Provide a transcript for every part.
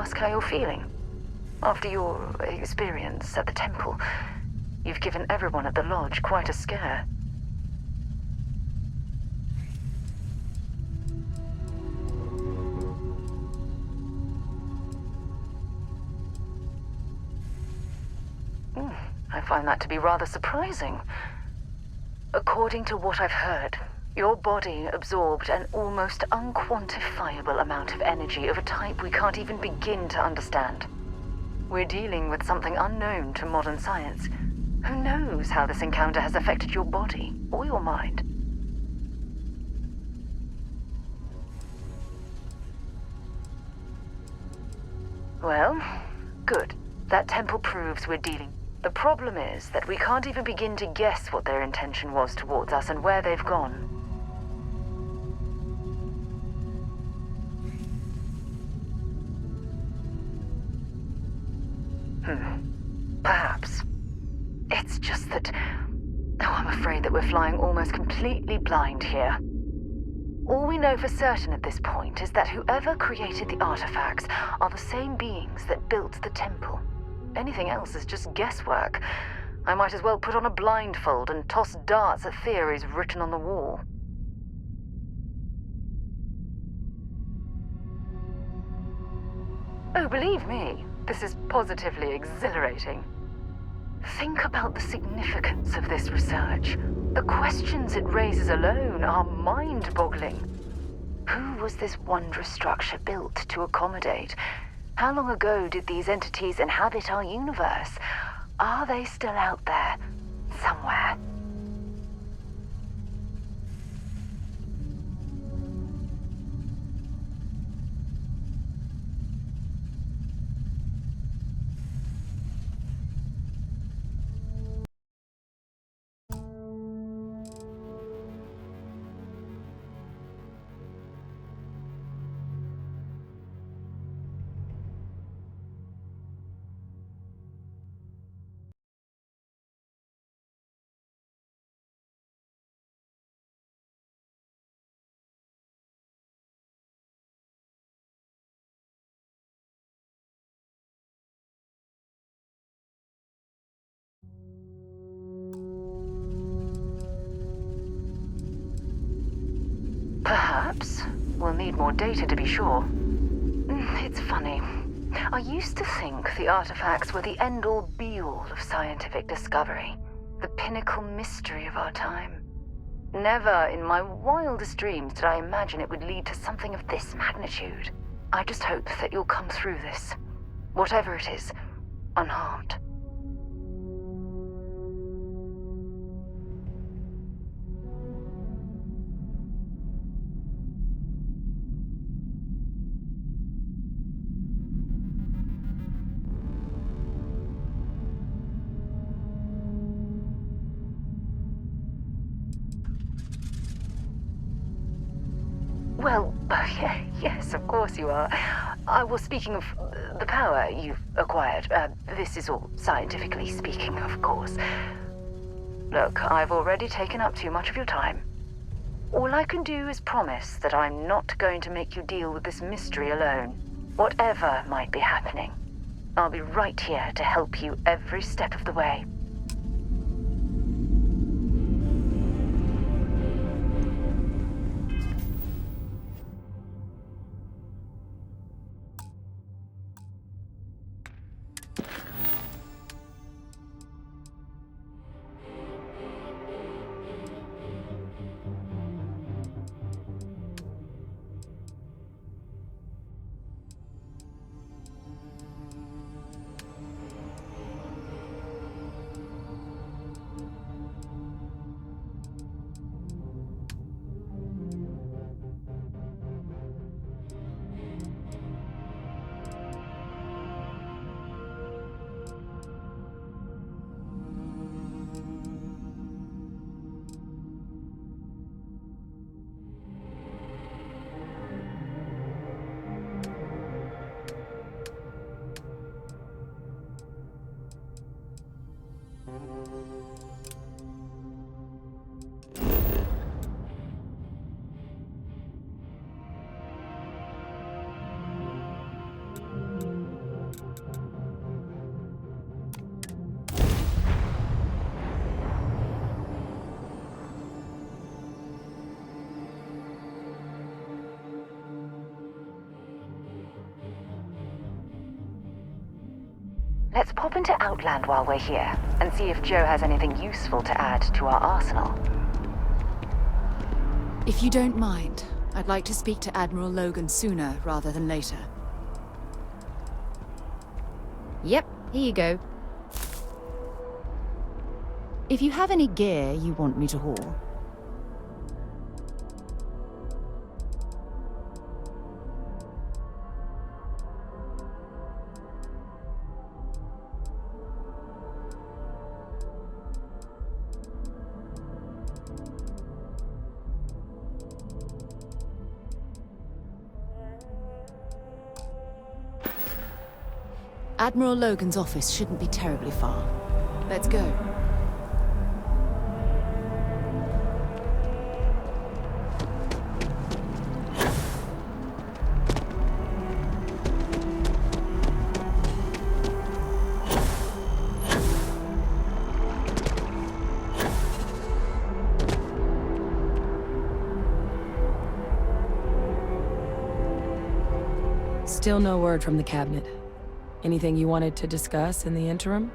ask how you're feeling? After your experience at the temple, you've given everyone at the lodge quite a scare. I find that to be rather surprising. According to what I've heard, your body absorbed an almost unquantifiable amount of energy of a type we can't even begin to understand. We're dealing with something unknown to modern science. Who knows how this encounter has affected your body or your mind? Well, good. That temple proves we're dealing. The problem is that we can't even begin to guess what their intention was towards us and where they've gone. Perhaps. It's just that... Oh, I'm afraid that we're flying almost completely blind here. All we know for certain at this point is that whoever created the artifacts are the same beings that built the temple. Anything else is just guesswork. I might as well put on a blindfold and toss darts at theories written on the wall. Oh, believe me, this is positively exhilarating. Think about the significance of this research. The questions it raises alone are mind-boggling. Who was this wondrous structure built to accommodate? How long ago did these entities inhabit our universe? Are they still out there, somewhere? Perhaps. We'll need more data to be sure. It's funny. I used to think the artifacts were the end-all be-all of scientific discovery. The pinnacle mystery of our time. Never in my wildest dreams did I imagine it would lead to something of this magnitude. I just hope that you'll come through this, whatever it is, unharmed. Well, yes, of course you are. I was speaking of the power you've acquired. This is all scientifically speaking, of course. Look, I've already taken up too much of your time. All I can do is promise that I'm not going to make you deal with this mystery alone. Whatever might be happening, I'll be right here to help you every step of the way. Let's pop into Outland while we're here, and see if Joe has anything useful to add to our arsenal. If you don't mind, I'd like to speak to Admiral Logan sooner rather than later. Yep, here you go. If you have any gear you want me to haul. Admiral Logan's office shouldn't be terribly far. Let's go. Still no word from the cabinet. Anything you wanted to discuss in the interim?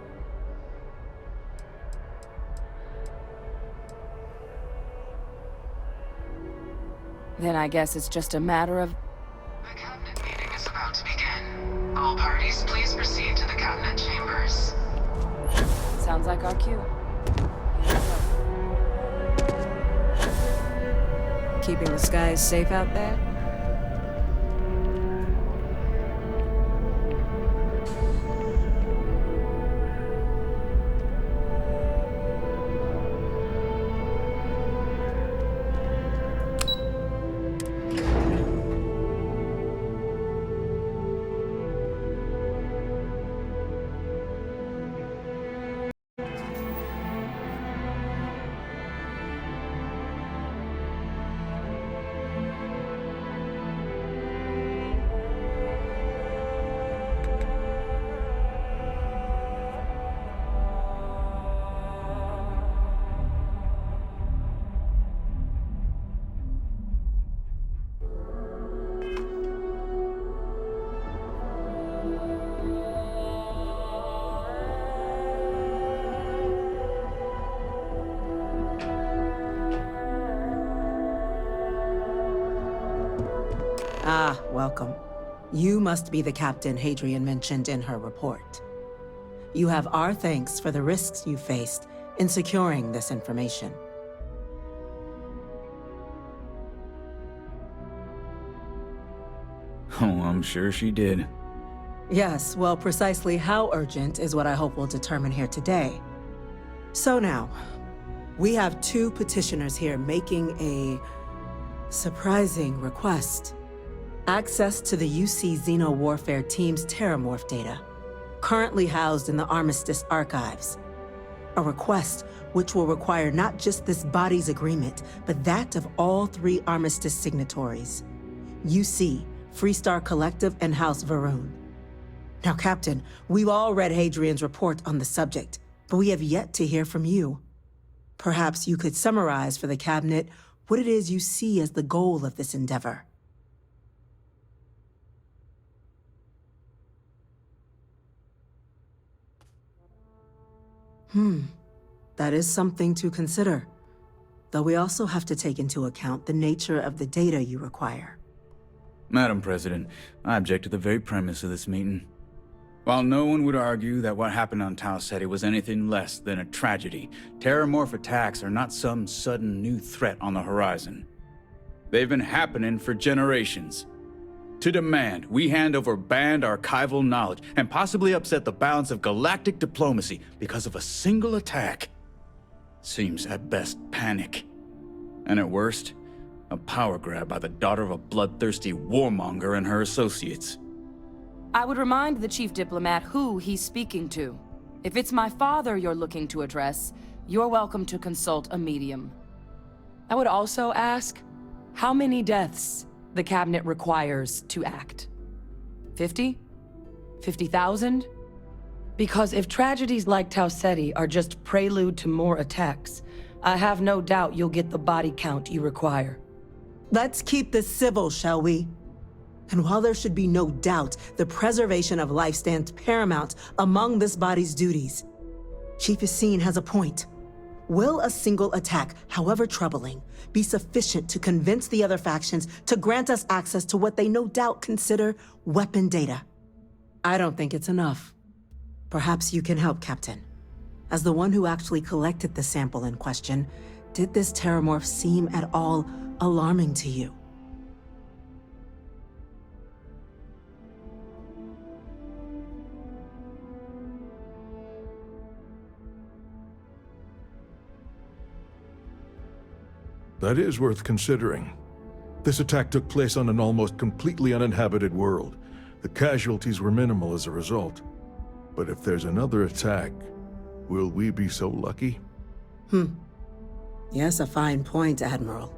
Then I guess it's just a matter of... The cabinet meeting is about to begin. All parties, please proceed to the cabinet chambers. Sounds like our cue. Keeping the skies safe out there? Ah, welcome. You must be the Captain Hadrian mentioned in her report. You have our thanks for the risks you faced in securing this information. Oh, I'm sure she did. Yes, well, precisely how urgent is what I hope we'll determine here today. So now, we have two petitioners here making a surprising request. Access to the UC Xeno Warfare Team's Terramorph data, currently housed in the Armistice archives. A request which will require not just this body's agreement, but that of all three Armistice signatories. UC, Freestar Collective, and House Va'ruun. Now, Captain, we've all read Hadrian's report on the subject, but we have yet to hear from you. Perhaps you could summarize for the Cabinet what it is you see as the goal of this endeavor. That is something to consider. Though we also have to take into account the nature of the data you require. Madam President, I object to the very premise of this meeting. While no one would argue that what happened on Tau Ceti was anything less than a tragedy, Terramorph attacks are not some sudden new threat on the horizon. They've been happening for generations. To demand we hand over banned archival knowledge and possibly upset the balance of galactic diplomacy because of a single attack seems at best panic. And at worst, a power grab by the daughter of a bloodthirsty warmonger and her associates. I would remind the chief diplomat who he's speaking to. If it's my father you're looking to address, you're welcome to consult a medium. I would also ask, how many deaths the cabinet requires to act? 50? 50,000? Because if tragedies like Tau Ceti are just prelude to more attacks, I have no doubt you'll get the body count you require. Let's keep this civil, shall we? And while there should be no doubt the preservation of life stands paramount among this body's duties, Chief Yassine has a point. Will a single attack, however troubling, be sufficient to convince the other factions to grant us access to what they no doubt consider weapon data? I don't think it's enough. Perhaps you can help, Captain. As the one who actually collected the sample in question, did this terramorph seem at all alarming to you? That is worth considering. This attack took place on an almost completely uninhabited world. The casualties were minimal as a result. But if there's another attack, will we be so lucky? Yes, a fine point, Admiral.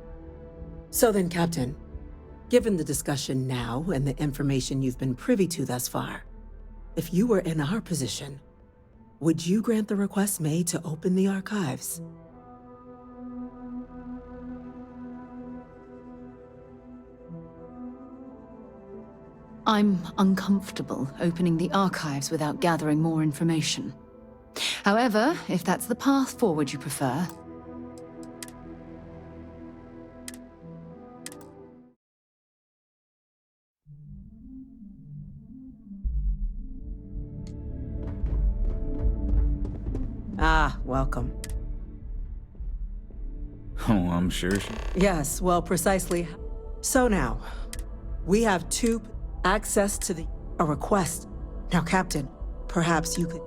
So then, Captain, given the discussion now and the information you've been privy to thus far, if you were in our position, would you grant the request made to open the archives? I'm uncomfortable opening the archives without gathering more information. However, if that's the path forward you prefer... Ah, welcome. Oh, I'm sure she... Yes, well, precisely. So now, we have access to a request. Now, Captain, perhaps you could...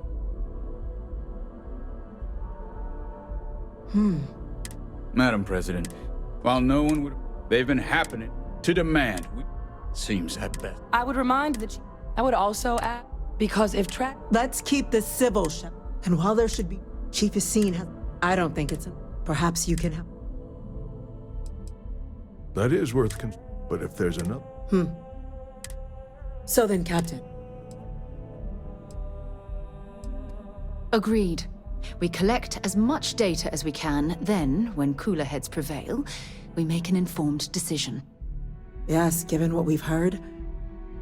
Madam President, while no one would... They've been happening to demand. Seems at best. I would remind the chief. I would also add, because if Let's keep this civil, and while there should be... Chief Yassine has... I don't think it's... Perhaps you can help. That is worth but if there's another... So then, Captain. Agreed. We collect as much data as we can, then, when cooler heads prevail, we make an informed decision. Yes, given what we've heard,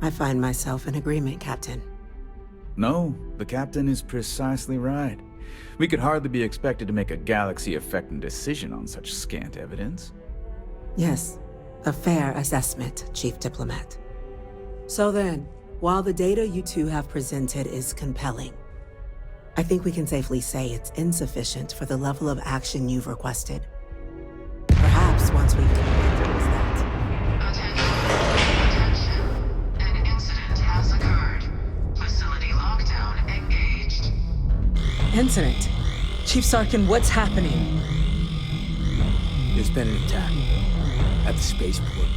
I find myself in agreement, Captain. No, the captain is precisely right. We could hardly be expected to make a galaxy-affecting decision on such scant evidence. Yes, a fair assessment, Chief Diplomat. So then, while the data you two have presented is compelling, I think we can safely say it's insufficient for the level of action you've requested. Perhaps once we've completed that. Attention. An incident has occurred. Facility lockdown engaged. Incident. Chief Sarkin, what's happening? There's been an attack at the spaceport.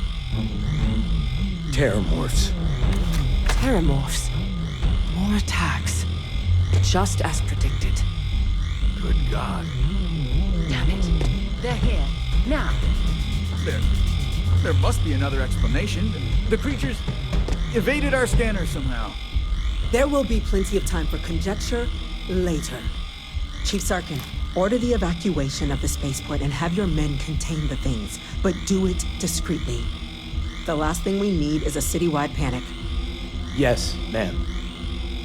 Terramorphs. Terramorphs. More attacks. Just as predicted. Good God. Damn it. They're here. Now. There must be another explanation. The creatures evaded our scanner somehow. There will be plenty of time for conjecture later. Chief Sarkin, order the evacuation of the spaceport and have your men contain the things, but do it discreetly. The last thing we need is a citywide panic. Yes, ma'am.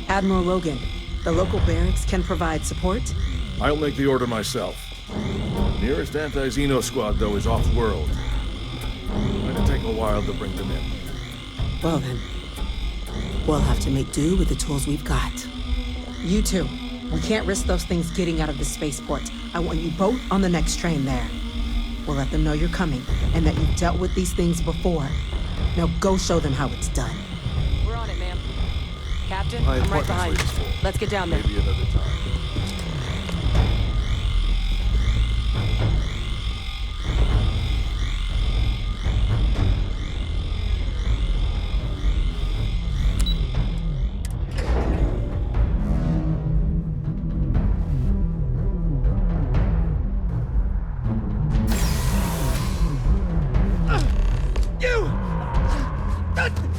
Admiral Logan, the local barracks can provide support? I'll make the order myself. Nearest anti-Xeno squad, though, is off-world. Might take a while to bring them in. Well then, we'll have to make do with the tools we've got. You two, we can't risk those things getting out of the spaceport. I want you both on the next train there. We'll let them know you're coming, and that you've dealt with these things before. Now go show them how it's done. We're on it, ma'am. Captain, My I'm right appointment's behind waiting you. for. Let's get down there. Maybe another time.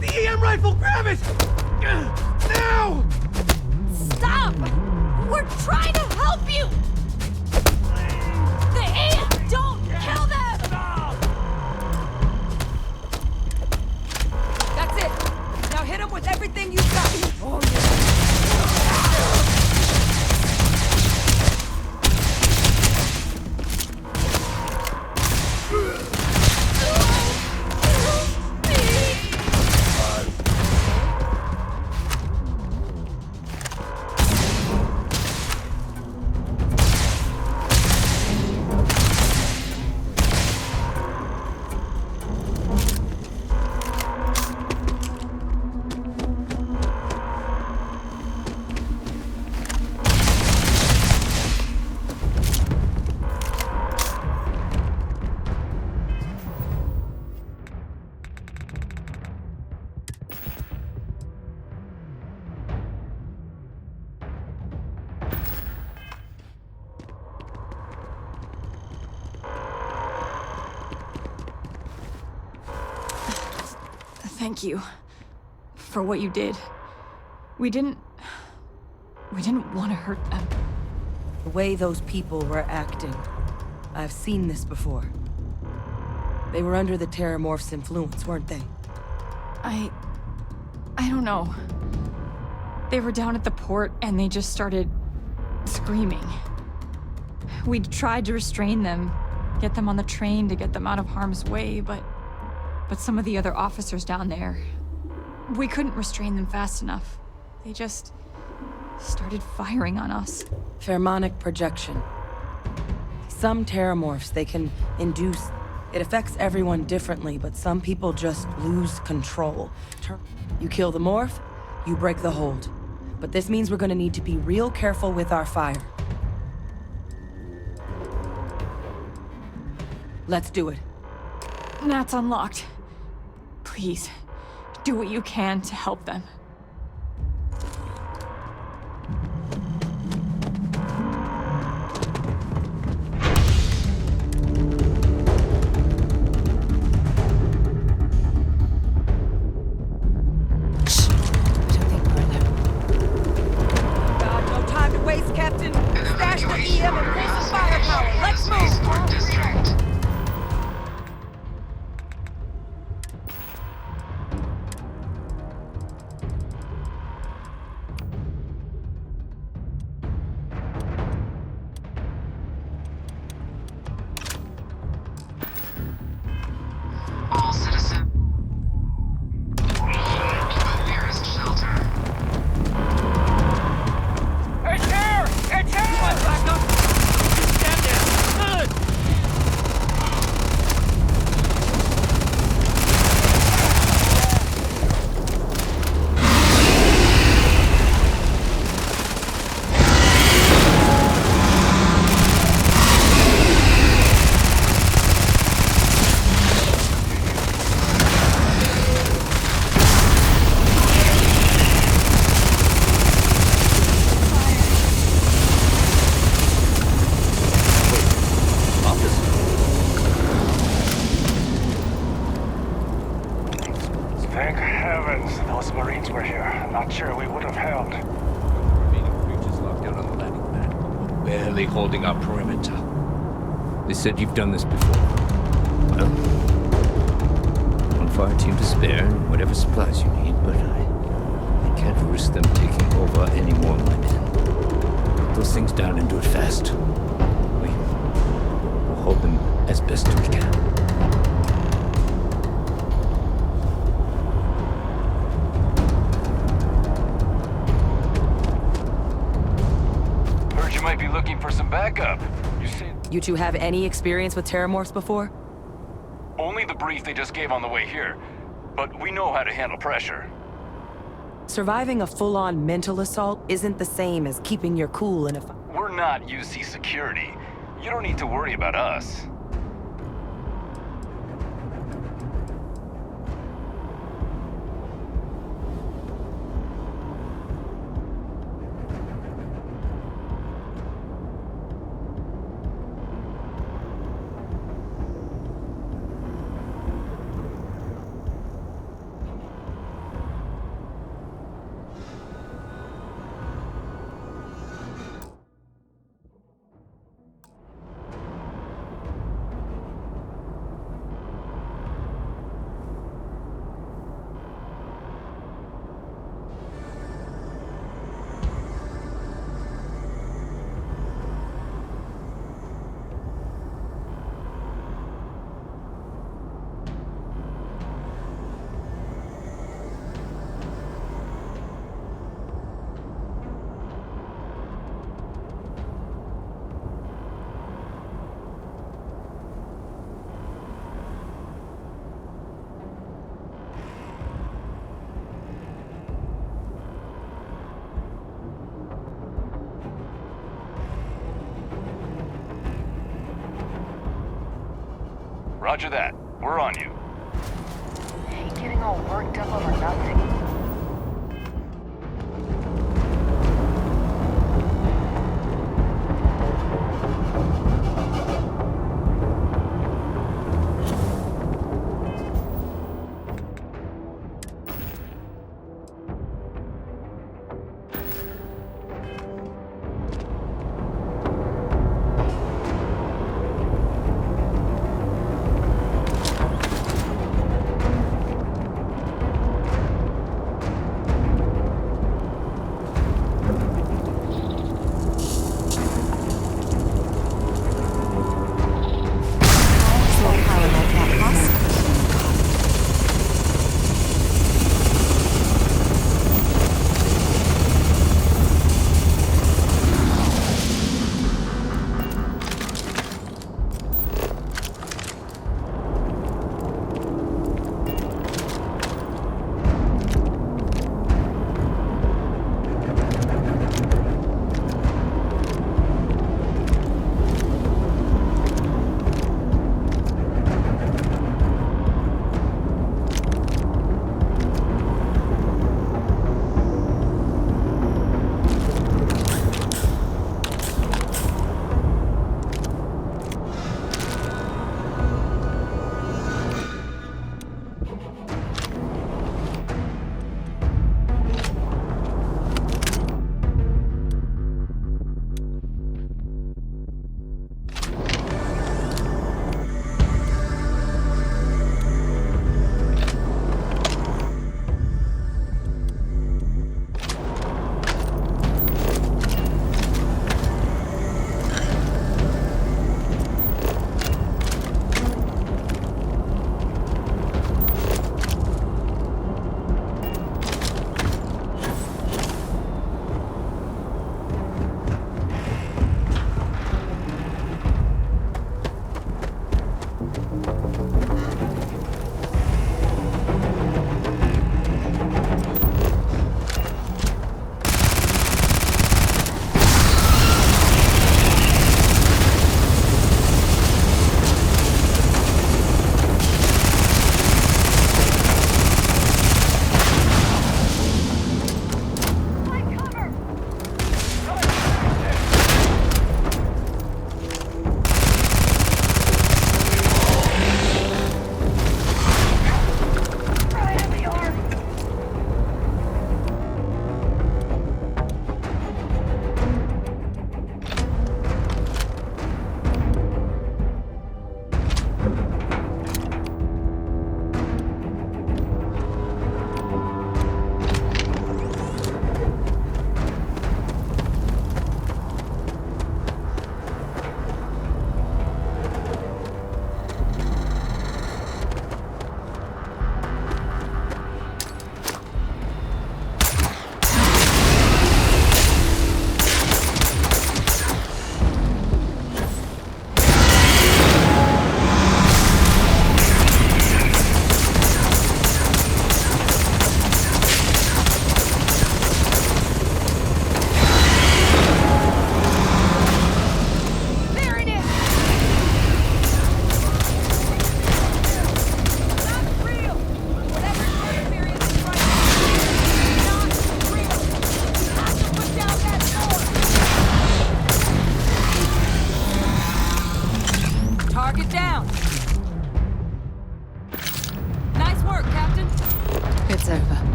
The EM rifle, grab it! Now! Stop! We're trying to help you! The EM, don't kill them! That's it. Thank you for what you did. We didn't want to hurt them. The way those people were acting, I've seen this before. They were under the Terramorph's influence, weren't they? I don't know. They were down at the port and they just started screaming. We tried to restrain them, get them on the train to get them out of harm's way, but some of the other officers down there, we couldn't restrain them fast enough. They just started firing on us. Pheromonic projection. Some Terramorphs they can induce. It affects everyone differently, but some people just lose control. You kill the morph, you break the hold. But this means we're gonna need to be real careful with our fire. Let's do it. Nat's unlocked. Please, do what you can to help them. All citizens. To the nearest shelter. It's here! It's here! Back up! Stand there! Good! Thank heavens those Marines were here. I'm not sure we would have held. Remaining creatures locked out on the landing pad. Barely holding our perimeter. They said you've done this before. Well, one fire team to spare and whatever supplies you need, but I can't risk them taking over any more of my men. Put those things down and do it fast. We'll hold them as best we can. Heard you might be looking for some backup. You said You two have any experience with Terramorphs before? only the brief they just gave on the way here. But we know how to handle pressure. Surviving a full-on mental assault isn't the same as keeping your cool in a We're not UC security. You don't need to worry about us. Roger that. We're on you. Hate getting all worked up over nothing.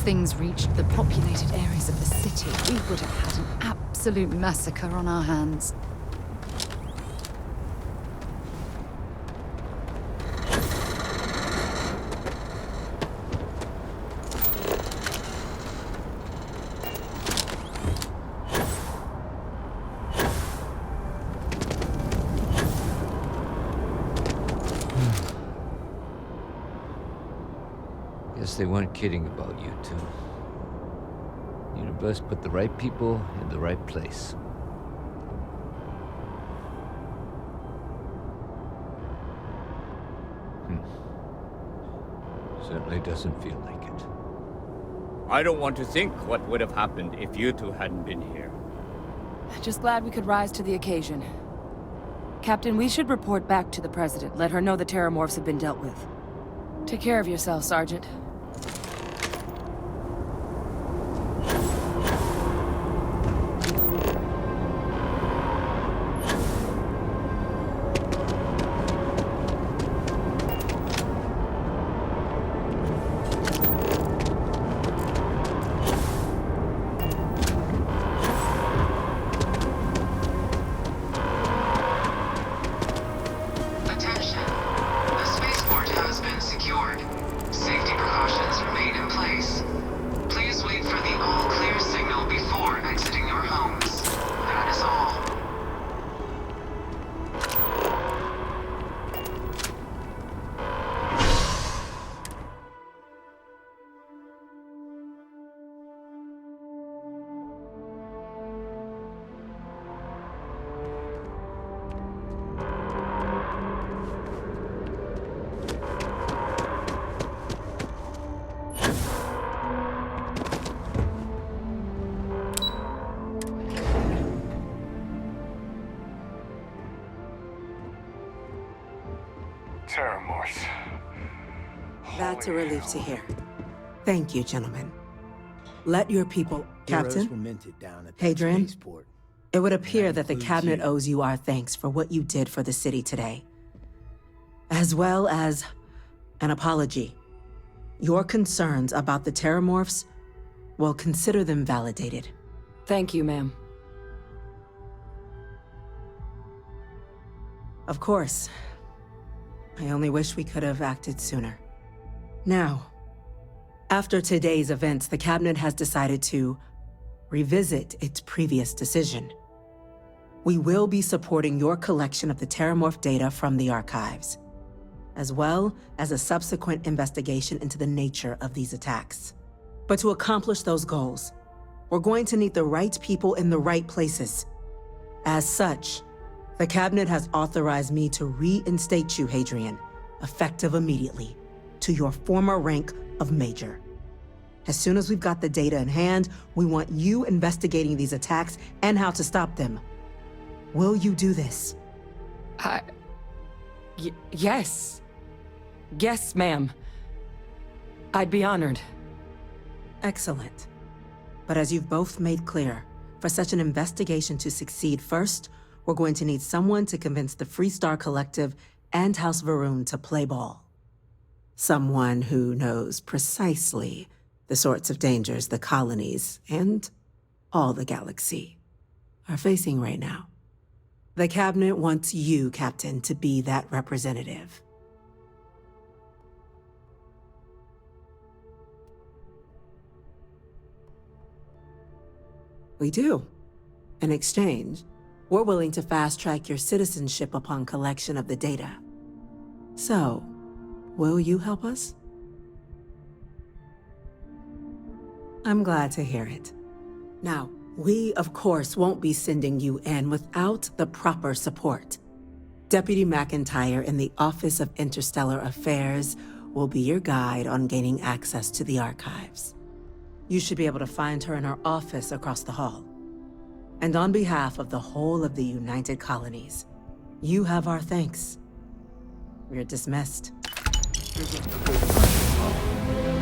things reached the populated areas of the city, we would have had an absolute massacre on our hands. Guess they weren't kidding about you two. Universe put the right people in the right place. Certainly doesn't feel like it. I don't want to think what would have happened if you two hadn't been here. Just glad we could rise to the occasion. Captain, we should report back to the President. Let her know the Terramorphs have been dealt with. Take care of yourself, Sergeant. Attention. The spaceport has been secured. Safety precautions remain in place. Please wait for the all-clear signal before exiting your homes. That is all. Terramorphs. That's a relief to hear. Thank you, gentlemen. Let your people... Captain? Hadrian? It would appear that the Cabinet owes you our thanks for what you did for the city today. As well as an apology. Your concerns about the Terramorphs, well, consider them validated. Thank you, ma'am. Of course. I only wish we could have acted sooner. Now, after today's events, the Cabinet has decided to revisit its previous decision. We will be supporting your collection of the Terramorph data from the archives, as well as a subsequent investigation into the nature of these attacks. But to accomplish those goals, we're going to need the right people in the right places. As such, The Cabinet has authorized me to reinstate you, Hadrian, effective immediately, to your former rank of Major. As soon as we've got the data in hand, we want you investigating these attacks and how to stop them. Will you do this? Yes. Yes, ma'am. I'd be honored. Excellent. But as you've both made clear, for such an investigation to succeed first, we're going to need someone to convince the Freestar Collective and House Va'ruun to play ball. Someone who knows precisely the sorts of dangers the colonies and all the galaxy are facing right now. The Cabinet wants you, Captain, to be that representative. We do. In exchange, we're willing to fast-track your citizenship upon collection of the data. So, will you help us? I'm glad to hear it. Now, we, of course, won't be sending you in without the proper support. Deputy McIntyre in the Office of Interstellar Affairs will be your guide on gaining access to the archives. You should be able to find her in her office across the hall. And on behalf of the whole of the United Colonies, you have our thanks. You're dismissed.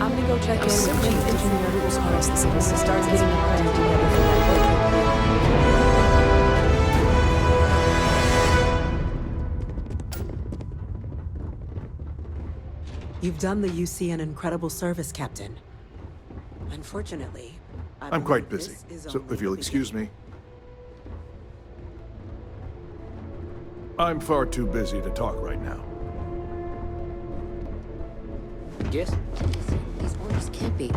I'm gonna go check in with Chief Engineer who was across the city to start getting the plans together for that. You've done the UC an incredible service, Captain. Unfortunately, I'm quite busy, so if you'll excuse me. I'm far too busy to talk right now. Yes? These orders can't be.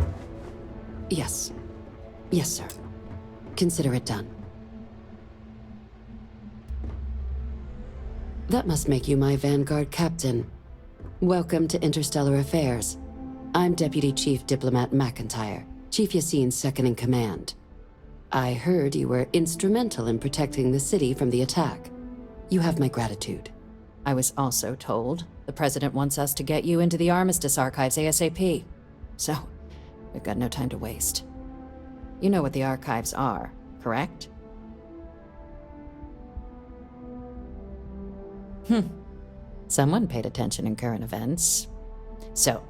Yes. Yes, sir. Consider it done. That must make you my Vanguard captain. Welcome to Interstellar Affairs. I'm Deputy Chief Diplomat McIntyre, Chief Yassine's second-in-command. I heard you were instrumental in protecting the city from the attack. You have my gratitude. I was also told the President wants us to get you into the Armistice archives ASAP. So, we've got no time to waste. You know what the archives are, correct? Someone paid attention in current events. So,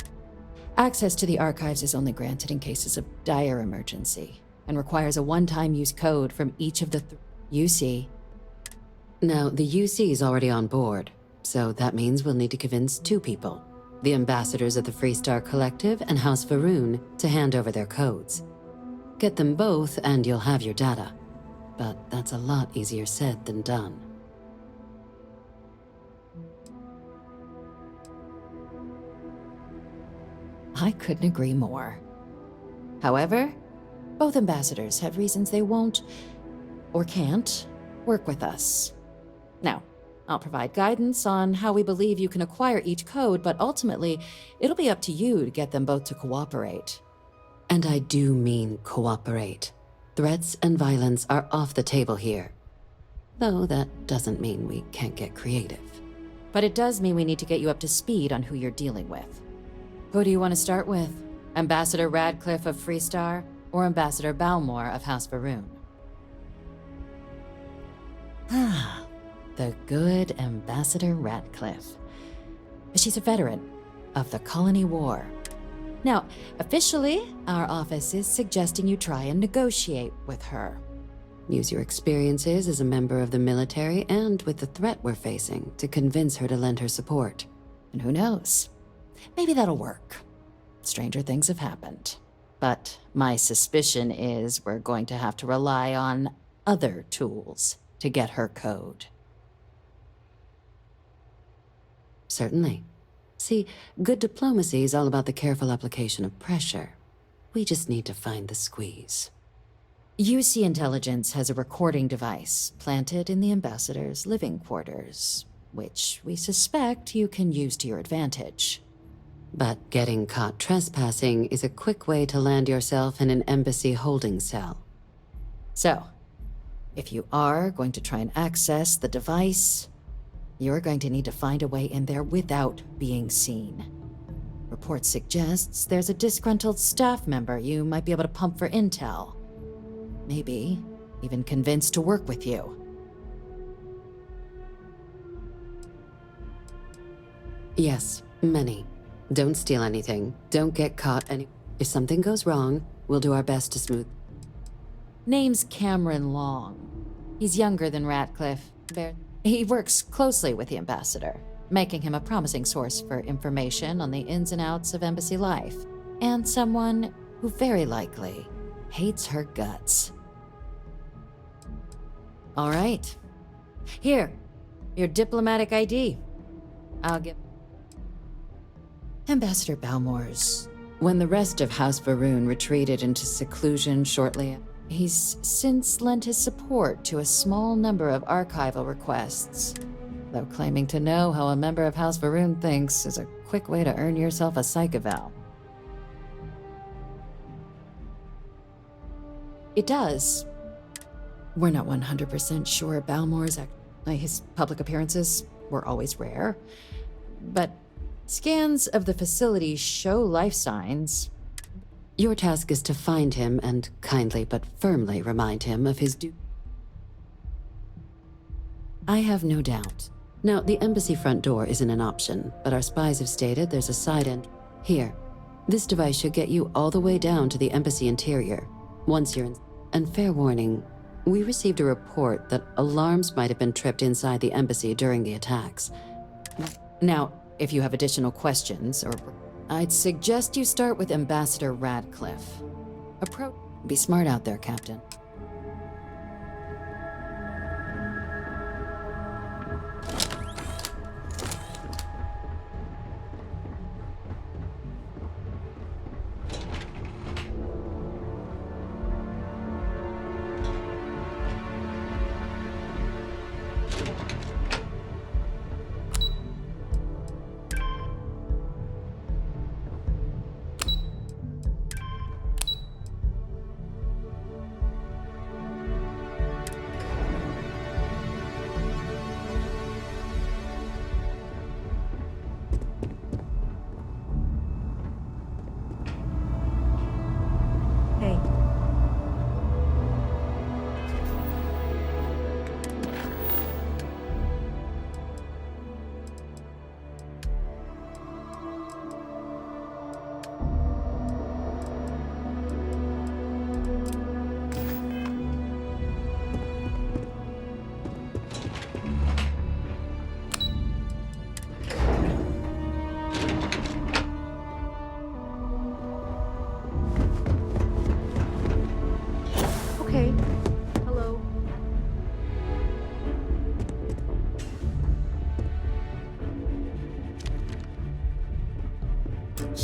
access to the archives is only granted in cases of dire emergency, and requires a one-time use code from each of the UC. Now, the UC is already on board, so that means we'll need to convince two people. The ambassadors of the Freestar Collective and House Va'ruun to hand over their codes. Get them both and you'll have your data. But that's a lot easier said than done. I couldn't agree more. However, both ambassadors have reasons they won't, or can't, work with us. Now, I'll provide guidance on how we believe you can acquire each code, but ultimately, it'll be up to you to get them both to cooperate. And I do mean cooperate. Threats and violence are off the table here. Though that doesn't mean we can't get creative. But it does mean we need to get you up to speed on who you're dealing with. Who do you want to start with? Ambassador Radcliffe of Freestar, or Ambassador Balmore of House Va'ruun? Ah, the good Ambassador Radcliffe. She's a veteran of the Colony War. Now, officially, our office is suggesting you try and negotiate with her. Use your experiences as a member of the military and with the threat we're facing to convince her to lend her support. And who knows? Maybe that'll work. Stranger things have happened. But my suspicion is we're going to have to rely on other tools to get her code. Certainly. See, good diplomacy is all about the careful application of pressure. We just need to find the squeeze. UC Intelligence has a recording device planted in the ambassador's living quarters, which we suspect you can use to your advantage. But getting caught trespassing is a quick way to land yourself in an embassy holding cell. So, if you are going to try and access the device, you're going to need to find a way in there without being seen. Report suggests there's a disgruntled staff member you might be able to pump for intel. Maybe even convince to work with you. Yes, many. Don't steal anything. Don't get caught any. If something goes wrong, we'll do our best to smooth. Name's Cameron Long. He's younger than Ratcliffe. He works closely with the ambassador, making him a promising source for information on the ins and outs of embassy life, and someone who very likely hates her guts. All right. Here, your diplomatic ID. I'll give... Ambassador Balmors. When the rest of House Va'ruun retreated into seclusion shortly, he's since lent his support to a small number of archival requests, though claiming to know how a member of House Va'ruun thinks is a quick way to earn yourself a psych eval. It does. We're not 100% sure Balmors his public appearances were always rare, but scans of the facility show life signs. Your task is to find him and kindly but firmly remind him of his due. I have no doubt. Now, the embassy front door isn't an option, but our spies have stated there's a side end. Here, this device should get you all the way down to the embassy interior. Once you're in... And fair warning, we received a report that alarms might have been tripped inside the embassy during the attacks. Now, if you have additional questions, or I'd suggest you start with Ambassador Ratcliffe. Be smart out there, Captain.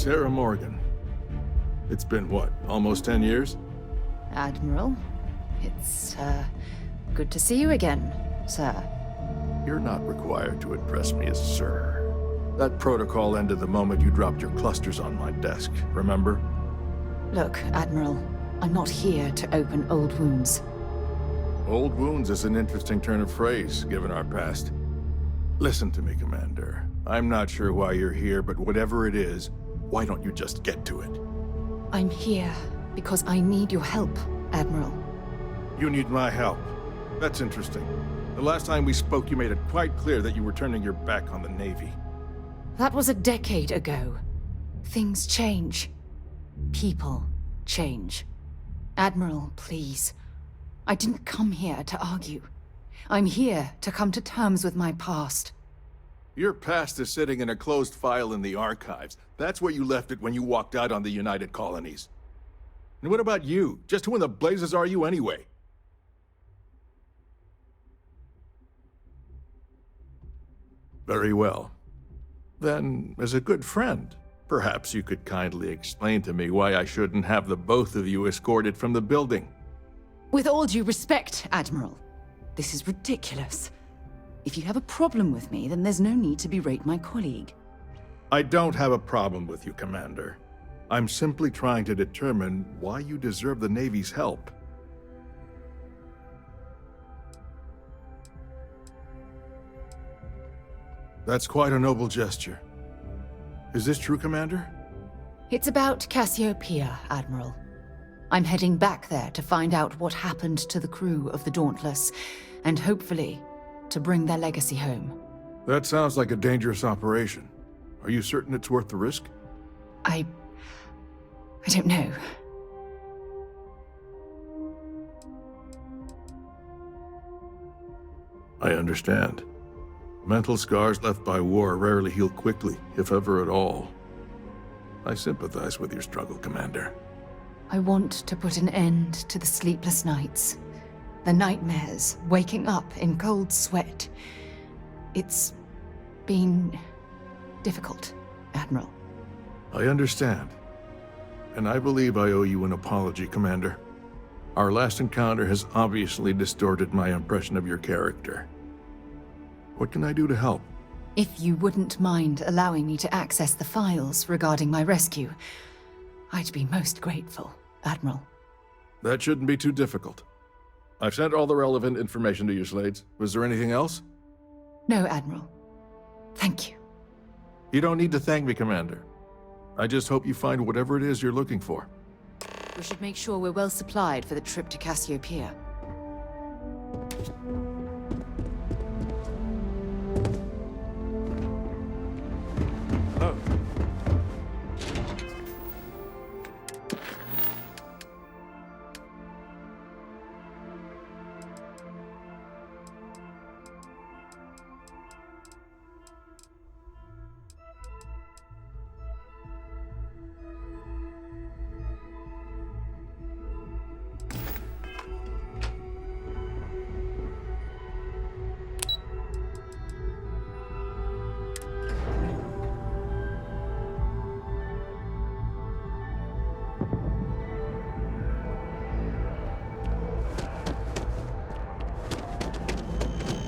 Sarah Morgan. It's been what, almost 10 years? Admiral, it's, good to see you again, sir. You're not required to address me as sir. That protocol ended the moment you dropped your clusters on my desk, remember? Look, Admiral, I'm not here to open old wounds. Old wounds is an interesting turn of phrase, given our past. Listen to me, Commander. I'm not sure why you're here, but whatever it is, why don't you just get to it? I'm here because I need your help, Admiral. You need my help. That's interesting. The last time we spoke, you made it quite clear that you were turning your back on the Navy. That was a decade ago. Things change. People change. Admiral, please. I didn't come here to argue. I'm here to come to terms with my past. Your past is sitting in a closed file in the archives. That's where you left it when you walked out on the United Colonies. And what about you? Just who in the blazes are you anyway? Very well. Then, as a good friend, perhaps you could kindly explain to me why I shouldn't have the both of you escorted from the building. With all due respect, Admiral, this is ridiculous. If you have a problem with me, then there's no need to berate my colleague. I don't have a problem with you, Commander. I'm simply trying to determine why you deserve the Navy's help. That's quite a noble gesture. Is this true, Commander? It's about Cassiopeia, Admiral. I'm heading back there to find out what happened to the crew of the Dauntless, and hopefully, to bring their legacy home. That sounds like a dangerous operation. Are you certain it's worth the risk? I don't know. I understand. Mental scars left by war rarely heal quickly, if ever at all. I sympathize with your struggle, Commander. I want to put an end to the sleepless nights, the nightmares, waking up in cold sweat. It's been difficult, Admiral. I understand. And I believe I owe you an apology, Commander. Our last encounter has obviously distorted my impression of your character. What can I do to help? If you wouldn't mind allowing me to access the files regarding my rescue, I'd be most grateful, Admiral. That shouldn't be too difficult. I've sent all the relevant information to you, Slades. Was there anything else? No, Admiral. Thank you. You don't need to thank me, Commander. I just hope you find whatever it is you're looking for. We should make sure we're well supplied for the trip to Cassiopeia. Hello.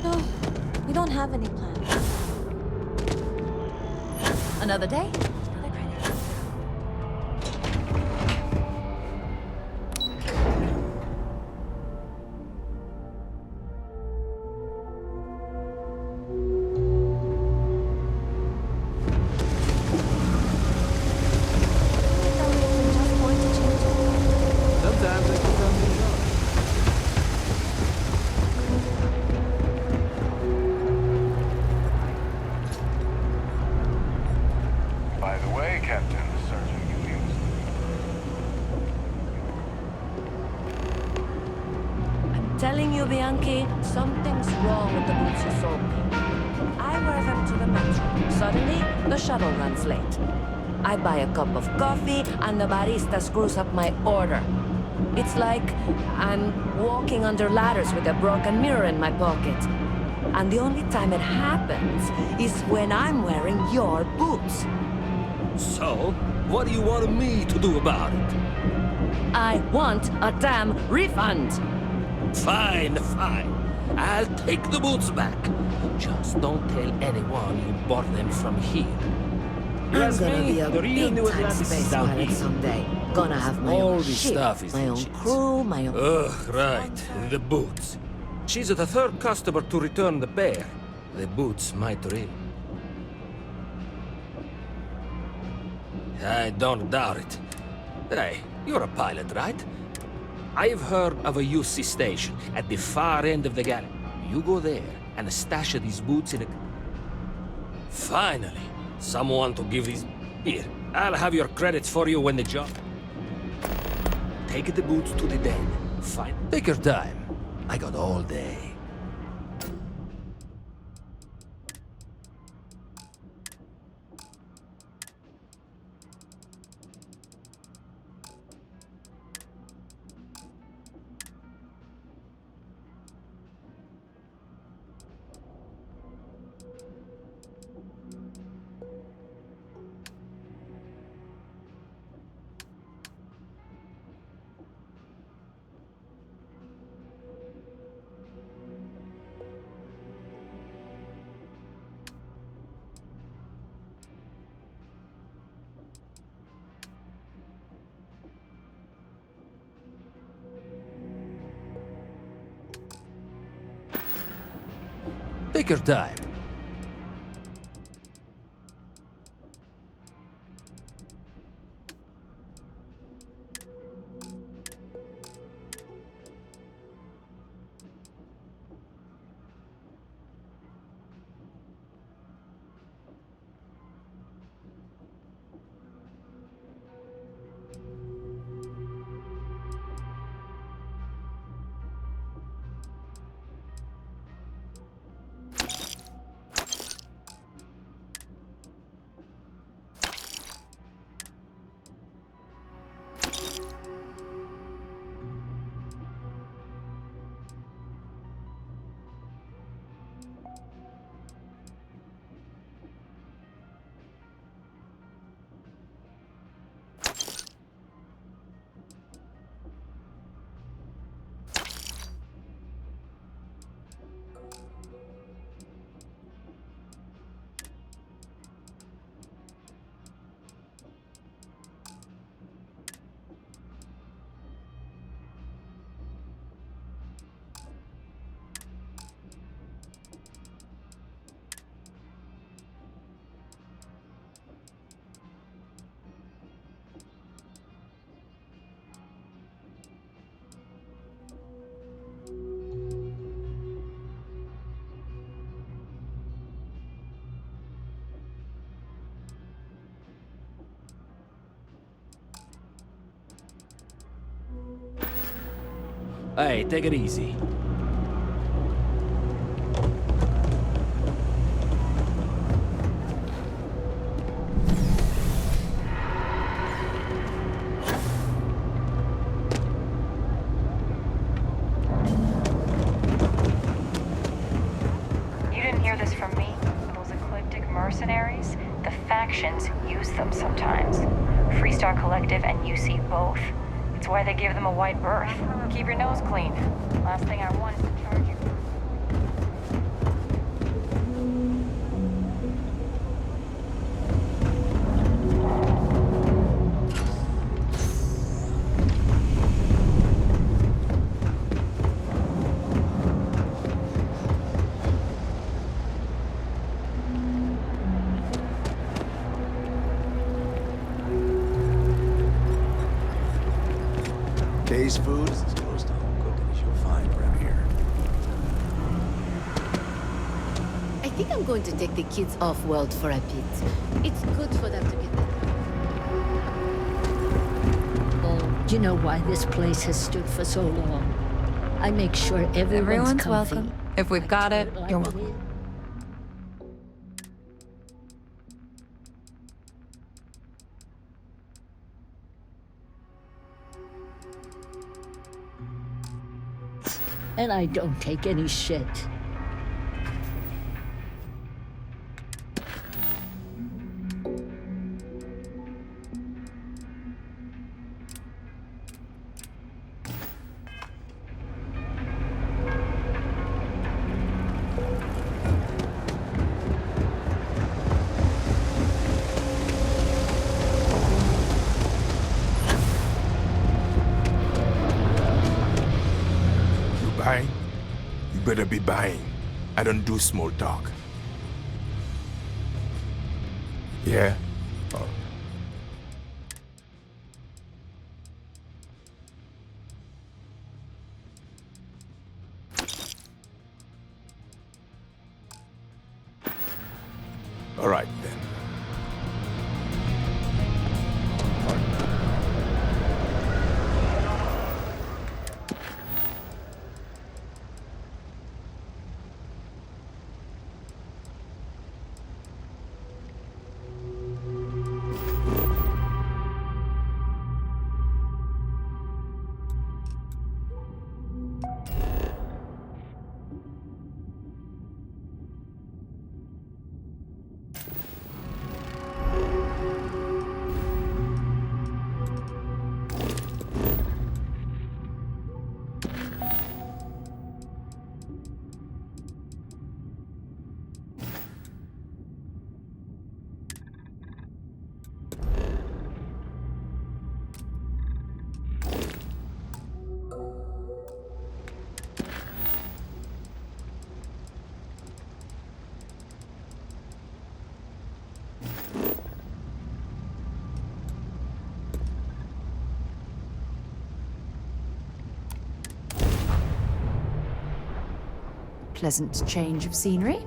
No, we don't have any plans. Another day, another credit. Sometimes I can come in wrong. By the way, Captain, Sergeant confused. I'm telling you, Bianchi, something's wrong with the boots you sold me. I wear them to the metro. Suddenly, the shuttle runs late. I buy a cup of coffee, and the barista screws up my order. It's like I'm walking under ladders with a broken mirror in my pocket. And the only time it happens is when I'm wearing your boots. So, what do you want me to do about it? I want a damn refund! Fine, fine. I'll take the boots back. Just don't tell anyone you bought them from here. You I'm ask gonna me, be a the real New big-time Atlantis is space down pilot here. someday. Gonna have my All own this ship, stuff is my own legit. crew, my own... Ugh, right. The boots. She's the third customer to return the pair. The boots might ring. I don't doubt it. Hey, you're a pilot, right? I've heard of a UC station at the far end of the galaxy. You go there and stash these boots in a... Finally, someone to give these... Here, I'll have your credits for you when the job... Take the boots to the den. Fine. Take your time. I got all day. Take your time. Hey, take it easy. You didn't hear this from me. Those eclectic mercenaries, the factions use them sometimes. Freestar Collective and UC both. It's why they give them a wide berth. Keep your nose clean. Last thing I want is to charge you. Day's food is as close to home cooking as you'll find around here. I think I'm going to take the kids off-world for a bit. It's good for them to get that. Oh, do you know why this place has stood for so long? I make sure everyone's comfy. welcome. If we've got it, you're welcome. And I don't take any shit. Buying? You better be buying. I don't do small talk. Yeah? Oh. All right, then. Pleasant change of scenery.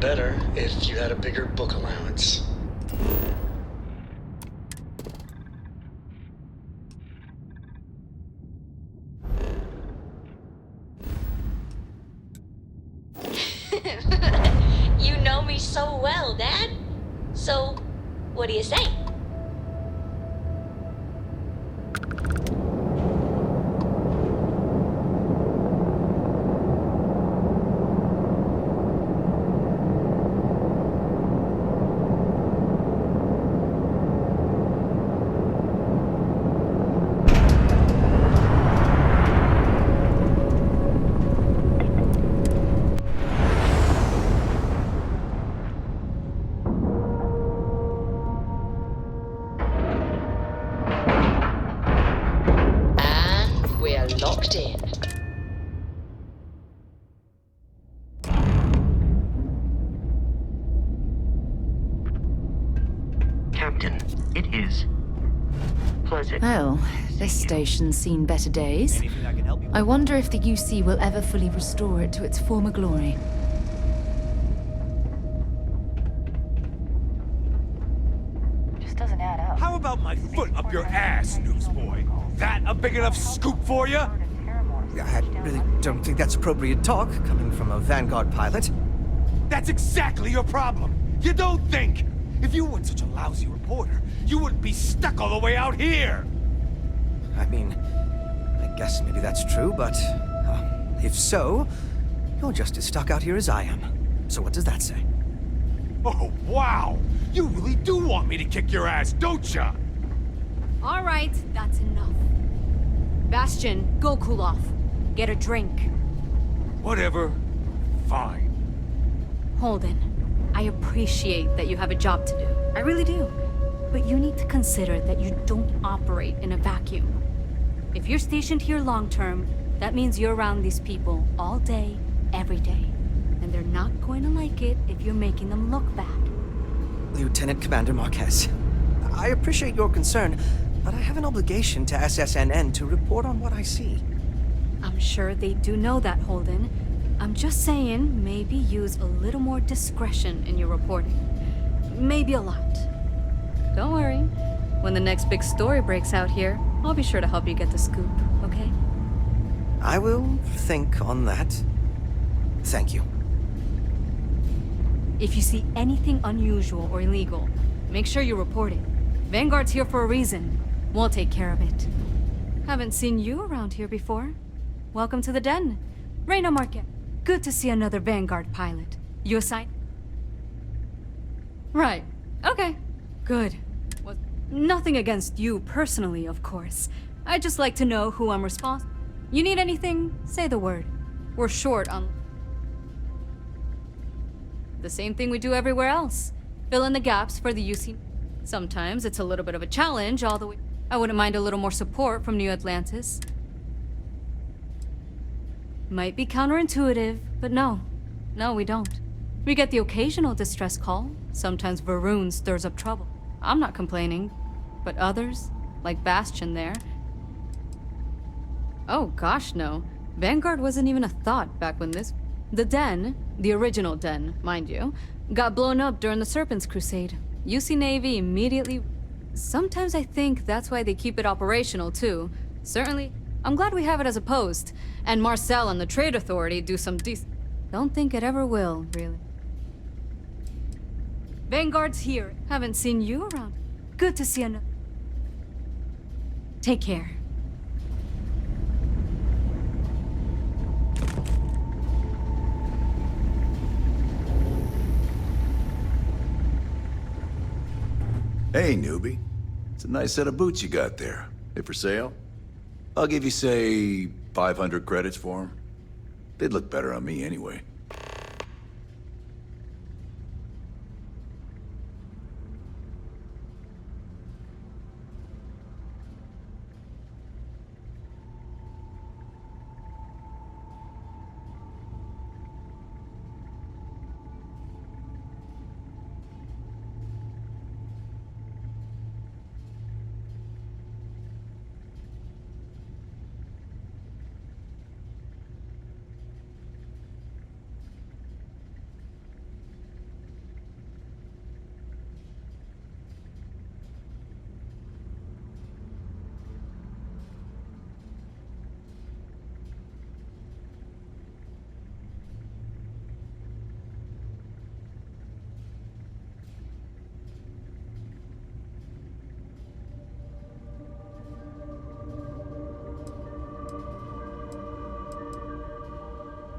Better if you had a bigger book allowance. You know me so well, Dad. So, what do you say? locked in. Captain, it is pleasant. Well, this station's seen better days. I wonder if the UC will ever fully restore it to its former glory. Just doesn't add up. How about my foot up your ass, newsboy? That a big enough scoop for you? I really don't think that's appropriate talk, coming from a Vanguard pilot. That's exactly your problem. You don't think. If you weren't such a lousy reporter, you wouldn't be stuck all the way out here. I mean, I guess maybe that's true, but if so, you're just as stuck out here as I am. So what does that say? Oh, wow! You really do want me to kick your ass, don't ya? All right, that's enough. Bastion, go cool off. Get a drink. Whatever. Fine. Holden, I appreciate that you have a job to do. I really do. But you need to consider that you don't operate in a vacuum. If you're stationed here long term, that means you're around these people all day, every day. And they're not going to like it if you're making them look bad. Lieutenant Commander Marquez, I appreciate your concern, but I have an obligation to SSNN to report on what I see. I'm sure they do know that, Holden. I'm just saying, maybe use a little more discretion in your reporting. Maybe a lot. Don't worry. When the next big story breaks out here, I'll be sure to help you get the scoop, okay? I will think on that. Thank you. If you see anything unusual or illegal, make sure you report it. Vanguard's here for a reason. We'll take care of it. Haven't seen you around here before. Welcome to the den. Reyna Marquez. Good to see another Vanguard pilot. You assigned? Right. Okay. Good. Was nothing against you personally, of course. I'd just like to know who I'm responsible. You need anything? Say the word. We're short on... The same thing we do everywhere else. Fill in the gaps for the UC. Sometimes it's a little bit of a challenge, all the way... I wouldn't mind a little more support from New Atlantis. Might be counterintuitive, but no. No, we don't. We get the occasional distress call. Sometimes Varun stirs up trouble. I'm not complaining. But others, like Bastion there... Oh gosh, no. Vanguard wasn't even a thought back when this... The Den, the original Den, mind you, got blown up during the Serpent's Crusade. UC Navy immediately... Sometimes I think that's why they keep it operational, too. Certainly, I'm glad we have it as a post. And Marcel and the Trade Authority do some Don't think it ever will, really. Vanguard's here. Haven't seen you around. Good to see you. Take care. Hey, newbie. It's a nice set of boots you got there. They for sale? I'll give you, say, 500 credits for them. They'd look better on me anyway.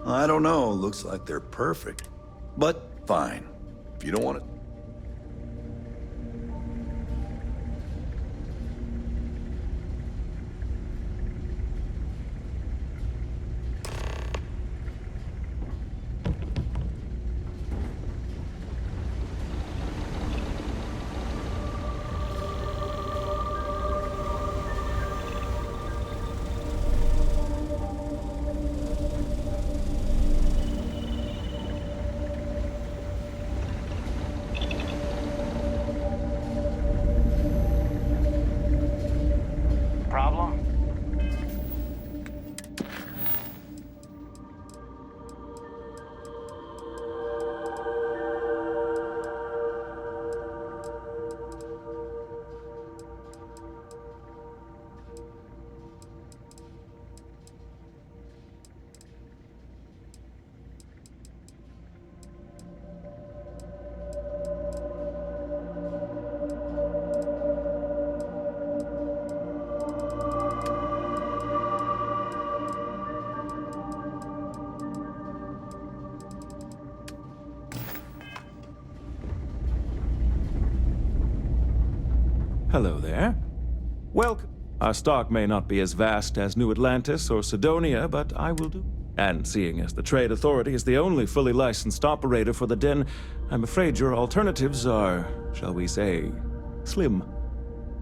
I don't know. Looks like they're perfect. But fine. If you don't want it. Hello there. Welcome. Our stock may not be as vast as New Atlantis or Sidonia, but I will do. And seeing as the Trade Authority is the only fully licensed operator for the Den, I'm afraid your alternatives are, shall we say, slim.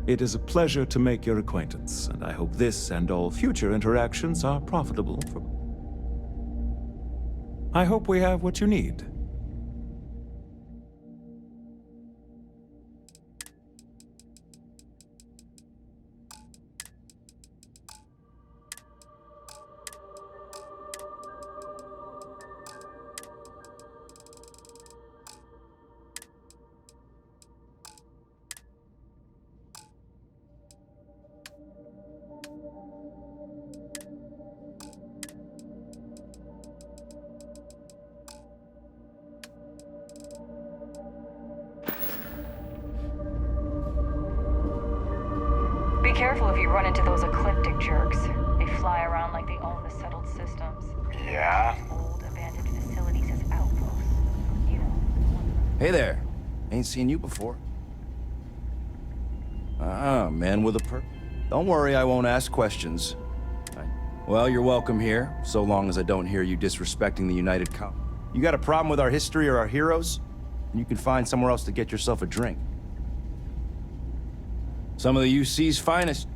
It is a pleasure to make your acquaintance, and I hope this and all future interactions are profitable for... I hope we have what you need. Be careful if you run into those ecliptic jerks. They fly around like they own the settled systems. Yeah? Old abandoned facilities as outposts. You know. Hey there. Ain't seen you before. Man with a Don't worry, I won't ask questions. Well, you're welcome here, so long as I don't hear you disrespecting the United Cup. You got a problem with our history or our heroes? You can find somewhere else to get yourself a drink. Some of the UC's finest.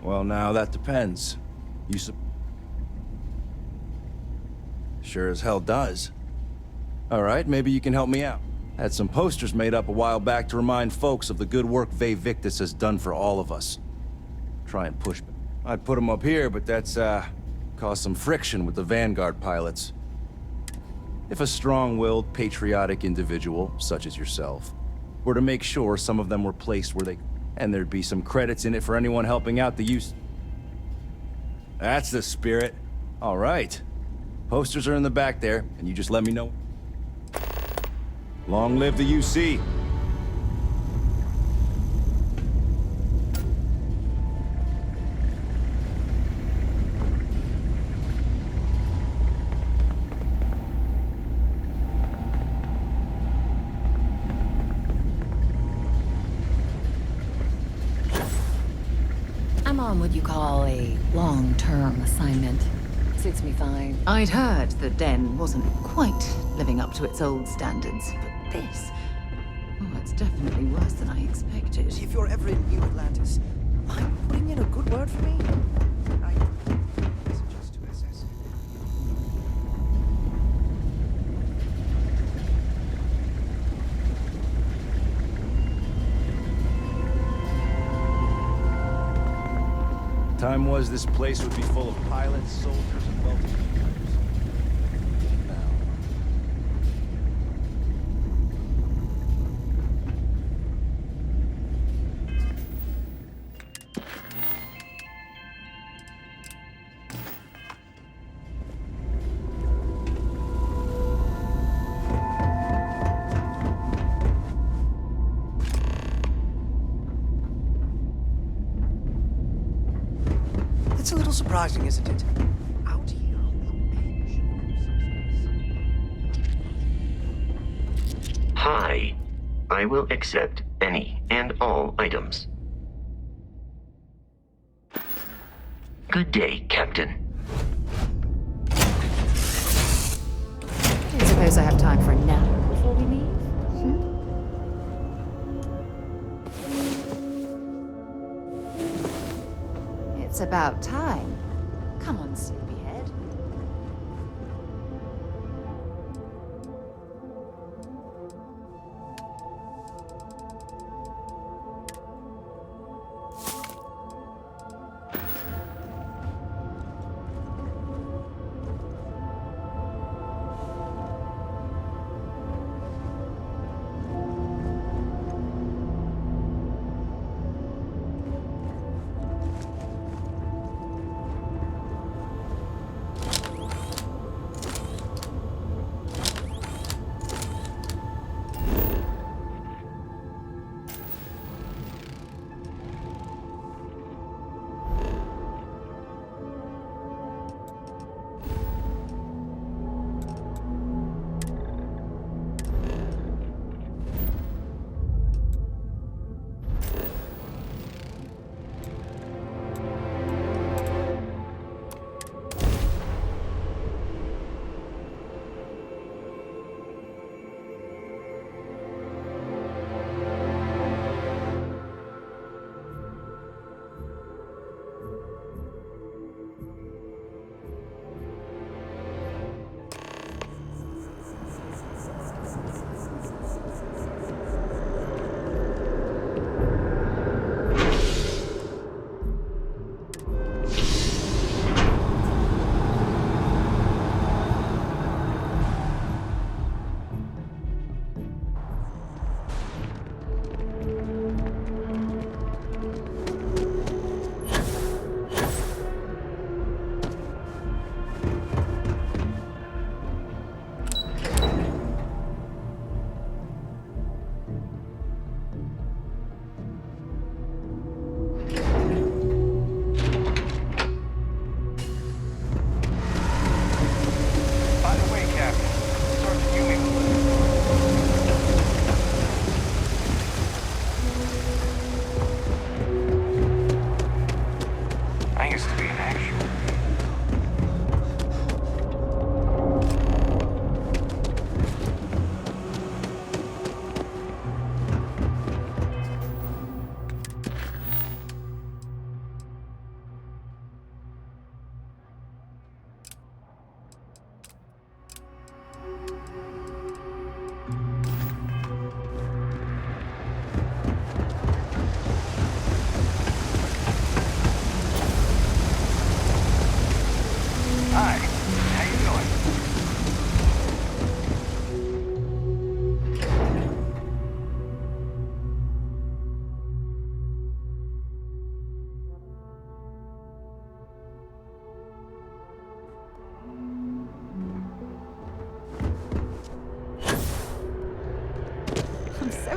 Well, now that depends. Sure as hell does. All right, maybe you can help me out. Had some posters made up a while back to remind folks of the good work Vae Victis has done for all of us. Try and push me. I'd put them up here, but that's, caused some friction with the Vanguard pilots. If a strong-willed, patriotic individual, such as yourself, were to make sure some of them were placed where they... And there'd be some credits in it for anyone helping out the use... That's the spirit. All right. Posters are in the back there, and you just let me know. Long live the UC. I'm on what you call a long-term assignment. Suits me fine. I'd heard the Den wasn't quite living up to its old standards, but this... Oh, it's definitely worse than I expected. If you're ever in New Atlantis, mind putting in a good word for me? I suggest to SS. Time was this place would be full of pilots, soldiers, and wealthy people. It's a little surprising, isn't it? Out here on the edge. Hi. I will accept any and all items. Good day, Captain. I suppose I have time for a nap before we leave. It's about time. Come on, sleepyhead.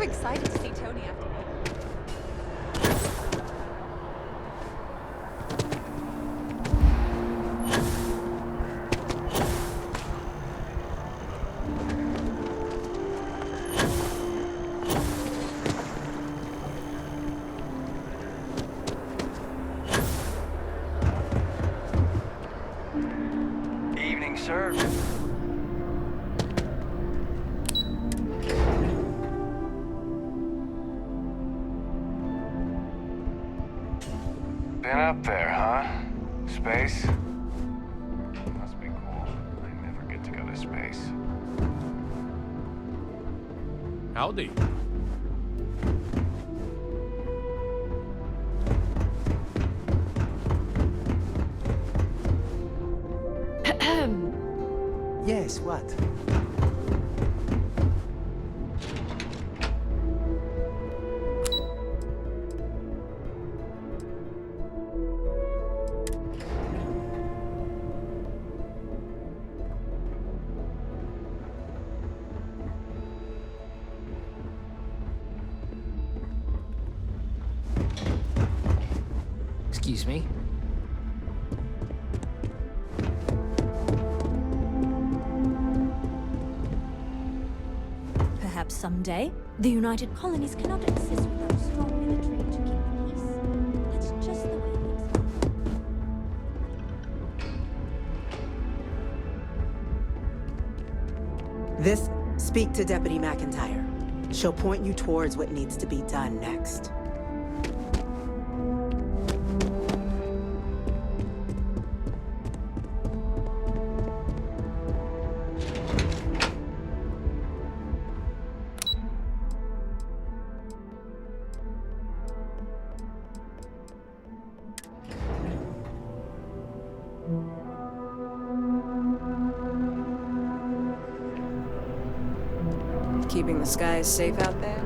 I'm excited to see Tony after me. Evening, sir. Been up there, huh? Space? Must be cool. I never get to go to space. Howdy. Yes, what? Excuse me. Perhaps someday, the United Colonies cannot exist without a strong military to keep the peace. That's just the way things This, speak to Deputy McIntyre. She'll point you towards what needs to be done next. Keeping the skies safe out there?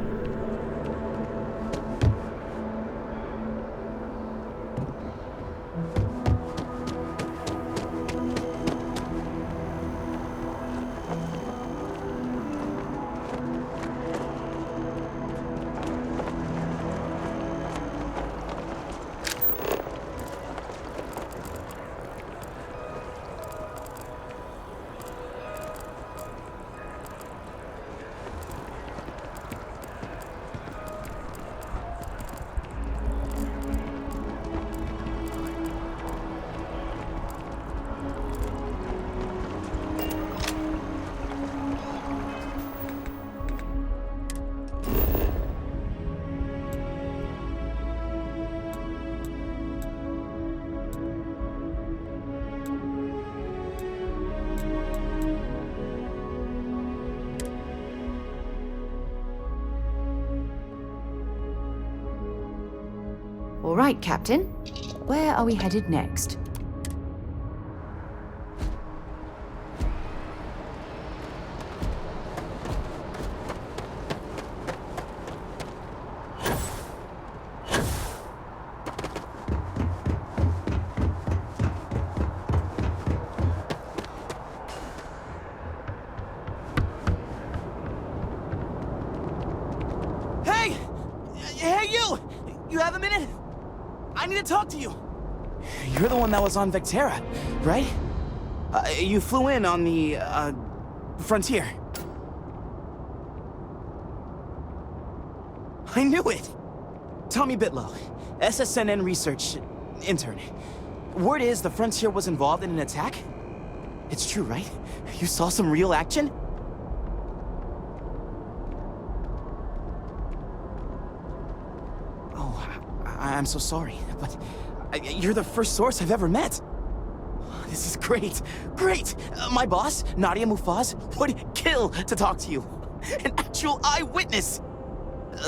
All right, Captain. Where are we headed next? Hey! Hey, you! You have a minute? I need to talk to you. You're the one that was on Vectera, right? You flew in on the, Frontier. I knew it! Tommy Bitlow, SSNN research intern. Word is the Frontier was involved in an attack? It's true, right? You saw some real action? I'm so sorry, but you're the first source I've ever met. This is great. Great! My boss, Nadia Mufaz, would kill to talk to you. An actual eyewitness!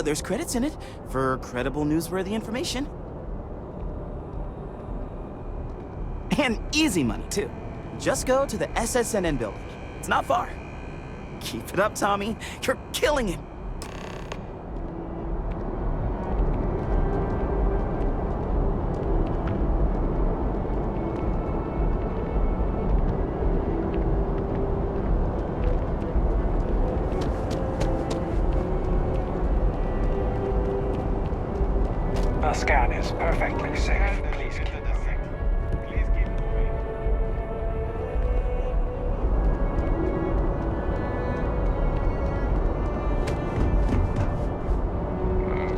There's credits in it for credible, newsworthy information. And easy money, too. Just go to the SSNN building. It's not far. Keep it up, Tommy. You're killing it. is perfectly safe. Please keep moving.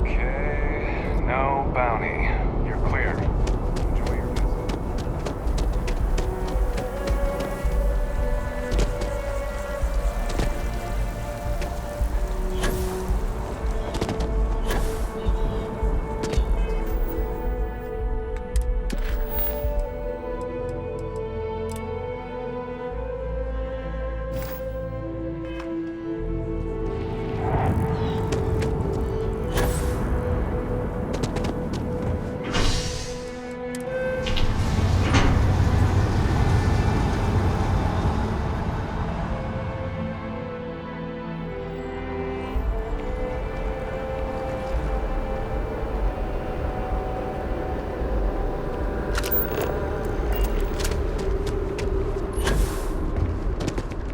Okay, no bounty. You're clear. Enjoy your visit.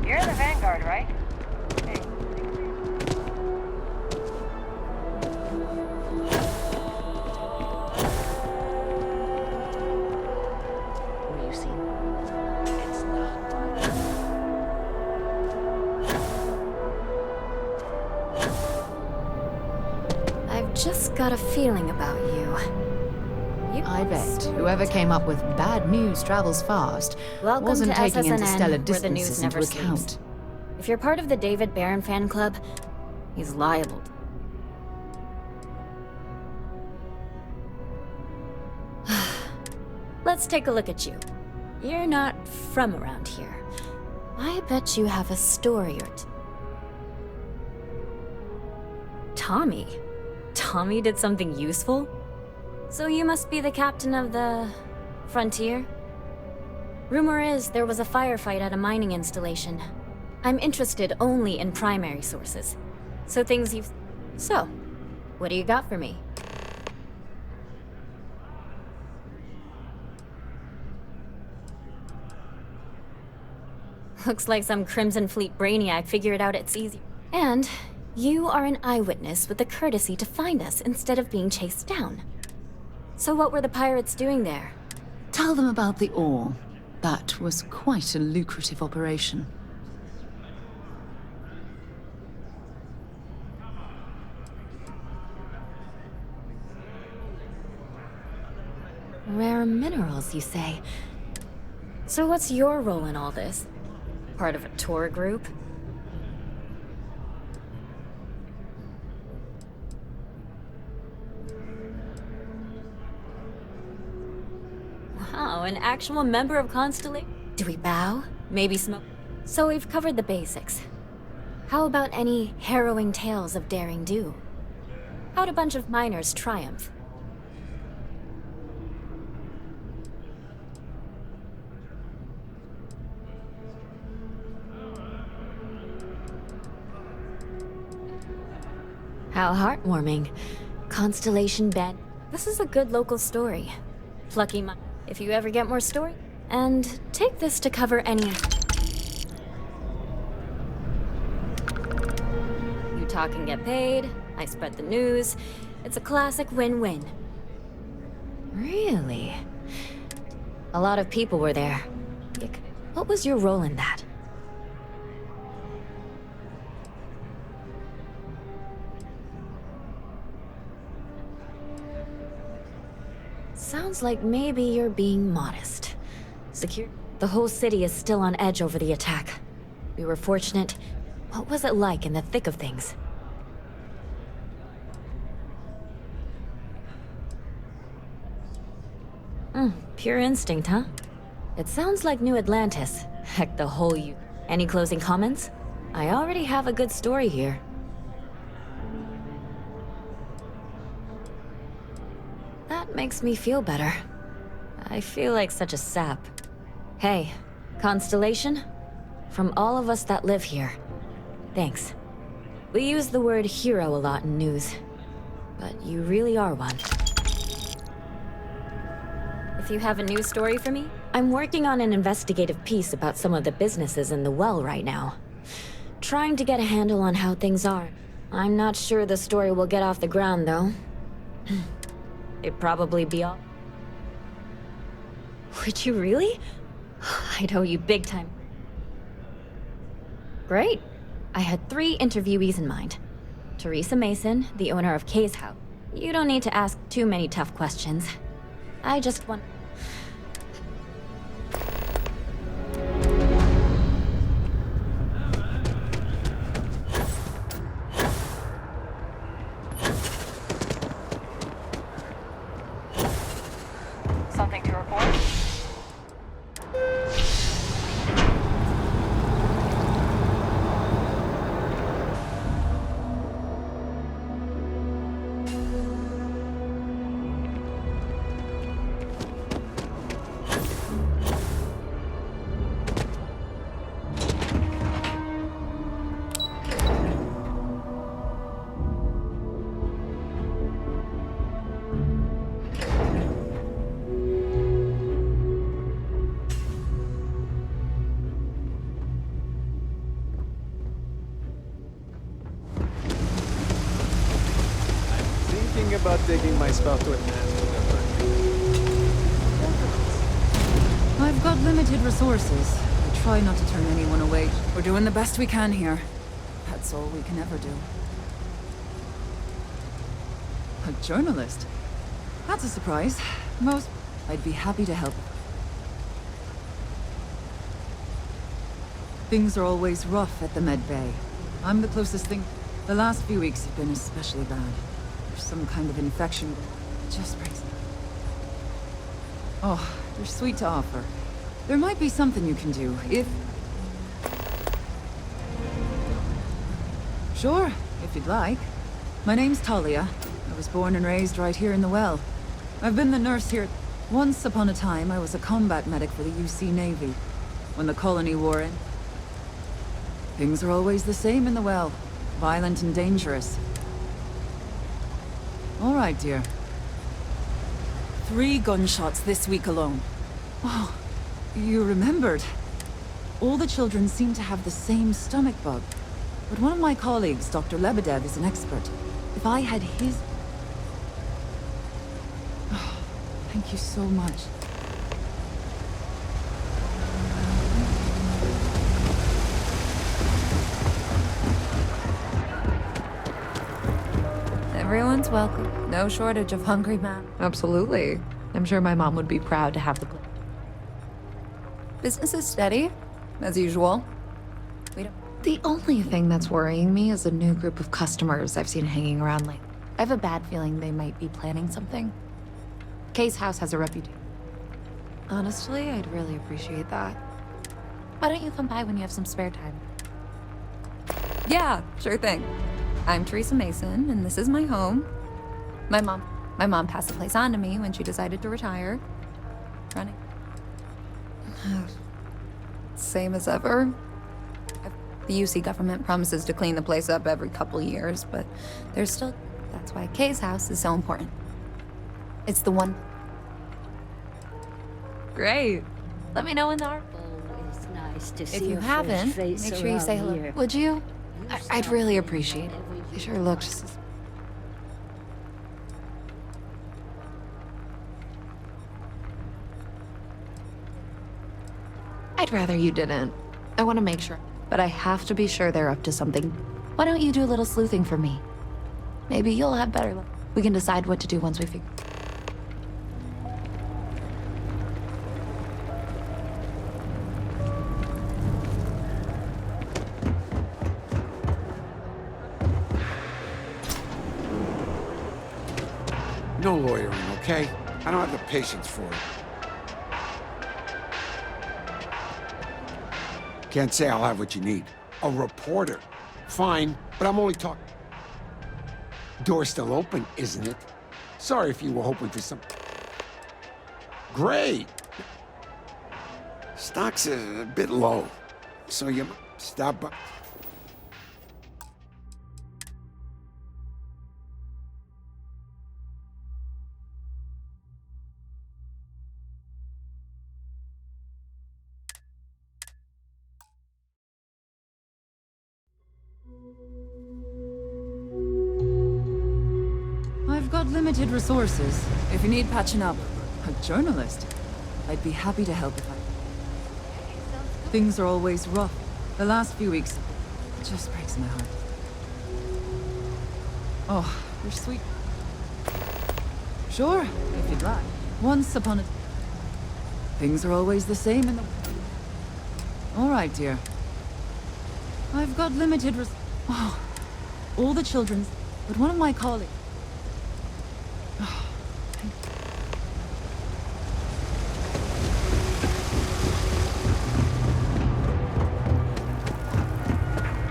You're the Vanguard, right? Will you see? It's not. I've just got a feeling about you. I bet whoever came up with bad news travels fast Welcome wasn't to taking SSNN, interstellar where the distances news into never account. sleeps. If you're part of the David Barron fan club, he's liable. Let's take a look at you. You're not from around here. I bet you have a story or two. Tommy? Tommy did something useful? So you must be the captain of the... Frontier? Rumor is there was a firefight at a mining installation. I'm interested only in primary sources. So things you've... So, what do you got for me? Looks like some Crimson Fleet brainiac figured out it's easy. And you are an eyewitness with the courtesy to find us instead of being chased down. So what were the pirates doing there? Tell them about the ore. That was quite a lucrative operation. Rare minerals, you say? So what's your role in all this? Part of a tour group? Wow, an actual member of Constellation? Do we bow? Maybe smoke? So we've covered the basics. How about any harrowing tales of daring do? How'd a bunch of miners triumph? How heartwarming. Constellation bed. This is a good local story. Plucky if you ever get more story. And take this to cover any... You talk and get paid, I spread the news. It's a classic win-win. Really? A lot of people were there. What was your role in that? Sounds like maybe you're being modest. The whole city is still on edge over the attack. We were fortunate. What was it like in the thick of things? Pure instinct, huh? It sounds like New Atlantis. Heck, the whole you. Any closing comments? I already have a good story here. That makes me feel better. I feel like such a sap. Hey, Constellation? From all of us that live here, thanks. We use the word hero a lot in news, but you really are one. If you have a news story for me, I'm working on an investigative piece about some of the businesses in the well right now. Trying to get a handle on how things are. I'm not sure the story will get off the ground, though. it'd probably be all. Would you really? I'd owe you big time. Great. I had 3 interviewees in mind. Teresa Mason, the owner of Kay's House. You don't need to ask too many tough questions. I just want... Something to report? Thinking about taking my stuff to enhance the I've got limited resources. I try not to turn anyone away. We're doing the best we can here. That's all we can ever do. A journalist? That's a surprise. I'd be happy to help. Things are always rough at the Med Bay. I'm the closest thing. The last few weeks have been especially bad. There's some kind of infection. It just breaks. Oh, they're sweet to offer. There might be something you can do, if... Sure, if you'd like. My name's Talia. I was born and raised right here in the well. I've been the nurse here. Once upon a time, I was a combat medic for the UC Navy. When the colony war ended. Things are always the same in the well. Violent and dangerous. All right, dear. 3 gunshots this week alone. Oh, you remembered. All the children seem to have the same stomach bug. But one of my colleagues, Dr. Lebedev, is an expert. If I had his... Oh, thank you so much. Everyone's welcome. No shortage of hungry men. Absolutely. I'm sure my mom would be proud to have the... Business is steady, as usual. The only thing that's worrying me is a new group of customers I've seen hanging around lately. I have a bad feeling they might be planning something. Kay's House has a reputation. Honestly, I'd really appreciate that. Why don't you come by when you have some spare time? Yeah, sure thing. I'm Teresa Mason, and this is my home. My mom passed the place on to me when she decided to retire. Running. Same as ever. The UC government promises to clean the place up every couple years, but there's still... That's why Kay's House is so important. It's the one... Great. Let me know when the It's nice to see If you your haven't, fresh face make sure you say hello. around here. Would you? I'd really appreciate it. It sure looks... I'd rather you didn't. I want to make sure. But I have to be sure they're up to something. Why don't you do a little sleuthing for me? Maybe you'll have better luck. We can decide what to do once we figure... No lawyering, okay? I don't have the patience for it. Can't say I'll have what you need. A reporter. Fine, but I'm only talking... Door's still open, isn't it? Sorry if you were hoping for some... Great! Stock's a bit low, so you stop by... limited resources. If you need patching up, a journalist, I'd be happy to help if I... Things are always rough. The last few weeks, it just breaks my heart. Oh, you're sweet. Sure, if you'd like. Once upon a... Things are always the same in the... All right, dear. I've got limited Oh, all the children's, but one of my colleagues...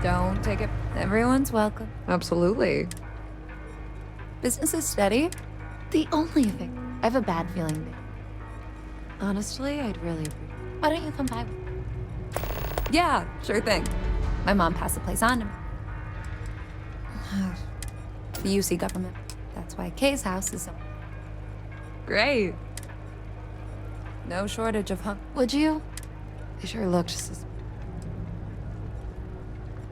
Don't take it. Everyone's welcome. Absolutely. Business is steady. The only thing... I have a bad feeling. Honestly, I'd really... Why don't you come by? Yeah, sure thing. My mom passed the place on to me. The UC government. That's why Kay's house is so... Great. No shortage of Would you? They sure looked just...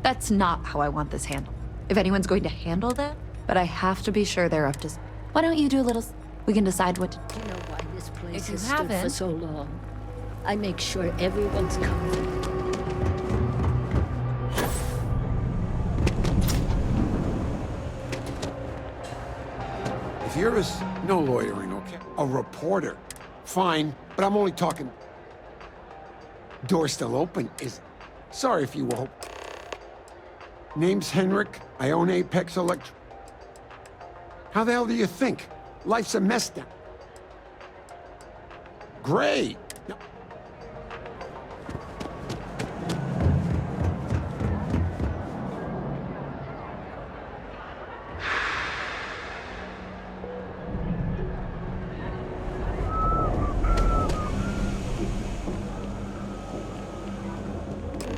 That's not how I want this handled. If anyone's going to handle that, but I have to be sure they're up to... Why don't you do a little... We can decide what to... You know why this place If you has stood for haven't- so long. I make sure everyone's covered. If you're no loitering, okay? A reporter. Fine, but I'm only talking... Door still open, is... Sorry if you were Name's Henrik. I own Apex Electro... How the hell do you think? Life's a mess down. Great. No.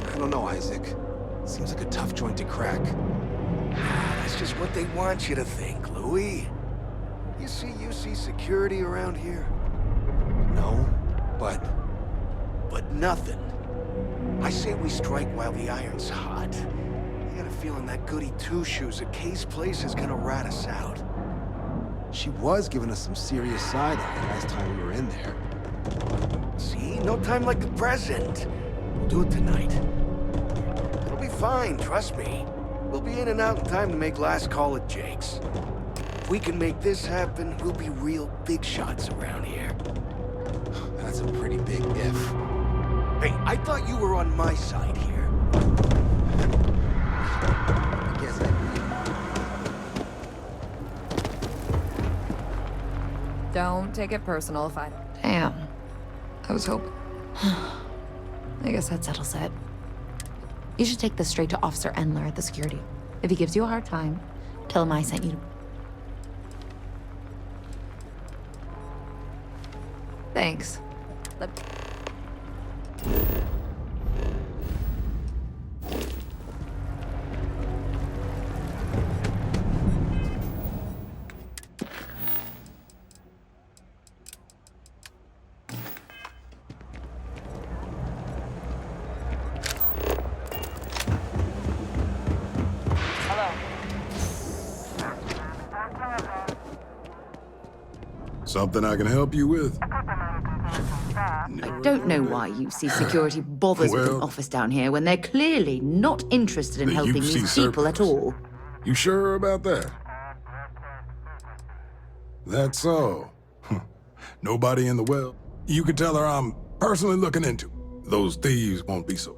I don't know, Isaac. Seems like a tough joint to crack. That's just what they want you to think, Louis. You see security around here? No, but nothing. I say we strike while the iron's hot. I got a feeling that goody two-shoes at Kay's place is gonna rat us out. she was giving us some serious side-eye last time we were in there. See? No time like the present. We'll do it tonight. It'll be fine, trust me. We'll be in and out in time to make last call at Jake's. If we can make this happen, we'll be real big shots around here. That's a pretty big if. Hey, I thought you were on my side here. I guess I... Don't take it personal if I... Damn. I was hoping... I guess that settles it. You should take this straight to Officer Endler at the security. If he gives you a hard time, tell him I sent you to... Thanks. Something I can help you with? I don't know why UC Security bothers with an Well- office down here when they're clearly not interested in The helping UC these people at all. You sure about that? That's so. Nobody in the well. You could tell her I'm personally looking into it. Those thieves won't be so.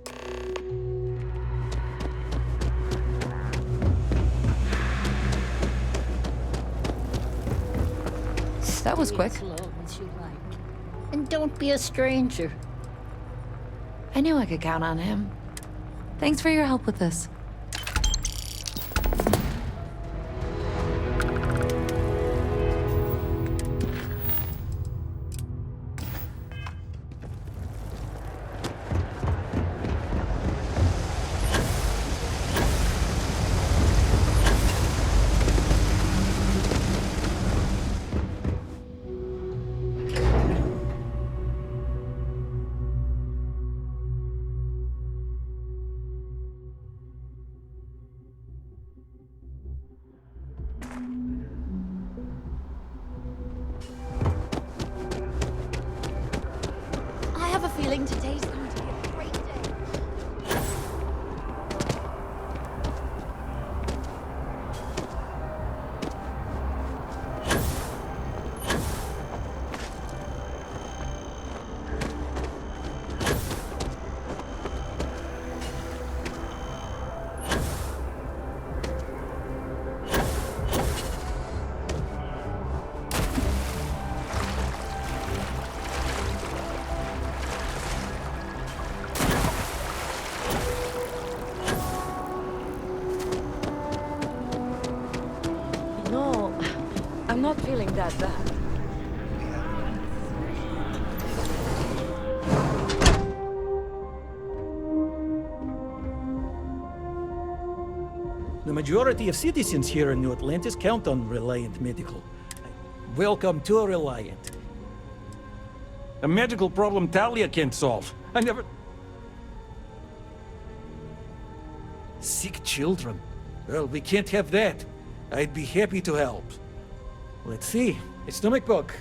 That was quick. As long as you like. And don't be a stranger. I knew I could count on him. Thanks for your help with this. I'm not feeling that bad. The majority of citizens here in New Atlantis count on Reliant Medical. Welcome to Reliant. A medical problem Talia can't solve. I never... Sick children. Well, we can't have that. I'd be happy to help. Let's see. A stomach bug.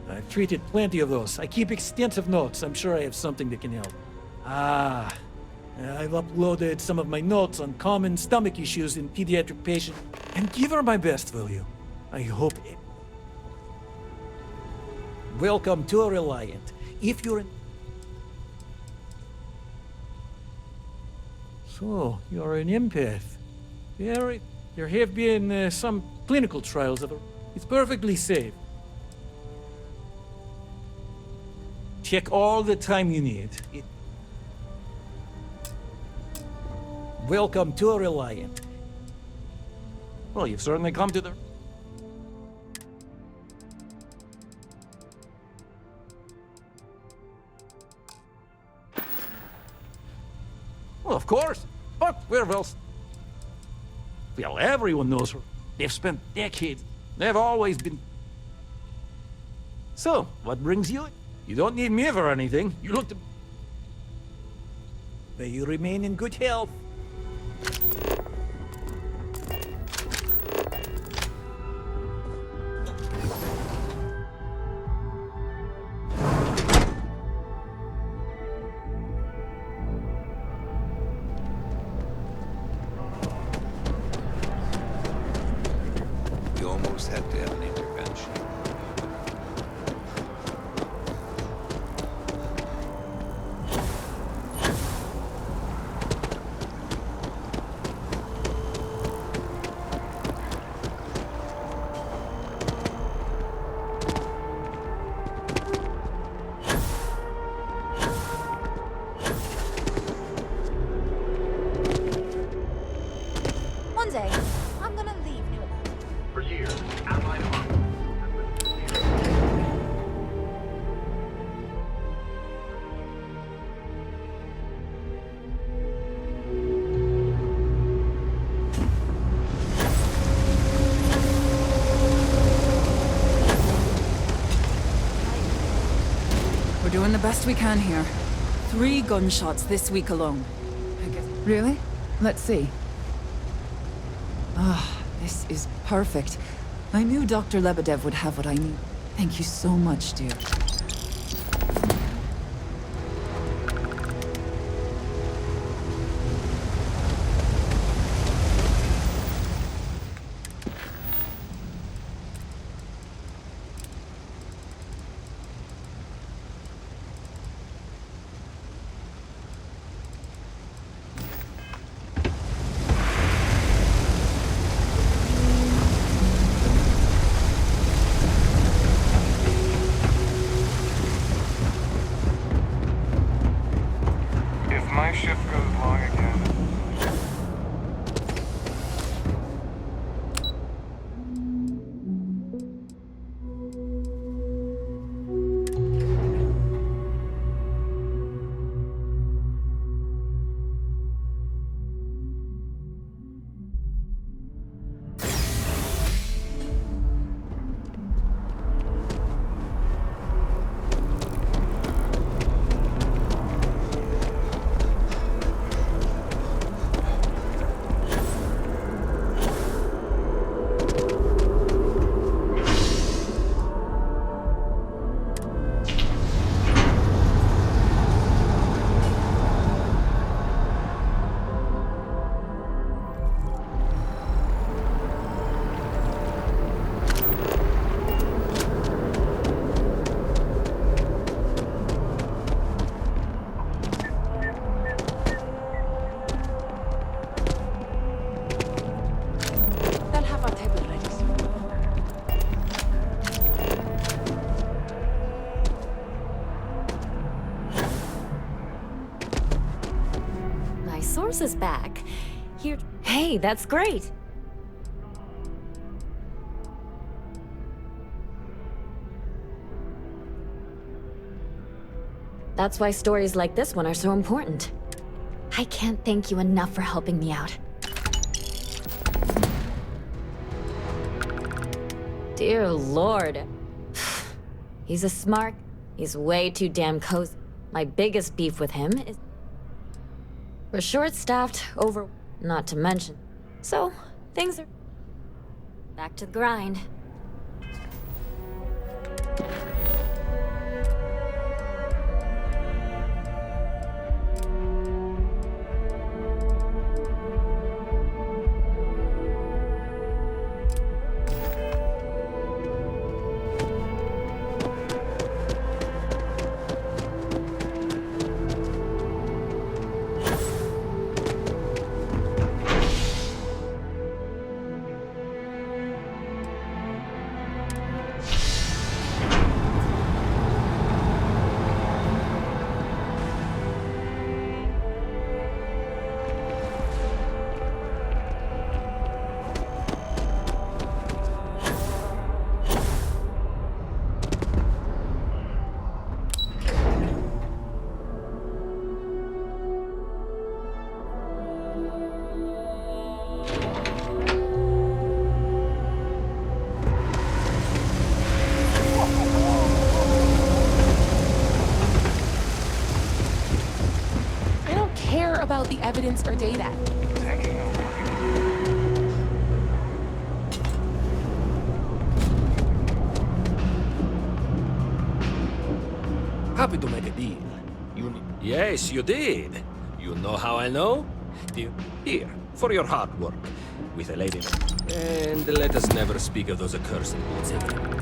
I've treated plenty of those. I keep extensive notes. I'm sure I have something that can help. Ah. I've uploaded some of my notes on common stomach issues in pediatric patients. And give her my best, will you? I hope it... Welcome to Reliant. If you're in... So, you're an empath. There have been some clinical trials of it. It's perfectly safe. Check all the time you need. Welcome to Reliant. Well, you've certainly come to the... Well, of course. But where else? Well, everyone knows her. They've spent decades. They've always been... So, what brings you? You don't need me for anything. You look to... May you remain in good health. You almost had to have an intervention. One day, I'm gonna leave New Atlantis. For years, Allied Army. We're doing the best we can here. 3 gunshots this week alone. Really? Let's see. Ah, this is perfect. I knew Dr. Lebedev would have what I need. Thank you so much, dear. If my ship goes long again, They'll have our table ready soon. My source is back. Here. Hey, that's great. That's why stories like this one are so important. I can't thank you enough for helping me out. Dear Lord. He's a smart. He's way too damn cozy. My biggest beef with him is we're short-staffed, not to mention. So, things are back to the grind. About the evidence or data. Happy to make a deal. Yes, you did. You know how I know? Here, for your hard work. With a lady. And let us never speak of those accursed words again.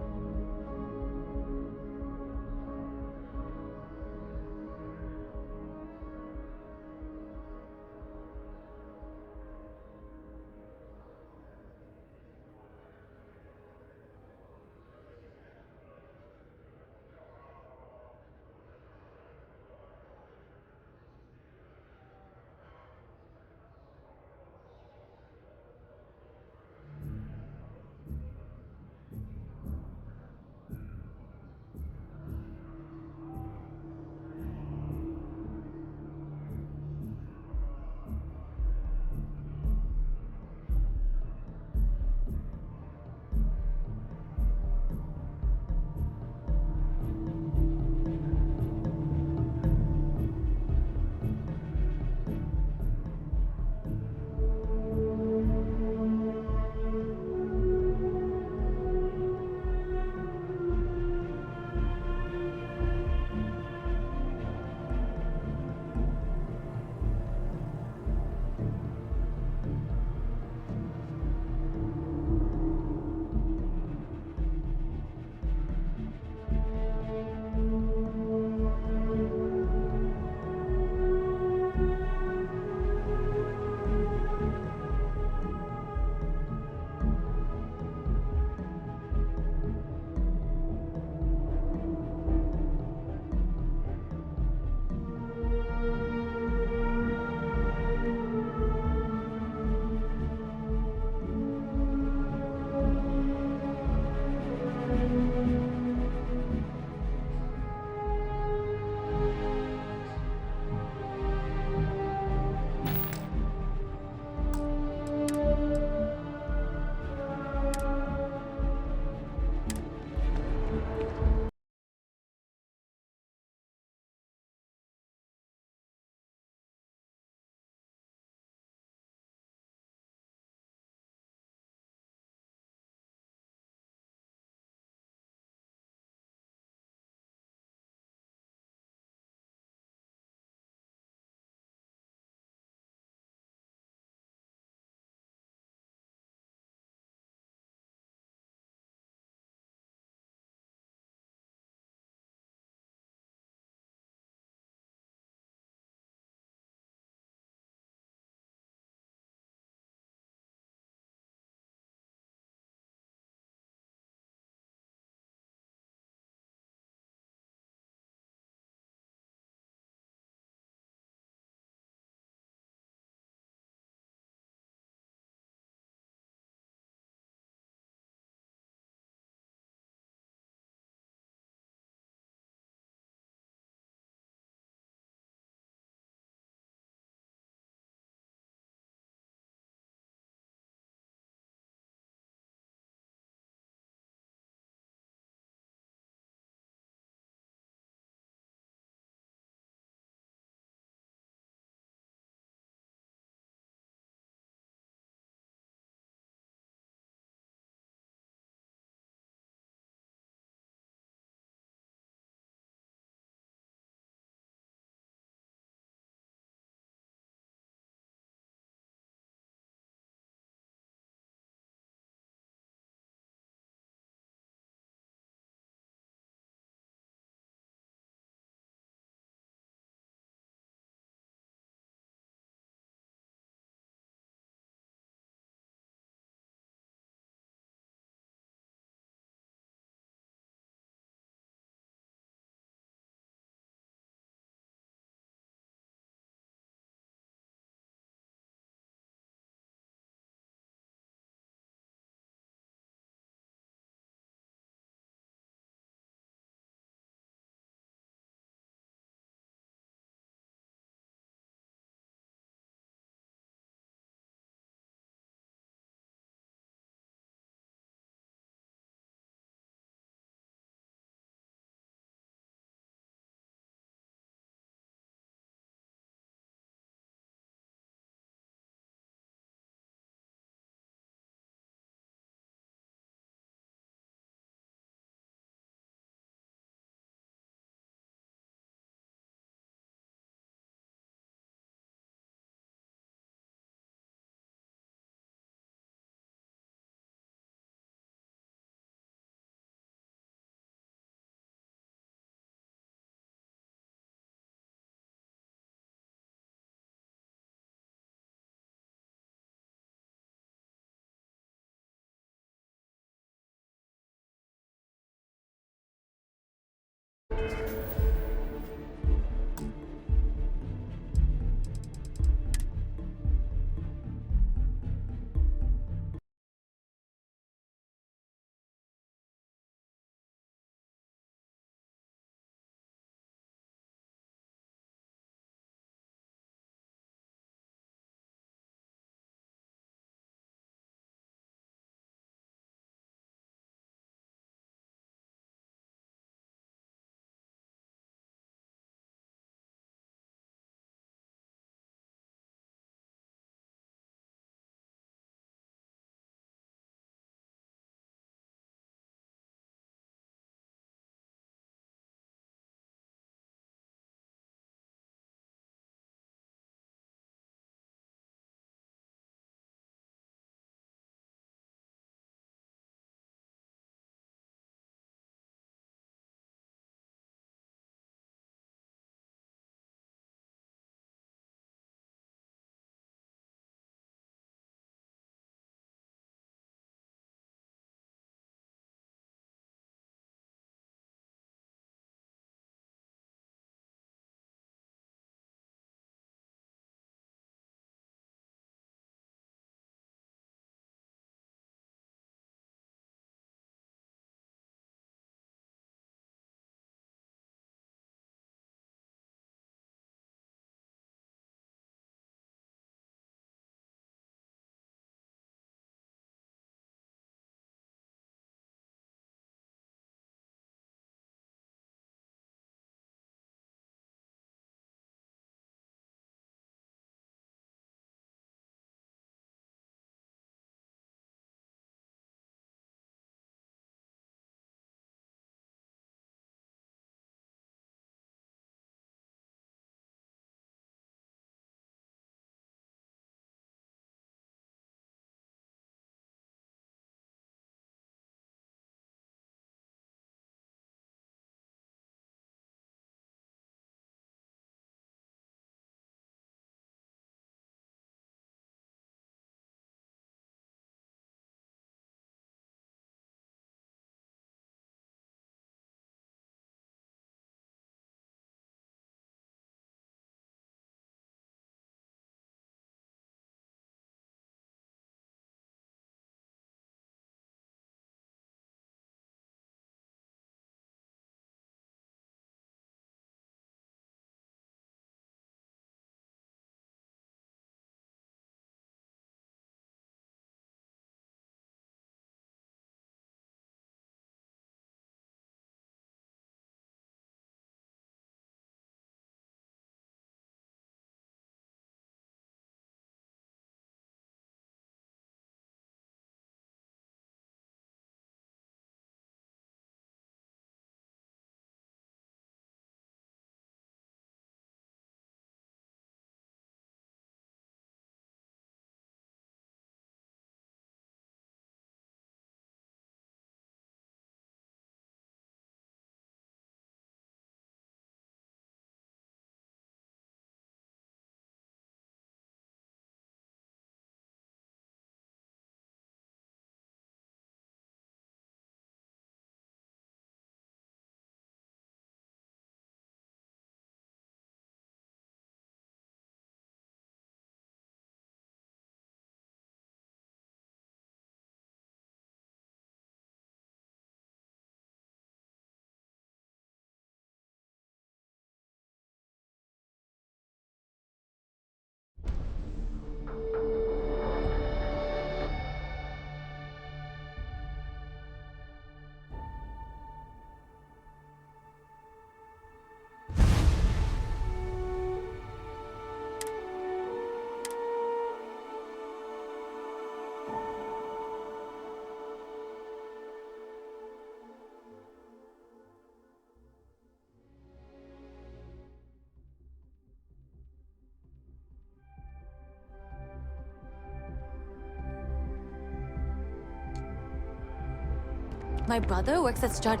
My brother works at Stud.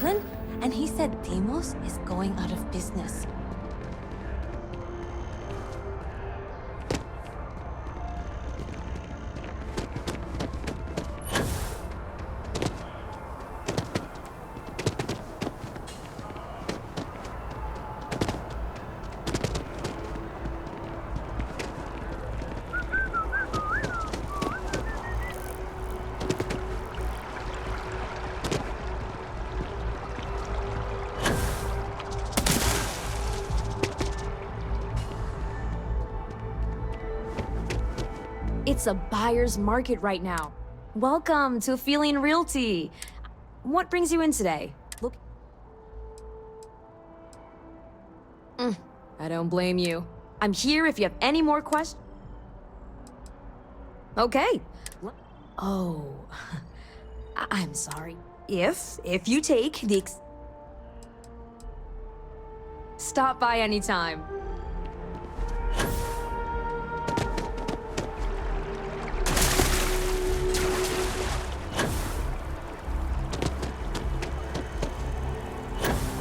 Franklin, and he said Deimos is going out of business. It's a buyer's market right now. Welcome to Feeling Realty. What brings you in today? Look. I don't blame you. I'm here if you have any more questions. Okay. Oh. I'm sorry. If you take the stop by anytime.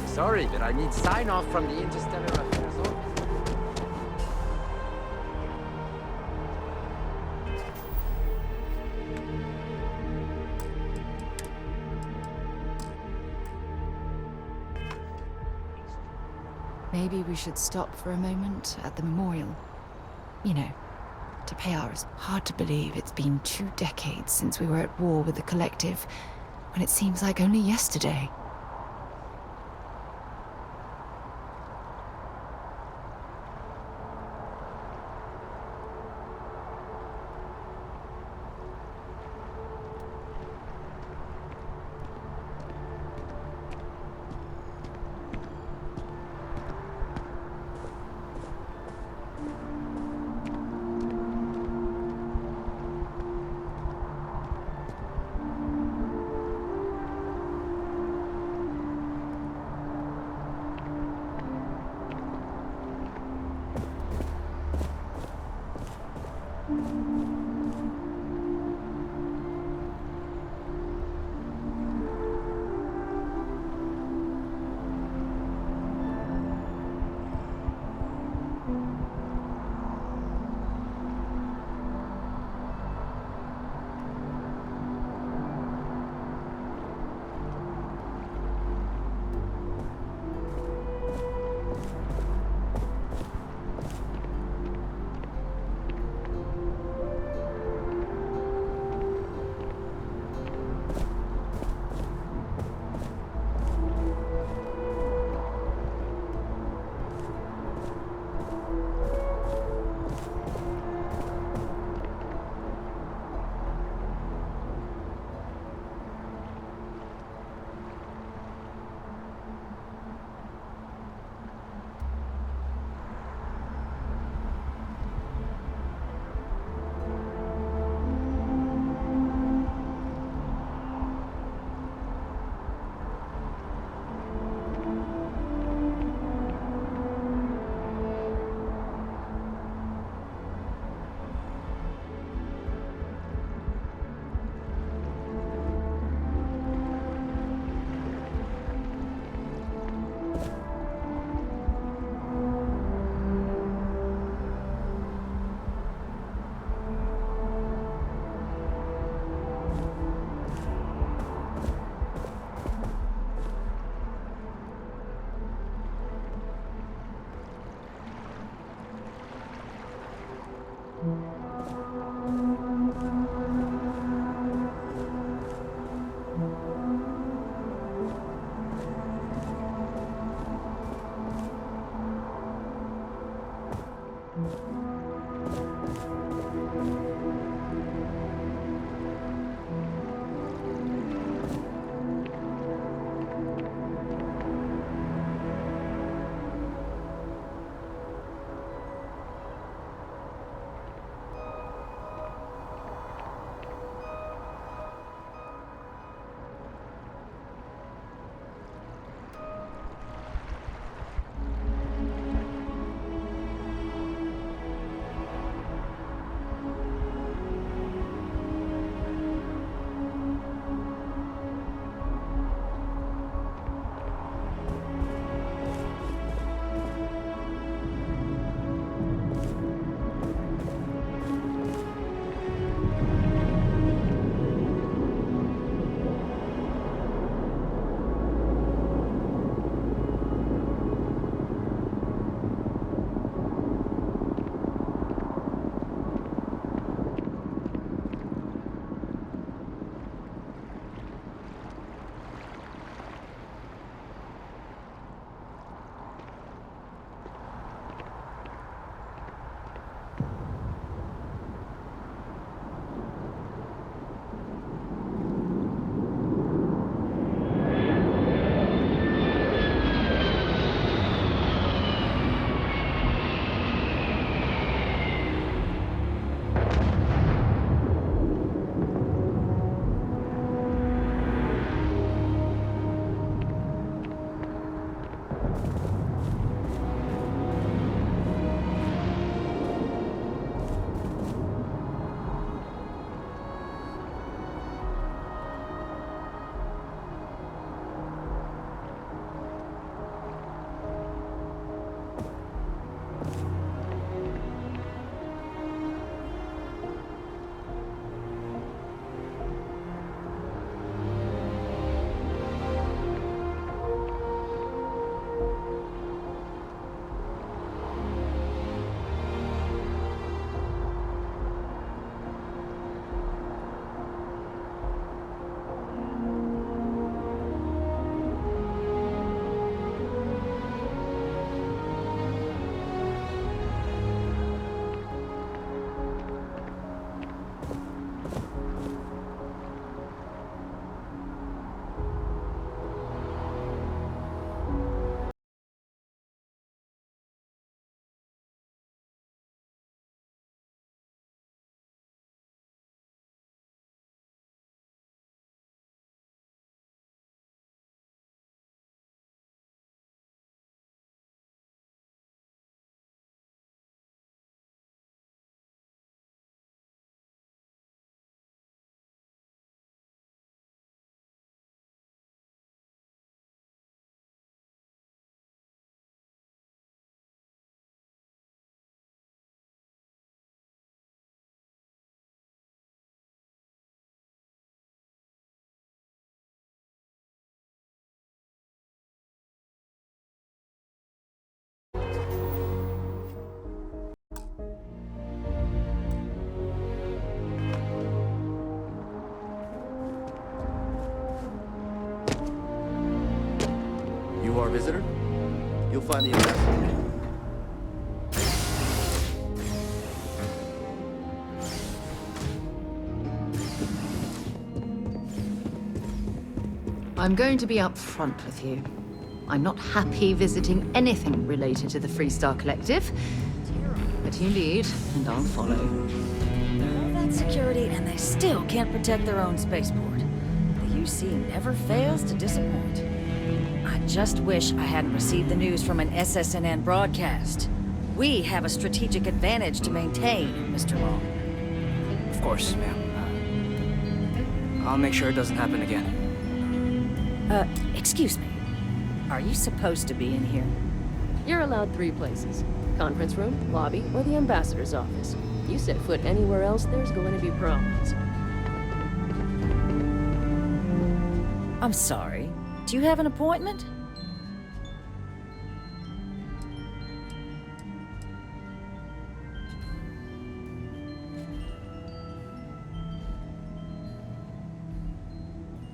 Sorry, but I need sign-off from the Interstellar Affairs Office. Maybe we should stop for a moment at the memorial. You know, to pay ours. Hard to believe it's been 2 decades since we were at war with the Collective, when it seems like only yesterday. visitor? You'll find the ambassador. I'm going to be upfront with you. I'm not happy visiting anything related to the Freestar Collective. But you lead, and I'll follow. All that security, and they still can't protect their own spaceport. The UC never fails to disappoint. I just wish I hadn't received the news from an SSNN broadcast. We have a strategic advantage to maintain, Mr. Long. Of course, ma'am. I'll make sure it doesn't happen again. Excuse me. Are you supposed to be in here? You're allowed 3 places. Conference room, lobby, or the ambassador's office. You set foot anywhere else, there's going to be problems. I'm sorry. Do you have an appointment?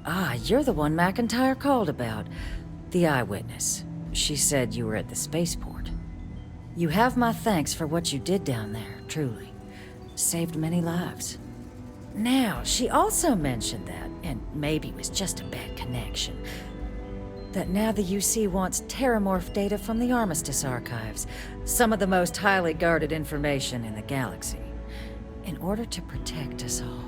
Ah, you're the one McIntyre called about. The eyewitness. She said you were at the spaceport. You have my thanks for what you did down there, truly. Saved many lives. Now, she also mentioned that, and maybe it was just a bad connection, that now the UC wants Terramorph data from the Armistice archives, some of the most highly guarded information in the galaxy, in order to protect us all.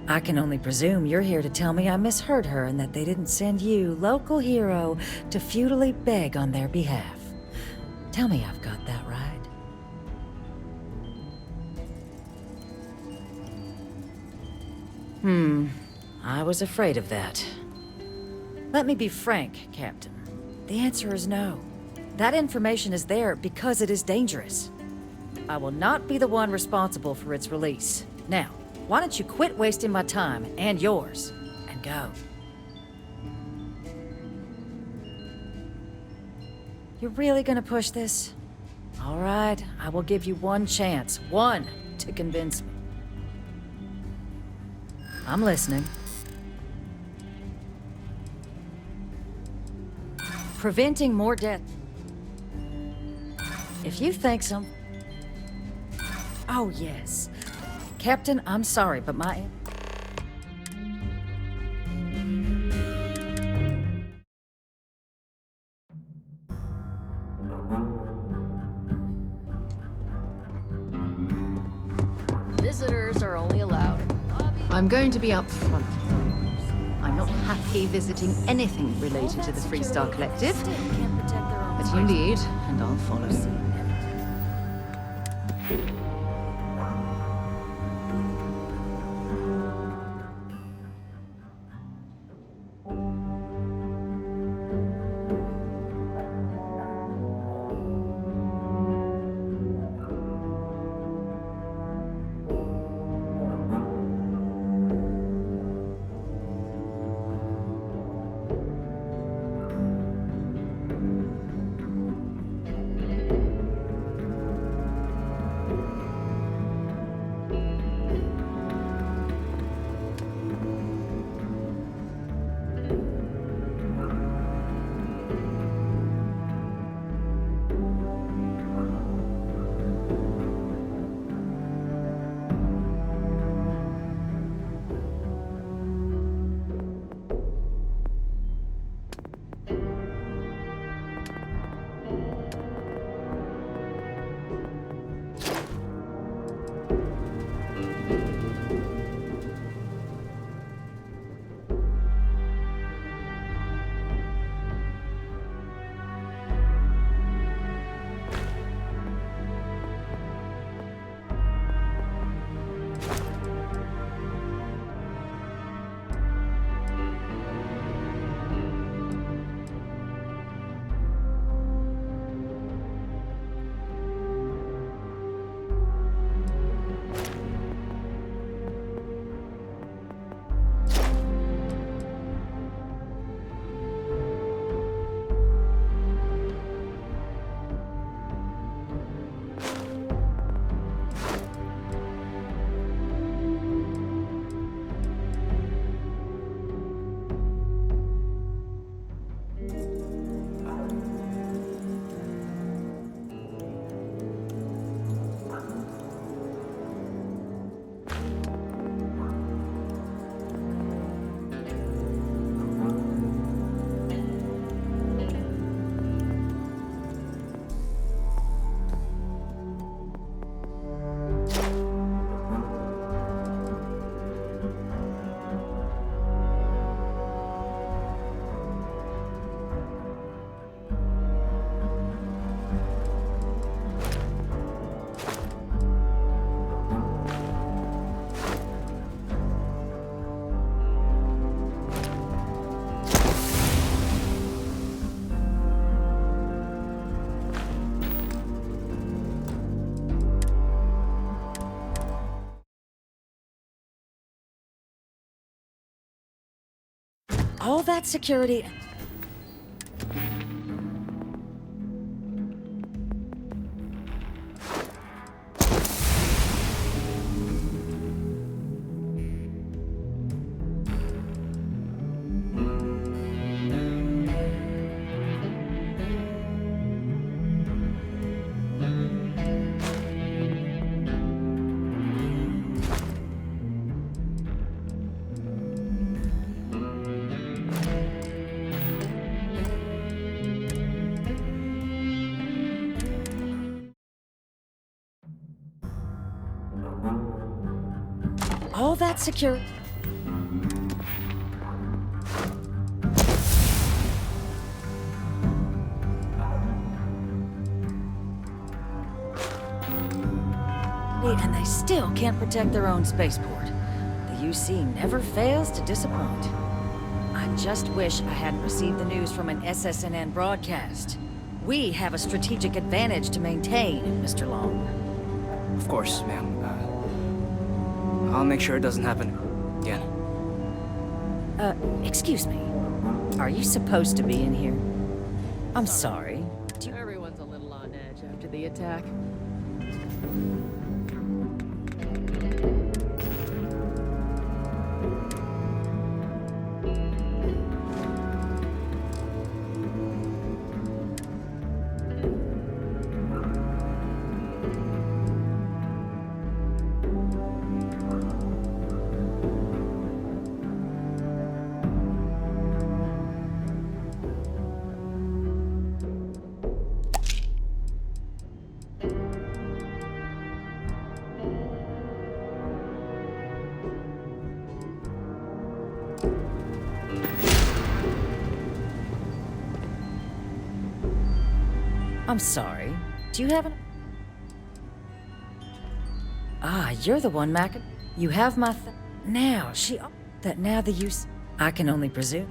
I can only presume you're here to tell me I misheard her and that they didn't send you, local hero, to futilely beg on their behalf. Tell me I've got that right. I was afraid of that. Let me be frank, Captain. The answer is no. That information is there because it is dangerous. I will not be the one responsible for its release. Now, why don't you quit wasting my time and yours, and go? You're really gonna push this? All right, I will give you one chance. One to convince me. I'm listening. Preventing more death. If you think so... Oh, yes. Captain, I'm sorry, but my... Visitors are only allowed. I'm going to be upfront. I'm not happy visiting anything related to the Freestar Collective. But you lead, and I'll follow. All that security... All that security... And they still can't protect their own spaceport. The UC never fails to disappoint. I just wish I hadn't received the news from an SSNN broadcast. We have a strategic advantage to maintain, Mr. Long. Of course, ma'am. I'll make sure it doesn't happen again. Excuse me. Are you supposed to be in here? I'm sorry. Everyone's a little on edge after the attack. I'm sorry. Do you have an... Ah, you're the one, Mac. You have my Now, that now the use... I can only presume.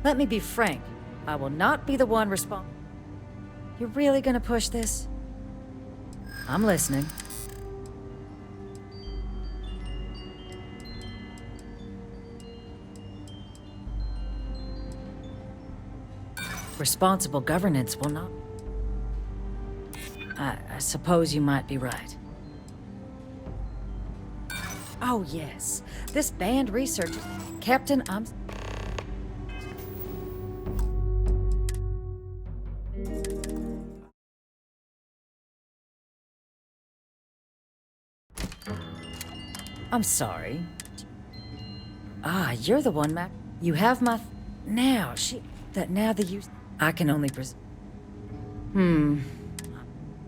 Let me be frank. I will not be the one responsible. You're really gonna push this? I'm listening. Responsible governance will not... I suppose you might be right. Oh, yes. This band research... Captain, I'm sorry. Ah, you're the one, Mac. You have my... Now, that now the use... I can only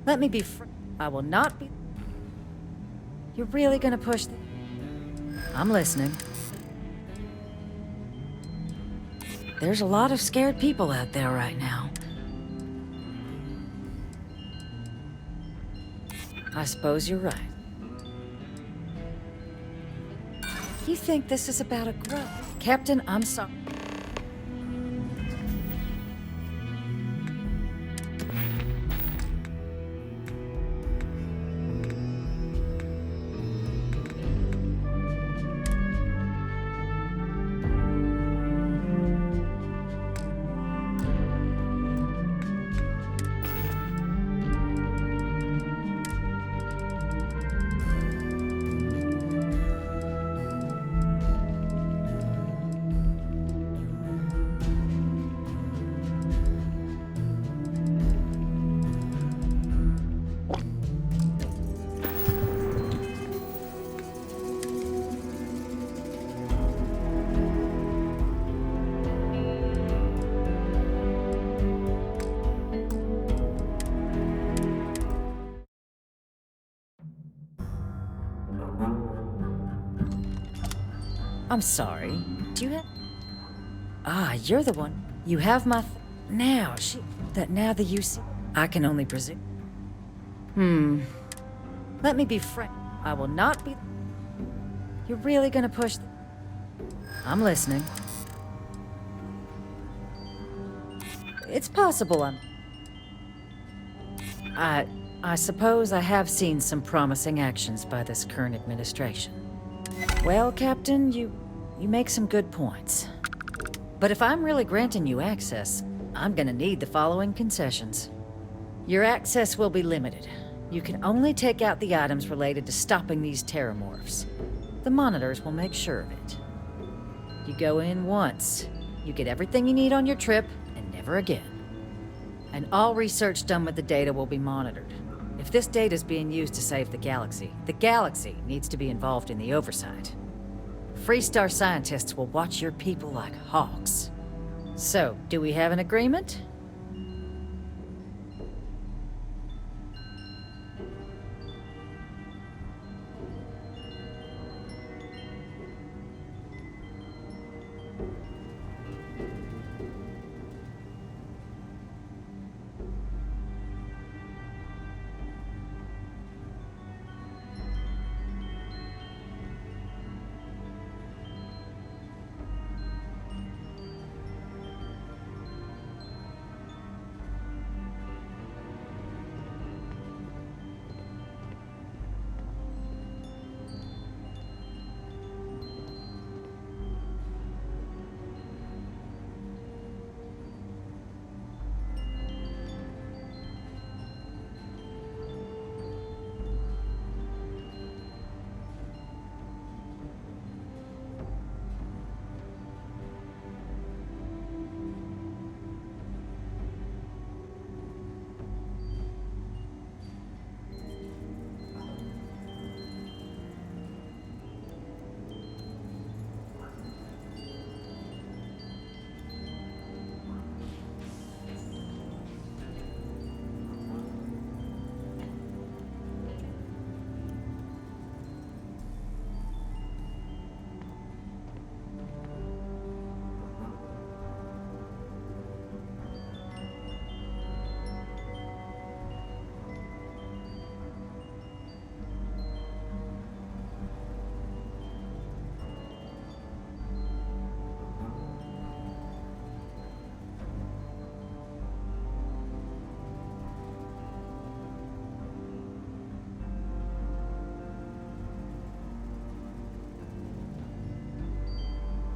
Let me be I will not be... You're really gonna push I'm listening. There's a lot of scared people out there right now. I suppose you're right. You think this is about a grub? Captain, I'm sorry. I'm sorry. Do you have... Ah, you're the one. You have my... Now, that now the use... I can only presume. Let me be frank. I will not be... You're really gonna push... I'm listening. It's possible I suppose I have seen some promising actions by this current administration. Well, Captain, you make some good points. But if I'm really granting you access, I'm gonna need the following concessions. Your access will be limited. You can only take out the items related to stopping these terramorphs. The monitors will make sure of it. You go in once, you get everything you need on your trip, and never again. And all research done with the data will be monitored. If this data is being used to save the galaxy needs to be involved in the oversight. Freestar scientists will watch your people like hawks. So, do we have an agreement?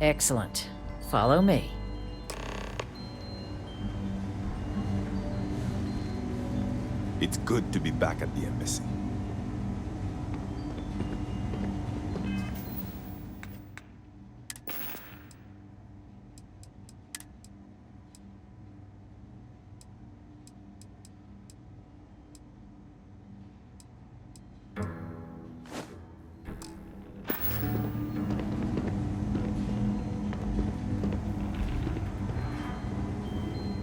Excellent. Follow me. It's good to be back at the embassy.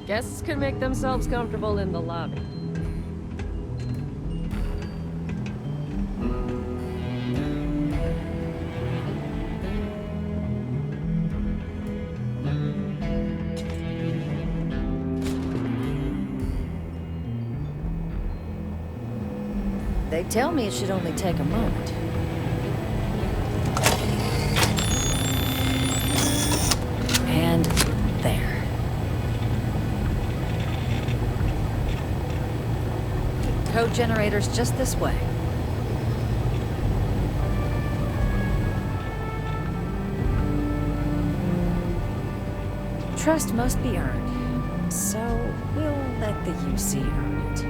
Guests can make themselves comfortable in the lobby. They tell me it should only take a moment. And there. Code generators just this way. Trust must be earned, so we'll let the UC earn it.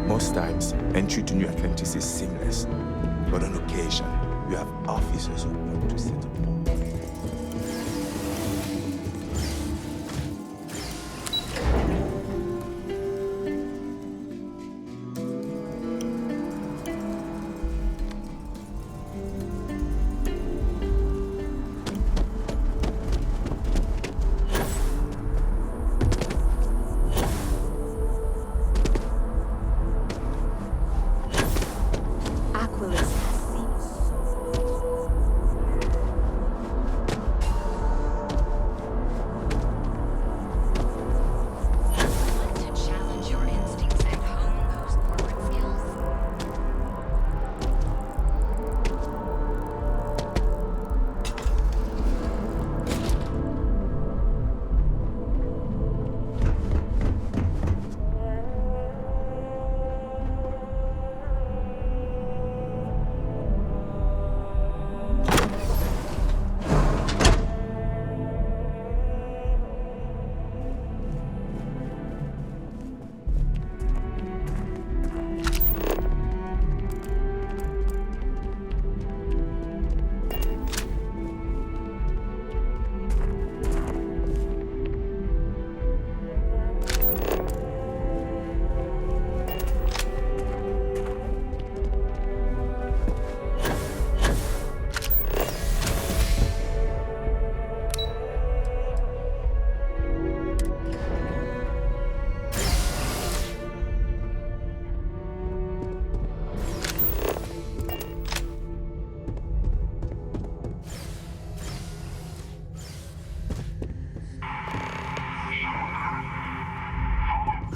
Most times, entry to New Atlantis is seamless, but on occasion, you have officers who want to set up bombs.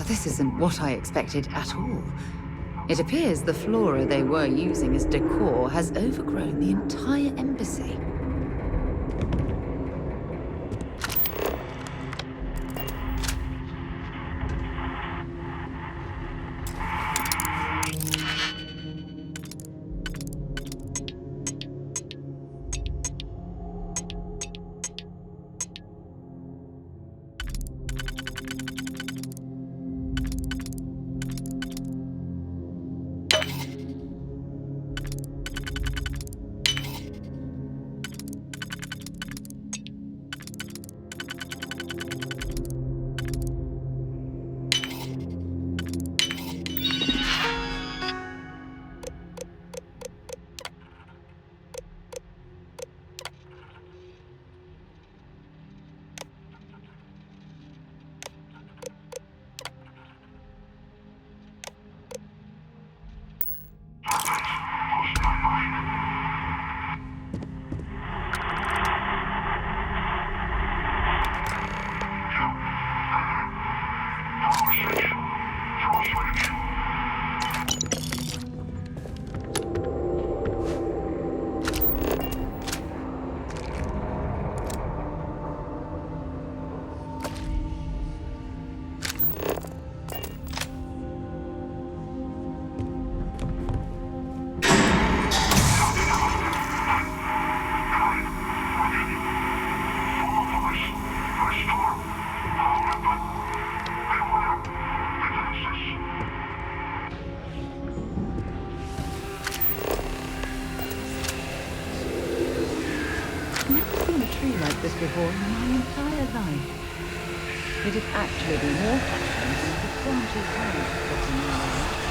This isn't what I expected at all. It appears the flora they were using as decor has overgrown the entire embassy. Before in my entire life. It'd actually be more fascinating if the branches hadn't got in the way.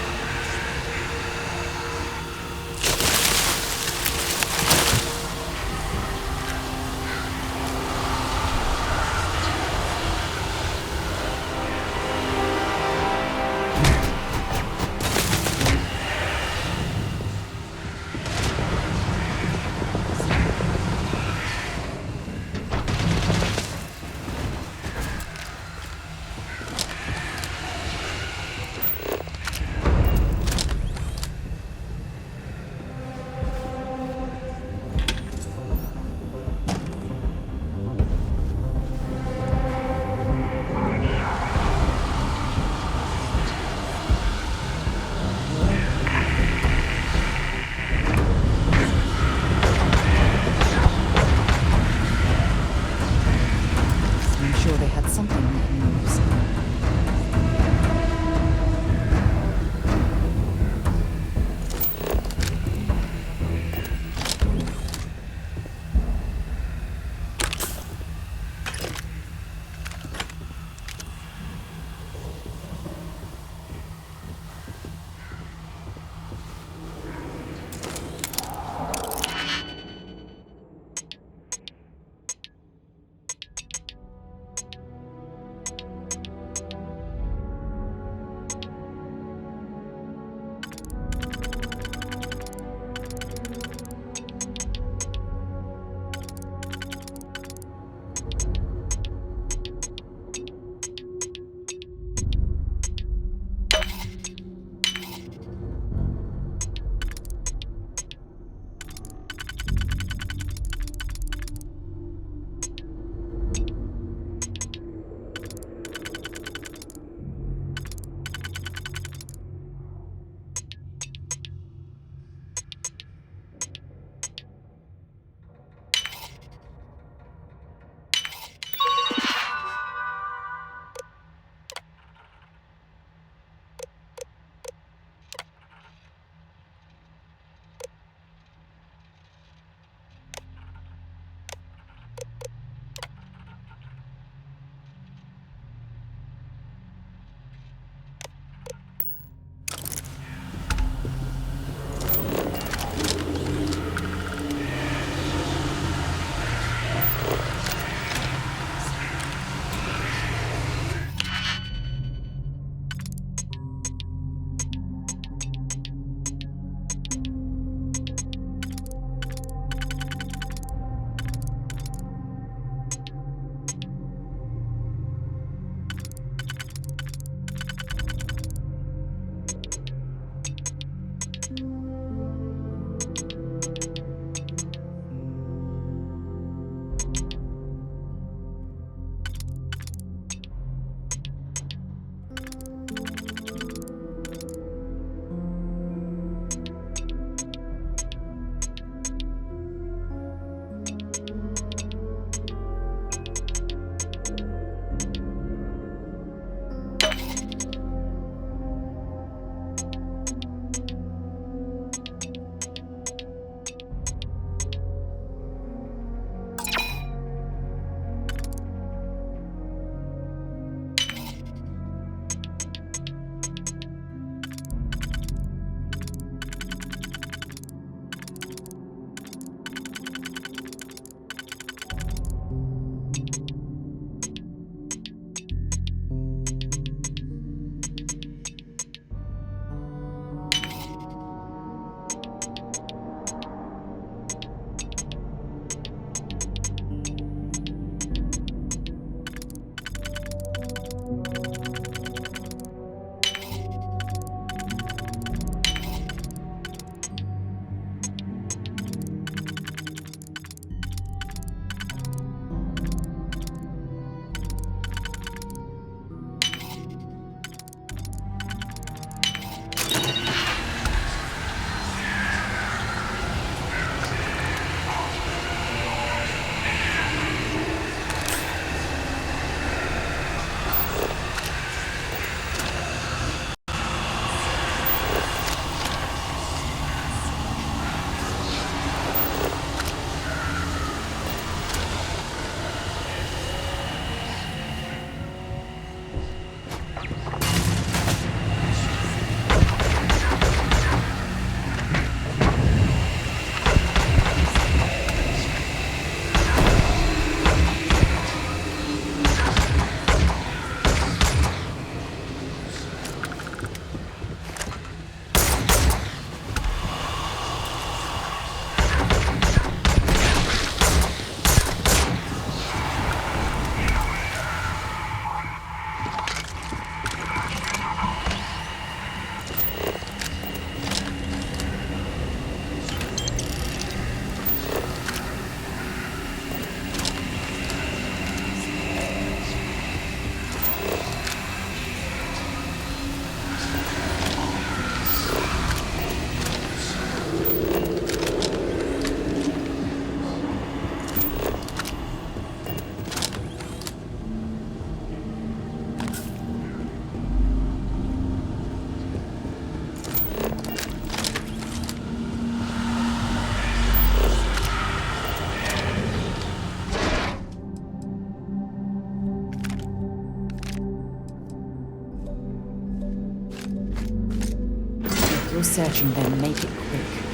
you're searching them, make it quick.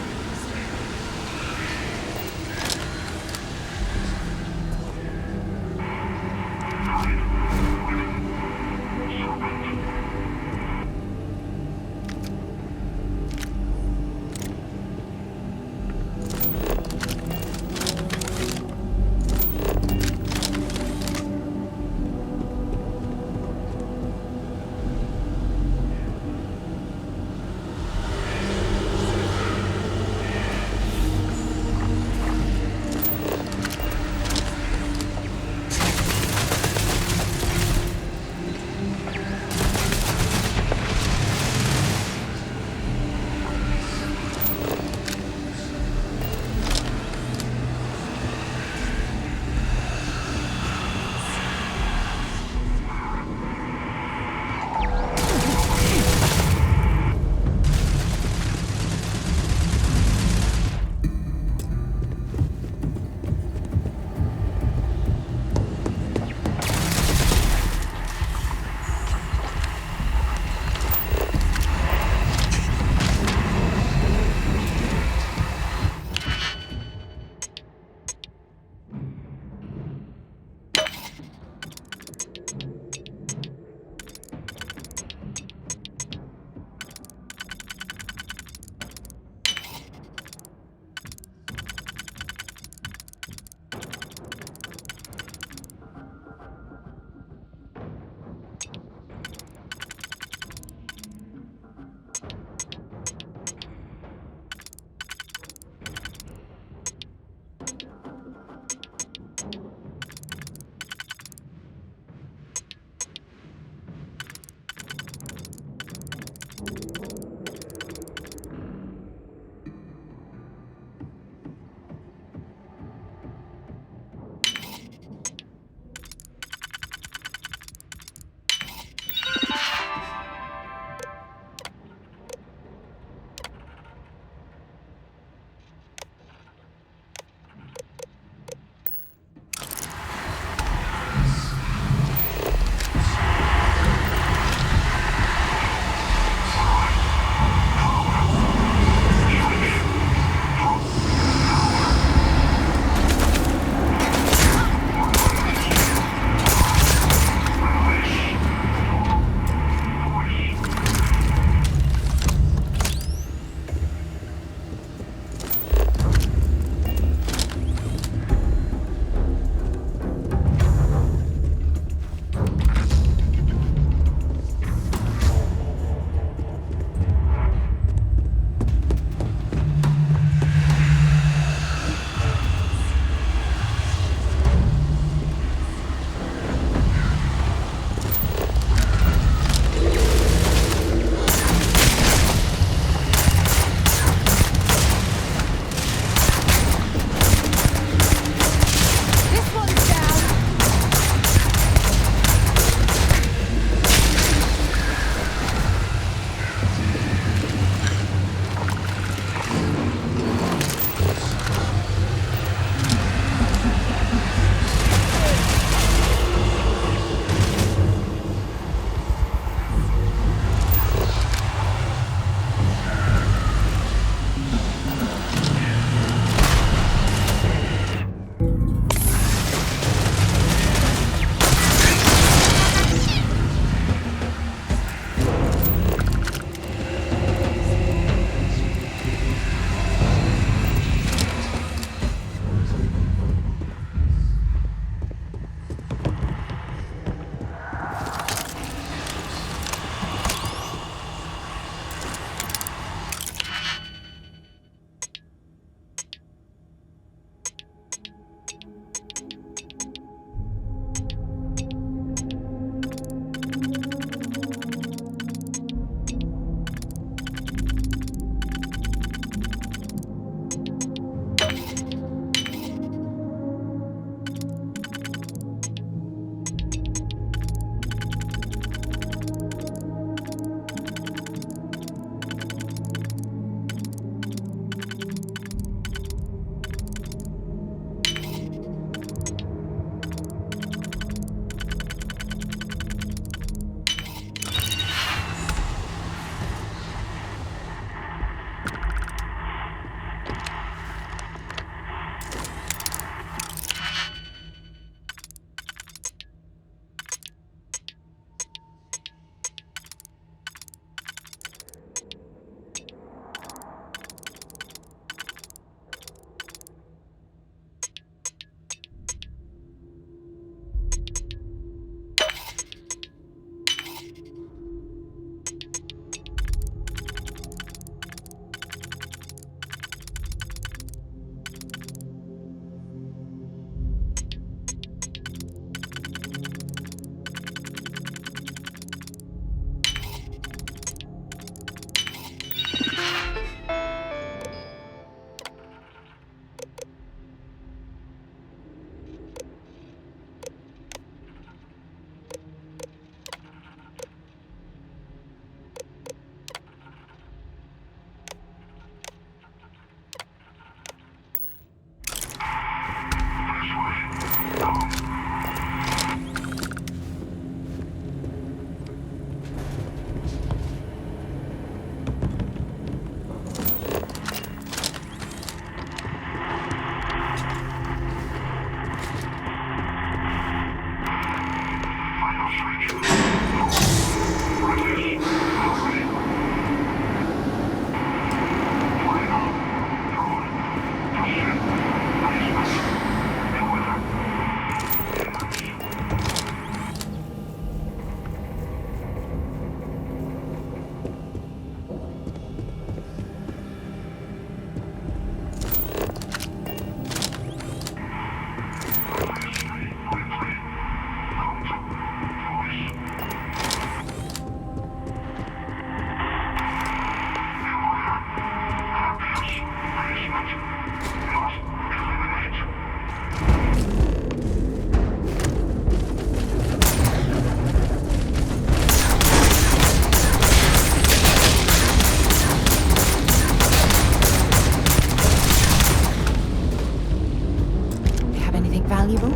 Valuable?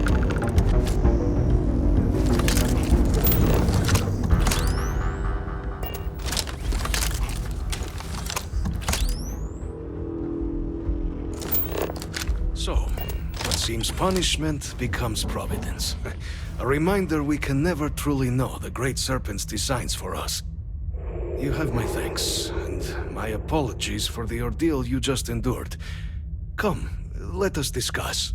So, what seems punishment becomes providence. A reminder we can never truly know the Great Serpent's designs for us. You have my thanks, and my apologies for the ordeal you just endured. Come, let us discuss.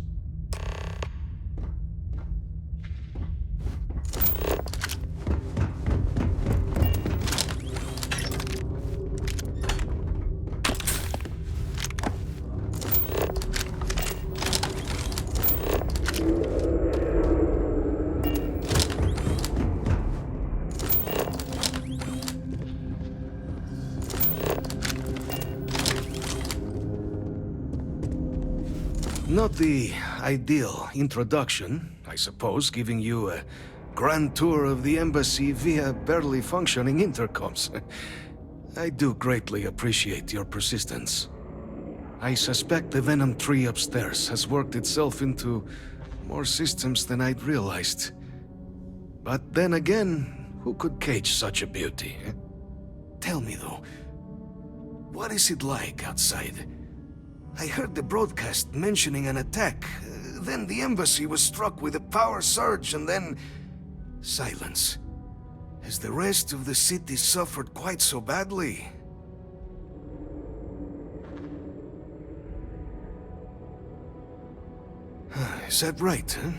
Not the ideal introduction, I suppose, giving you a grand tour of the embassy via barely functioning intercoms. I do greatly appreciate your persistence. I suspect the Venom tree upstairs has worked itself into more systems than I'd realized. But then again, who could cage such a beauty? Tell me though, what is it like outside? I heard the broadcast mentioning an attack. Then the embassy was struck with a power surge and then... silence. Has the rest of the city suffered quite so badly? Is that right, huh?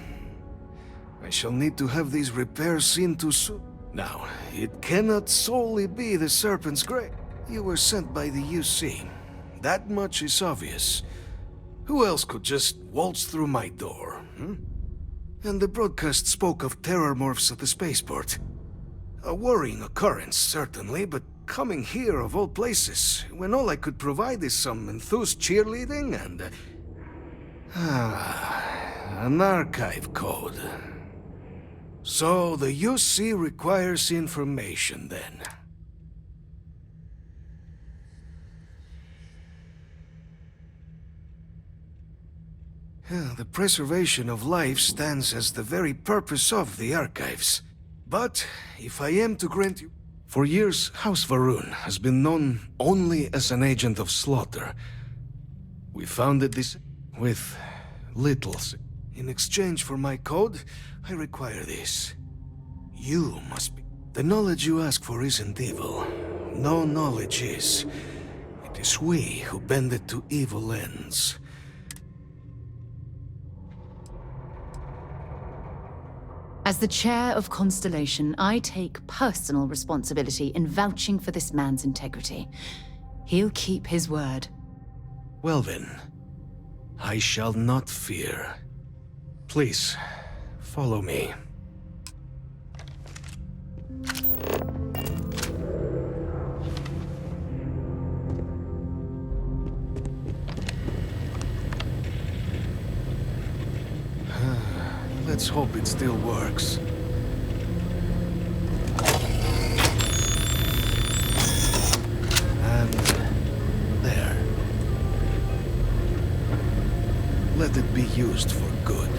I shall need to have these repairs seen to soon. Now, it cannot solely be the Serpent's Grave. You were sent by the UC. That much is obvious. Who else could just waltz through my door, hmm? And the broadcast spoke of terror morphs at the spaceport. A worrying occurrence, certainly, but coming here of all places, when all I could provide is some enthused cheerleading and... an archive code. So the UC requires information, then. The preservation of life stands as the very purpose of the archives. But, if I am to grant you... For years, House Va'ruun has been known only as an agent of slaughter. We founded this with little... In exchange for my code, I require this. You must be... The knowledge you ask for isn't evil. No knowledge is. It is we who bend it to evil ends. As the chair of Constellation, I take personal responsibility in vouching for this man's integrity. He'll keep his word. Well then, I shall not fear. Please, follow me. Let's hope it still works. And there. Let it be used for good.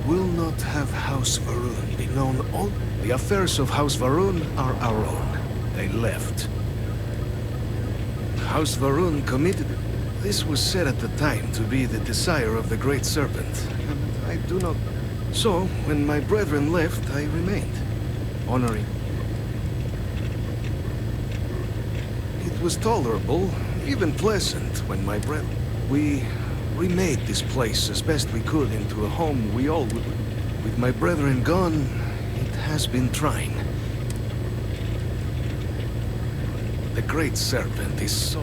will not have House Varun be known all. The affairs of House Varun are our own. They left. House Varun committed. This was said at the time to be the desire of the Great Serpent, and I do not. So, when my brethren left, I remained, honoring. It was tolerable, even pleasant, when my brethren. We remade this place as best we could into a home we all would. With my brethren gone, it has been trying. The Great Serpent is so...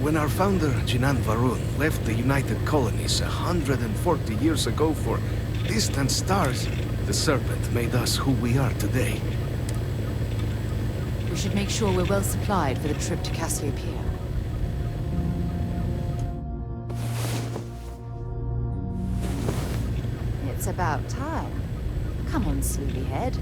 When our founder, Jinan Varun, left the United Colonies 140 years ago for distant stars, the Serpent made us who we are today. We should make sure we're well supplied for the trip to Cassiopeia. It's about time. Come on, sleepyhead.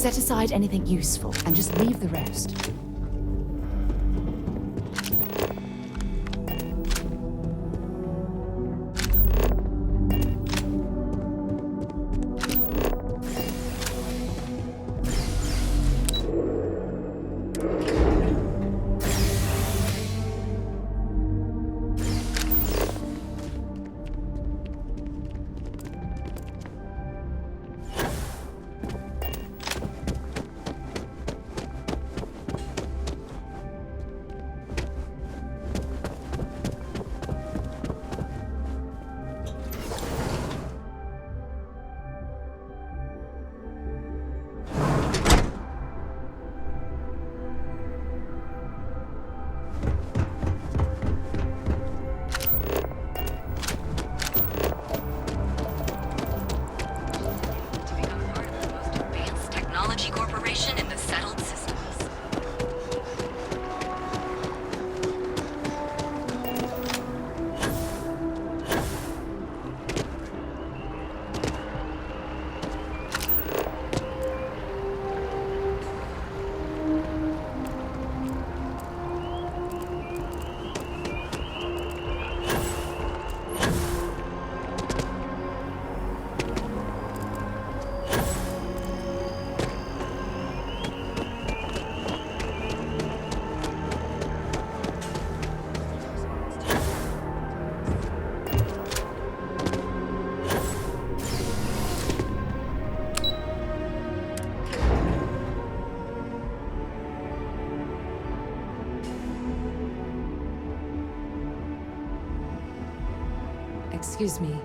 Set aside anything useful and just leave the rest. Excuse me.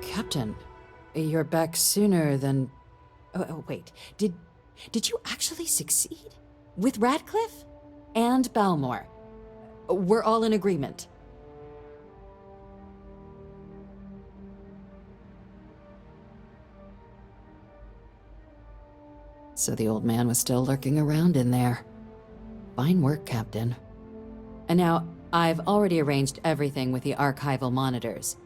Captain, you're back sooner than... Oh, wait. Did you actually succeed? With Radcliffe? And Balmore? We're all in agreement. So the old man was still lurking around in there. Fine work, Captain. And now, I've already arranged everything with the archival monitors.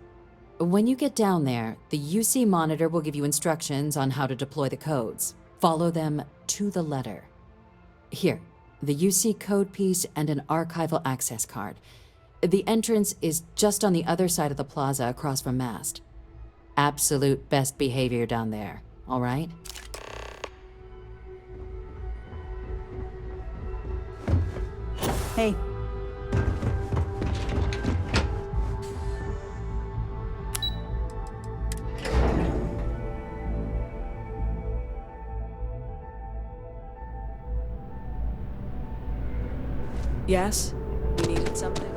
When you get down there, the UC monitor will give you instructions on how to deploy the codes. Follow them to the letter. Here, the UC code piece and an archival access card. The entrance is just on the other side of the plaza across from Mast. Absolute best behavior down there, all right? Hey. Yes? You needed something?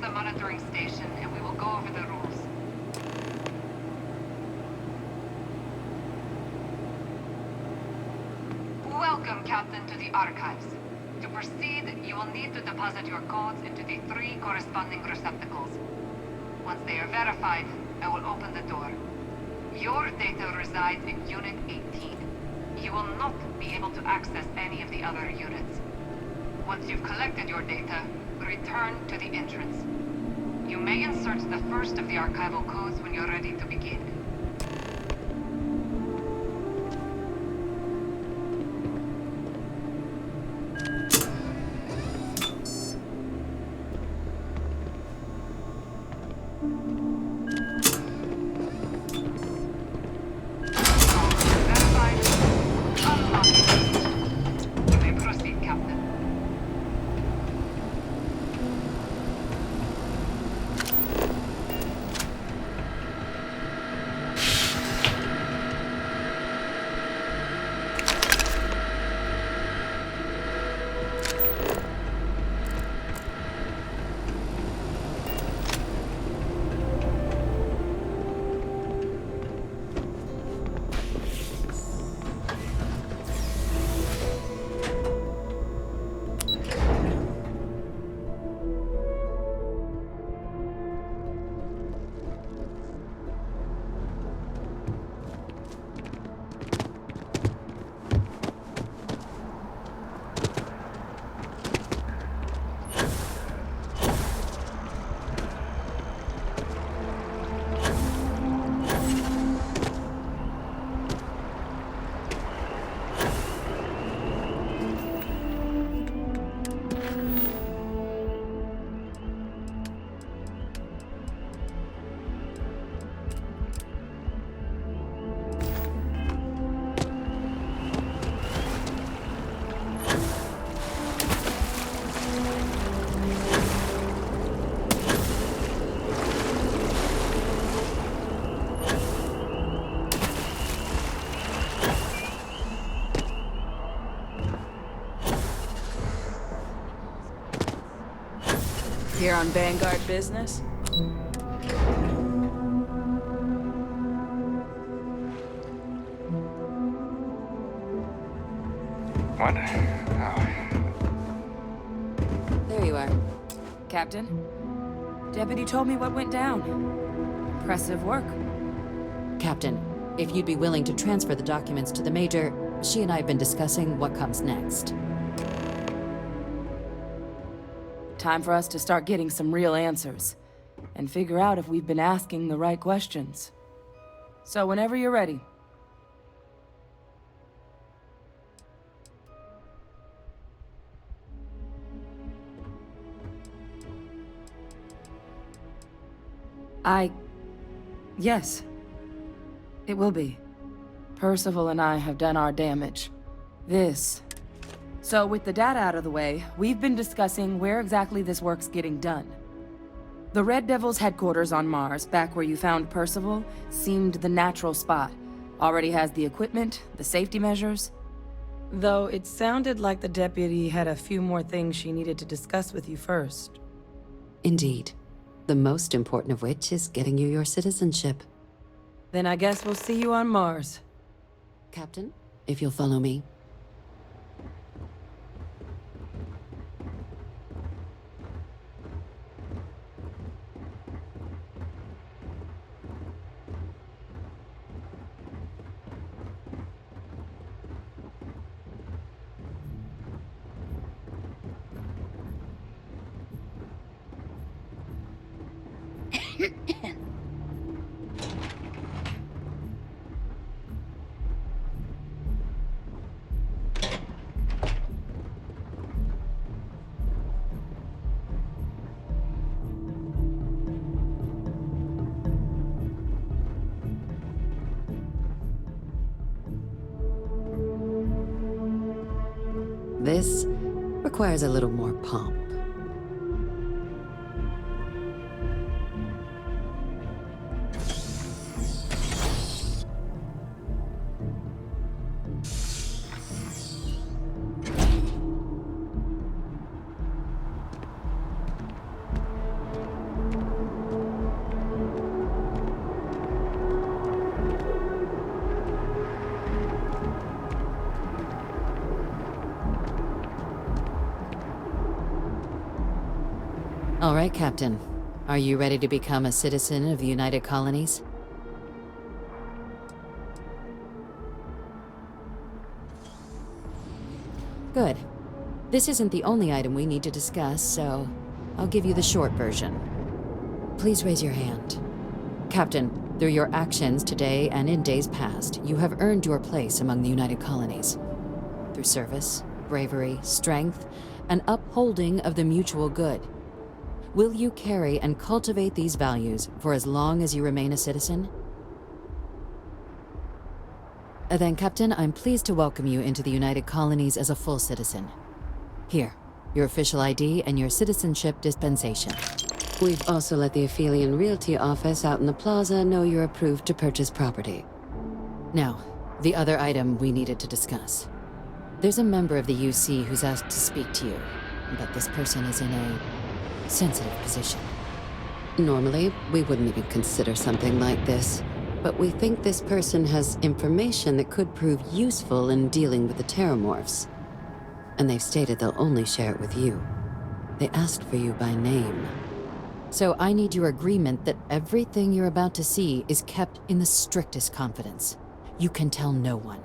The monitoring station, and we will go over the rules. Welcome, Captain, to the Archives. To proceed, you will need to deposit your codes into the 3 corresponding receptacles. Once they are verified, I will open the door. Your data resides in Unit 18. You will not be able to access any of the other units. Once you've collected your data, return to the entrance. You may insert the first of the archival codes when you're ready to begin. Verified. Unlocked. You may proceed, Captain. Here on Vanguard business? What? There you are. Captain, Deputy told me what went down. Impressive work. Captain, if you'd be willing to transfer the documents to the Major, She and I have been discussing what comes next. Time for us to start getting some real answers. And figure out if we've been asking the right questions. So whenever you're ready. Yes. It will be. Percival and I have done our damage. So with the data out of the way, we've been discussing where exactly this work's getting done. The Red Devil's headquarters on Mars, back where you found Percival, seemed the natural spot. Already has the equipment, the safety measures. Though it sounded like the deputy had a few more things she needed to discuss with you first. Indeed. The most important of which is getting you your citizenship. Then I guess we'll see you on Mars. Captain, if you'll follow me. This requires a little more pomp. All right, Captain. Are you ready to become a citizen of the United Colonies? Good. This isn't the only item we need to discuss, so I'll give you the short version. Please raise your hand. Captain, through your actions today and in days past, you have earned your place among the United Colonies. Through service, bravery, strength, and upholding of the mutual good. Will you carry and cultivate these values for as long as you remain a citizen? Then, Captain, I'm pleased to welcome you into the United Colonies as a full citizen. Here, your official ID and your citizenship dispensation. We've also let the Aphelion Realty office out in the plaza know you're approved to purchase property. Now, the other item we needed to discuss. There's a member of the UC who's asked to speak to you, but this person is in a sensitive position. Normally, we wouldn't even consider something like this, but we think this person has information that could prove useful in dealing with the Terramorphs. And they've stated they'll only share it with you. They asked for you by name. So I need your agreement that everything you're about to see is kept in the strictest confidence. You can tell no one.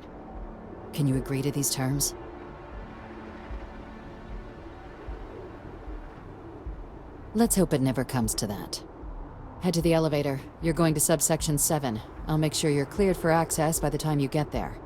Can you agree to these terms? Let's hope it never comes to that. Head to the elevator. You're going to subsection 7. I'll make sure you're cleared for access by the time you get there.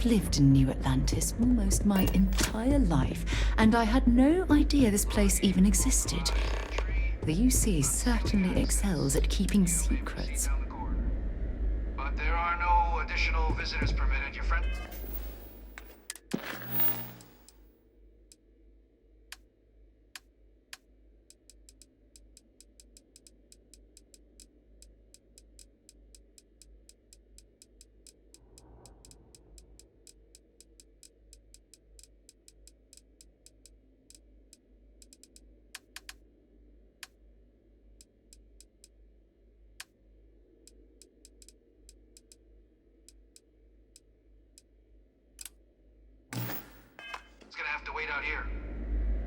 I've lived in New Atlantis almost my entire life, and I had no idea this place even existed. The UC certainly excels at keeping secrets. But there are no additional visitors permitted, your friend.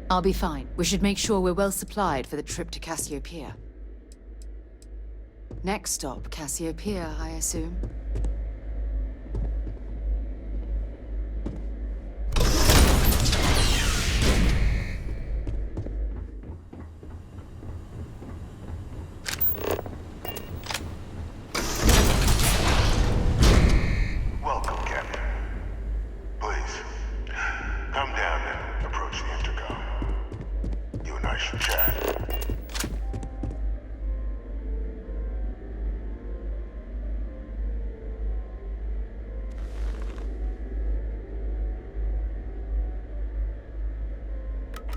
I'll be fine. We should make sure we're well supplied for the trip to Cassiopeia. Next stop, Cassiopeia, I assume. Welcome, Captain. Please, come down and approach the intercom. You and I should chat.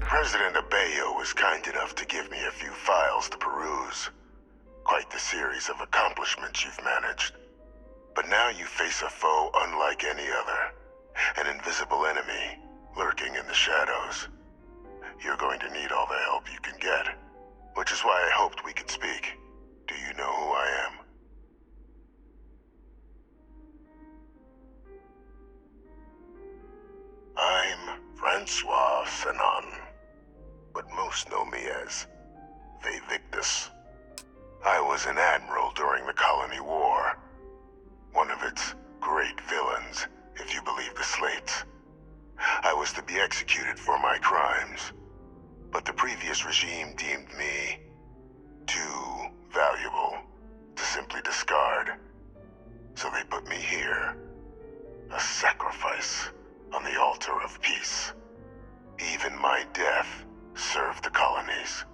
President Abeyo was kind enough to give me a few files to peruse. Quite the series of accomplishments you've managed. But now you face a foe unlike any other. An invisible enemy, lurking in the shadows. You're going to need all the help you can get. Which is why I hoped we could speak. Do you know who I am? I'm Francois Sanon, but most know me as Vivictus. I was an admiral during the Colony War. One of its great villains, if you believe the slates. I was to be executed for my crimes, but the previous regime deemed me too valuable to simply discard. So they put me here, a sacrifice on the altar of peace. Even my death served the colonies.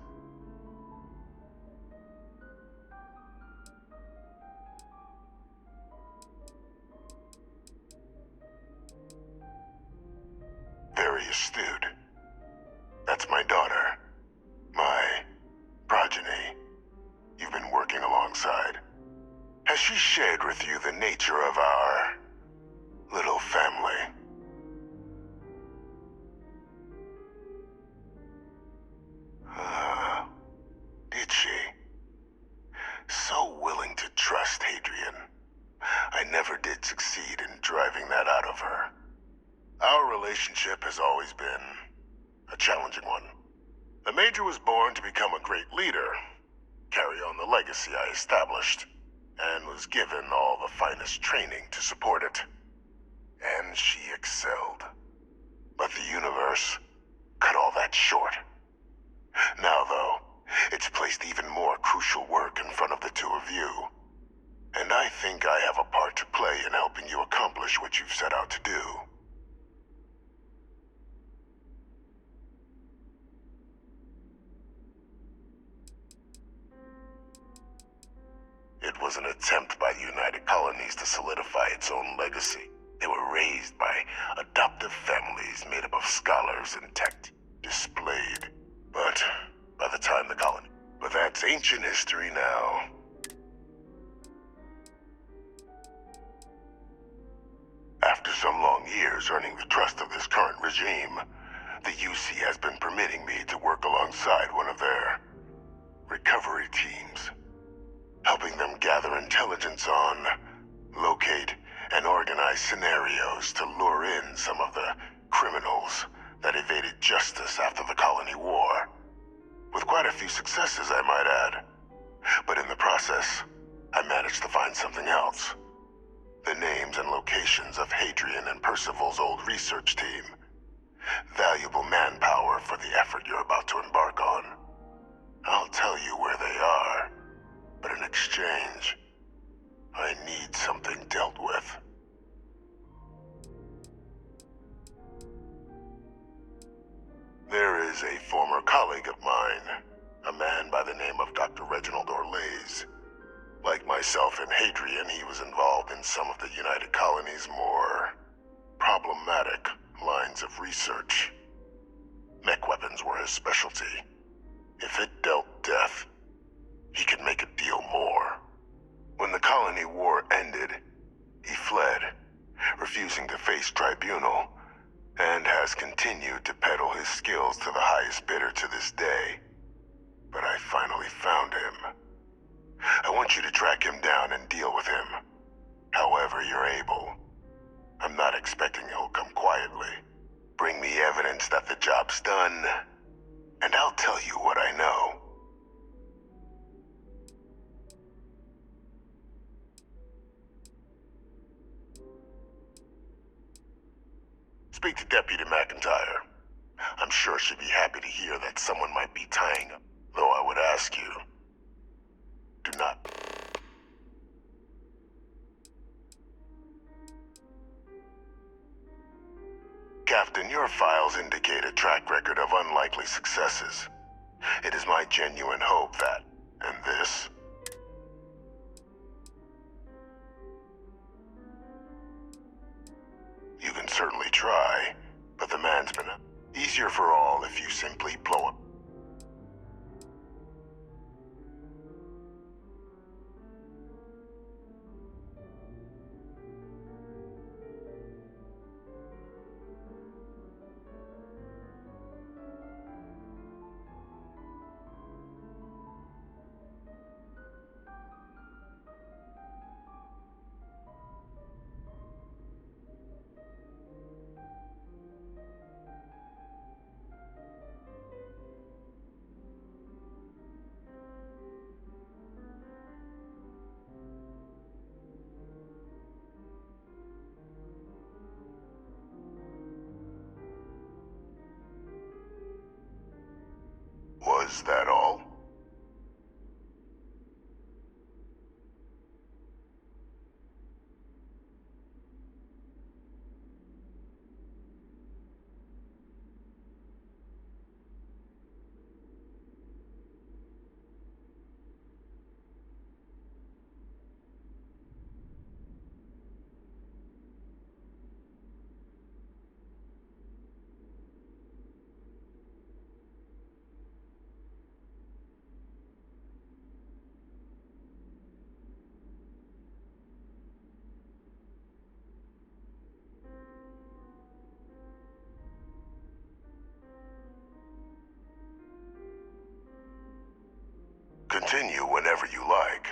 Very astute. That's my daughter. My progeny. You've been working alongside. Has she shared with you the nature of our little family? Did she? So willing to trust Hadrian. I never did succeed in driving that out of her. Our relationship has always been a challenging one. The Major was born to become a great leader, carry on the legacy I established, and was given all the finest training to support it. And she excelled. But the universe cut all that short. Now, though, it's placed even more crucial work in front of the two of you. And I think I have a part to play in helping you accomplish what you've set out to do. It was an attempt by the United Colonies to solidify its own legacy. They were raised by adoptive families made up of scholars and tech displayed. But by the time the colony... But that's ancient history now. After some long years earning the trust of this current regime, the UC has been permitting me to work alongside one of their recovery teams, helping them gather intelligence on, locate, and organize scenarios to lure in some of the criminals that evaded justice after the Colony War. With quite a few successes, I might add. But in the process, I managed to find something else. The names and locations of Hadrian and Percival's old research team. Valuable manpower for the effort you're about to embark on. I'll tell you where they are, but in exchange, I need something dealt with. is a former colleague of mine, a man by the name of Dr. Reginald Orlaise. Like myself and Hadrian, he was involved in some of the United Colony's more problematic lines of research. Mech weapons were his specialty. If it dealt death, he could make a deal more. When the colony war ended, he fled, refusing to face tribunal, and has continued to peddle his skills to the highest bidder to this day. But I finally found him. I want you to track him down and deal with him, however you're able. I'm not expecting he'll come quietly. Bring me evidence that the job's done, and I'll tell you what I know. Speak to Deputy McIntyre. I'm sure she'd be happy to hear that someone might be tying up, though I would ask you, do not. Captain, your files indicate a track record of unlikely successes. It is my genuine hope that, and this, you can certainly try, but the man's been easier for all if you simply blow up. Was that all? Continue whenever you like.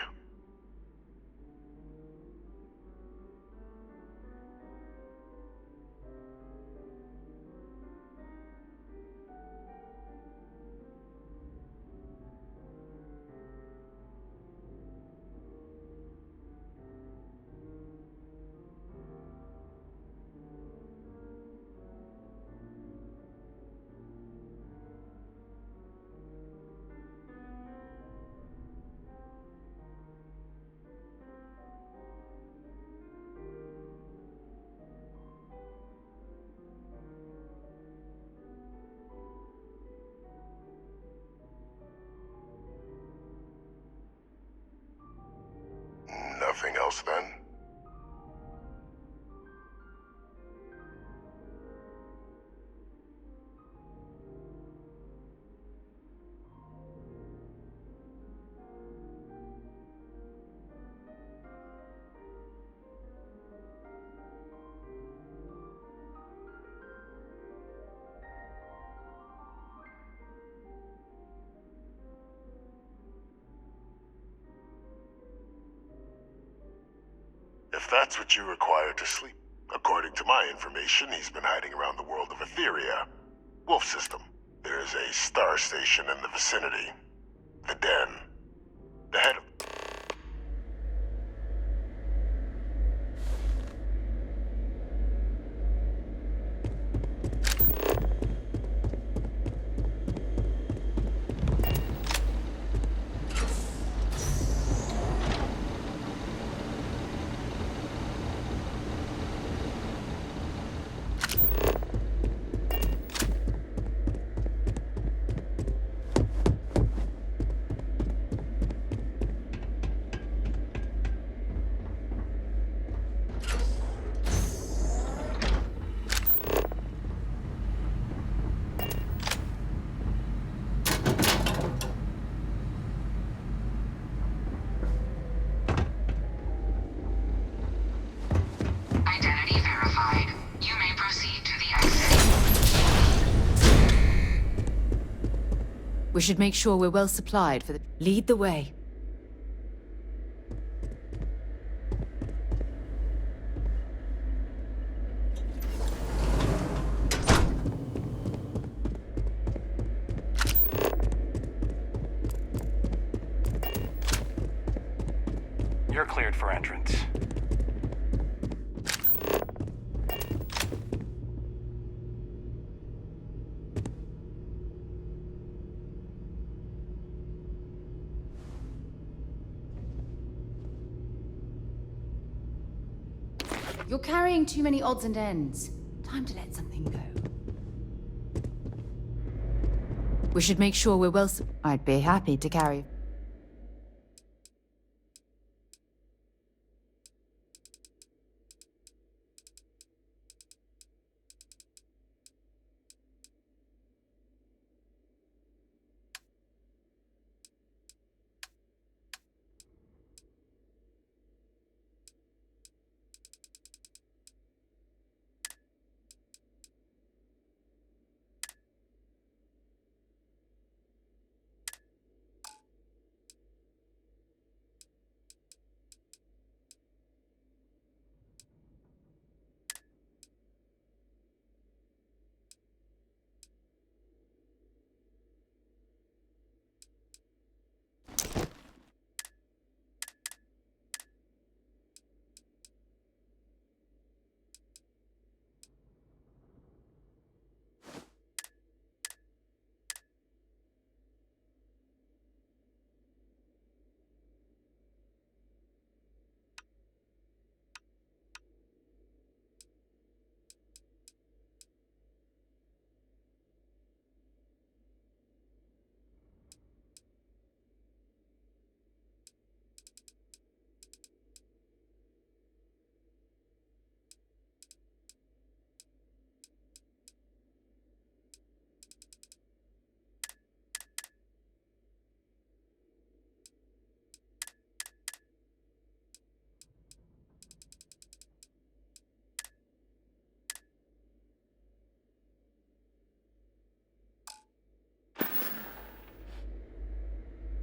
Nothing else then? If that's what you require to sleep. According to my information, he's been hiding around the world of Etheria. Wolf System. There is a star station in the vicinity. The Den. The head of... We should make sure we're well supplied for the... Lead the way. You're cleared for entrance. You're carrying too many odds and ends. Time to let something go. We should make sure we're well... I'd be happy to carry.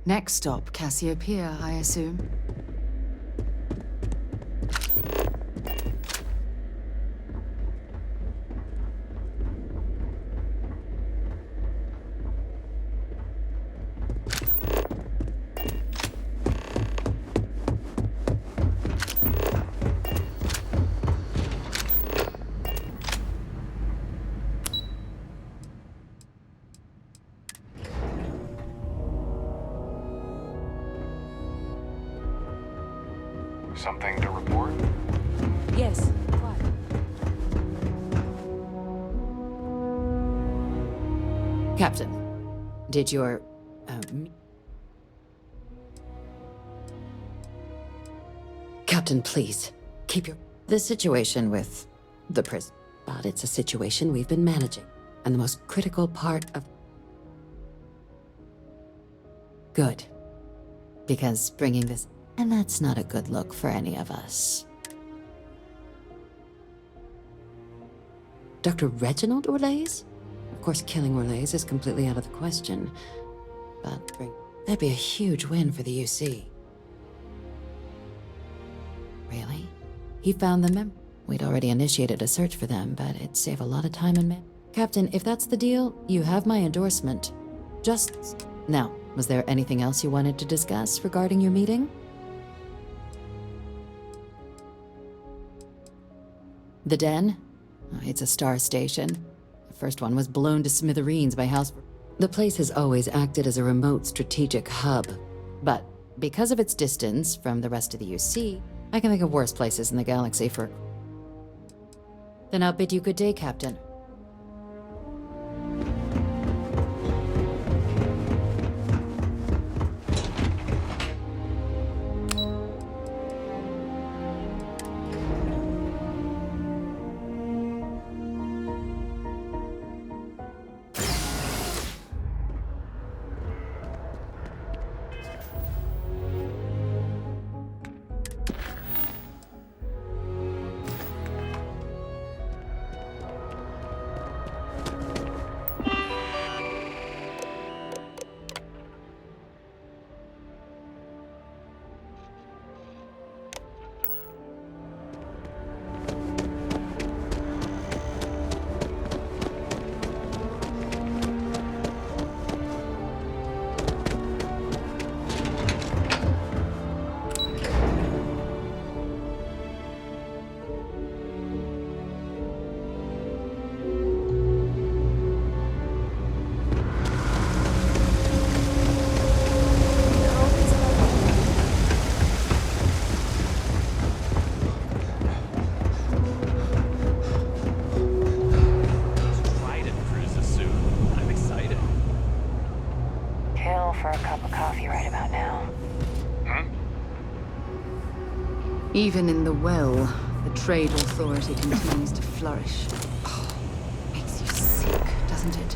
Next stop, Cassiopeia, I assume. Something to report? Yes. What? Captain, did your... Captain, please, keep your... The situation with the prison. But it's a situation we've been managing. And the most critical part of... Good. Because bringing this... And that's not a good look for any of us. Dr. Reginald Orlais? Of course, killing Orlais is completely out of the question. But that'd be a huge win for the UC. Really? He found the We'd already initiated a search for them, but it'd save a lot of time and Captain, if that's the deal, you have my endorsement. Just... Now, was there anything else you wanted to discuss regarding your meeting? The Den? Oh, it's a star station. The first one was blown to smithereens by House... The place has always acted as a remote strategic hub. But because of its distance from the rest of the UC, I can think of worse places in the galaxy for... Then I'll bid you good day, Captain. Even in the well, the trade authority continues to flourish. Oh, makes you sick, doesn't it?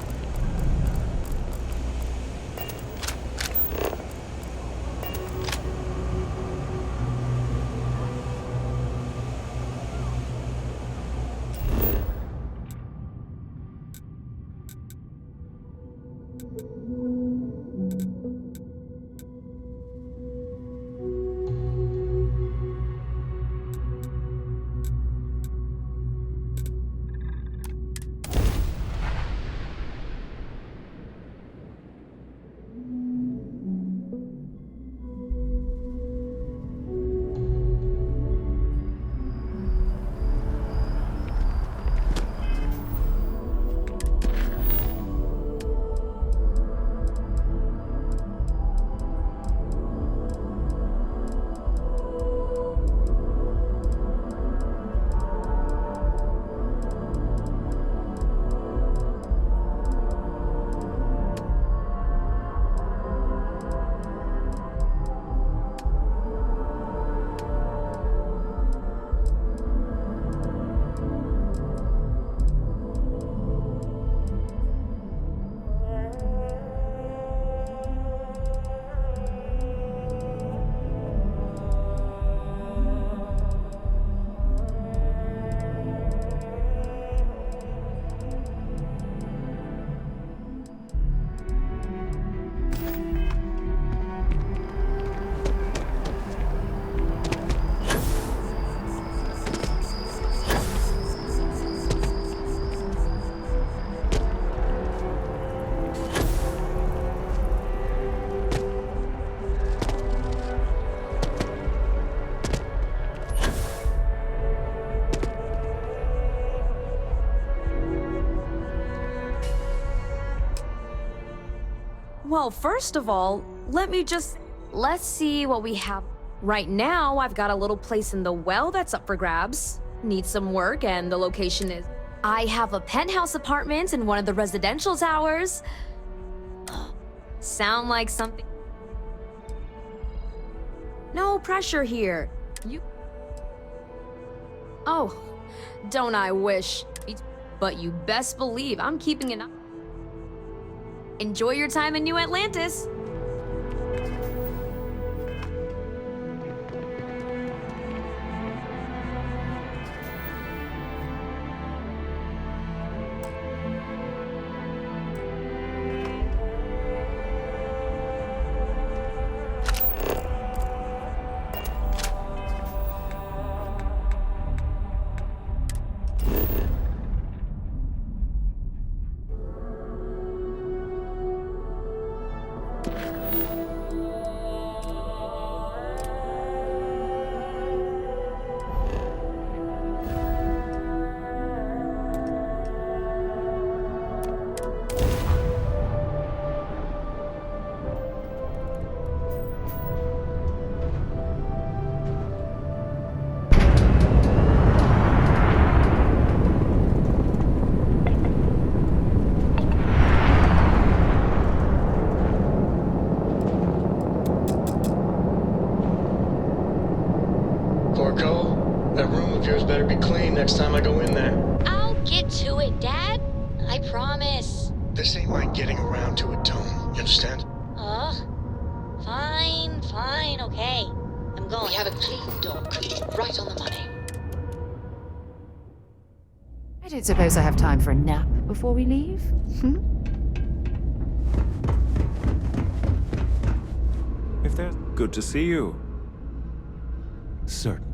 Well, first of all, let's see what we have. Right now, I've got a little place in the well that's up for grabs. Needs some work, and the location is... I have a penthouse apartment in one of the residential towers. Sound like something... No pressure here. Oh, don't I wish. But you best believe I'm keeping an eye. Enjoy your time in New Atlantis. That room of yours better be clean next time I go in there. I'll get to it, Dad. I promise. This ain't like getting around to it, Tone. You understand? Fine, okay. I'm going. We have a clean dock, right on the money. I don't suppose I have time for a nap before we leave? If they're good to see you. Certainly.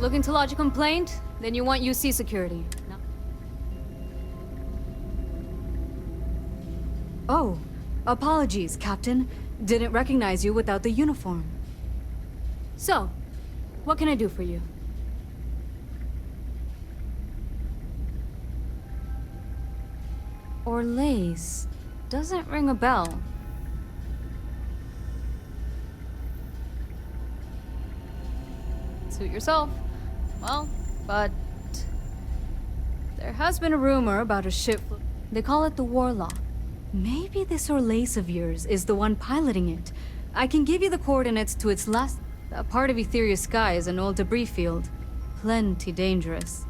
Looking to lodge a complaint? Then you want UC security. No. Oh, apologies, Captain. Didn't recognize you without the uniform. So, what can I do for you? Orlace doesn't ring a bell. Suit yourself. Well, but there has been a rumor about a ship. They call it the Warlock. Maybe this Orlace of yours is the one piloting it. I can give you the coordinates to its last. That part of Etheria's sky is an old debris field. Plenty dangerous.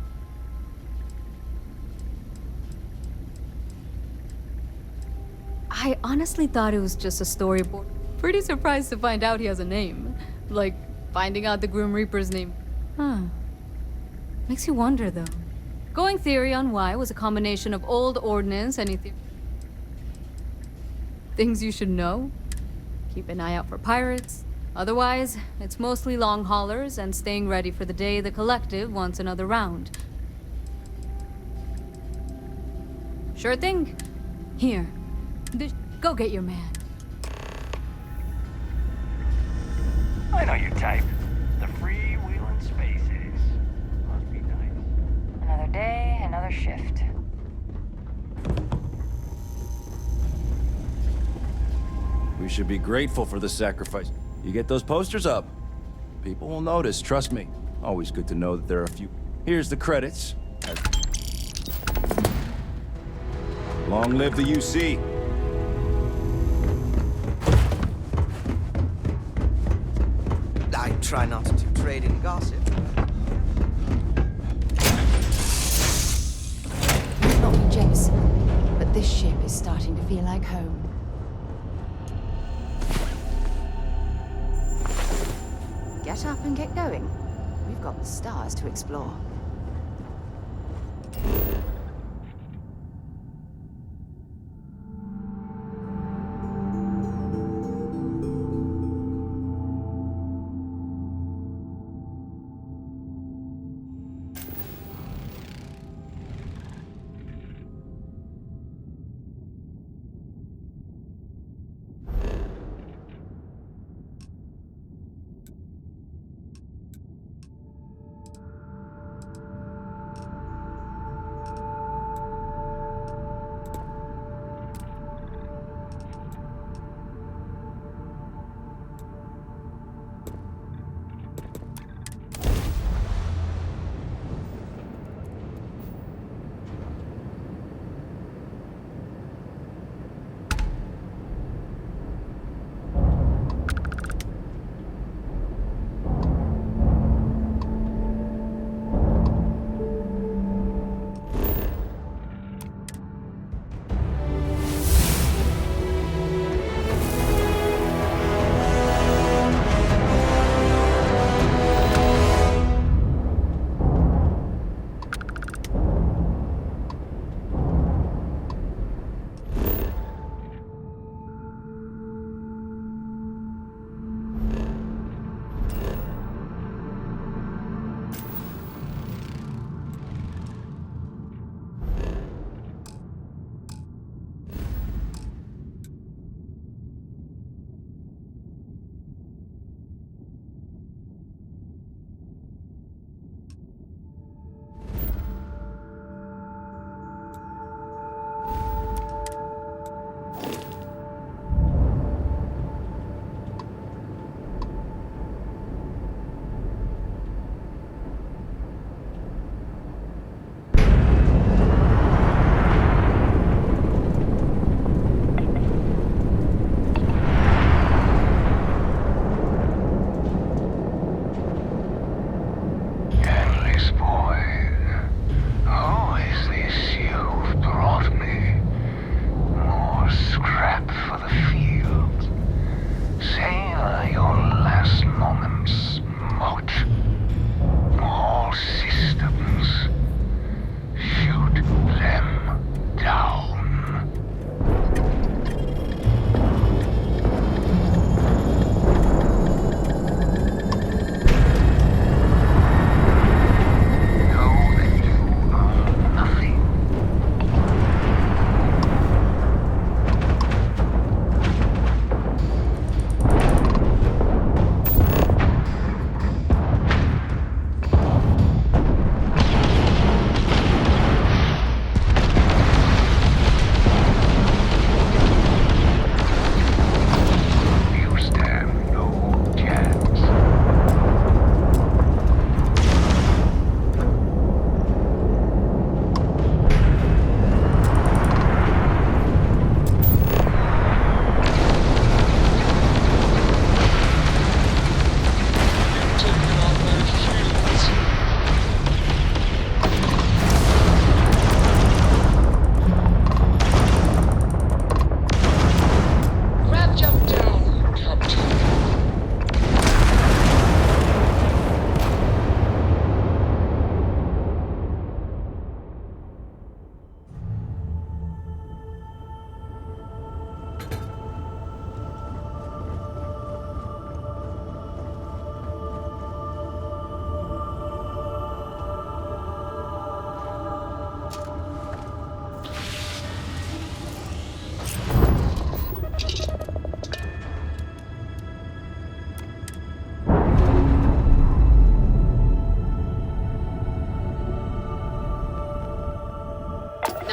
I honestly thought it was just a storyboard. Pretty surprised to find out he has a name. Like, finding out the Grim Reaper's name. Huh. Makes you wonder, though. Going theory on why was a combination of old ordnance and things you should know. Keep an eye out for pirates. Otherwise, it's mostly long haulers and staying ready for the day the Collective wants another round. Sure thing. Here. Go get your man. I know your type. The freewheeling spaces. Must be nice. Another day, another shift. We should be grateful for the sacrifice. You get those posters up. People will notice, trust me. Always good to know that there are a few. Here's the credits. Long live the UC. I try not to trade in gossip. Not me, Jameson, but this ship is starting to feel like home. Get up and get going. We've got the stars to explore.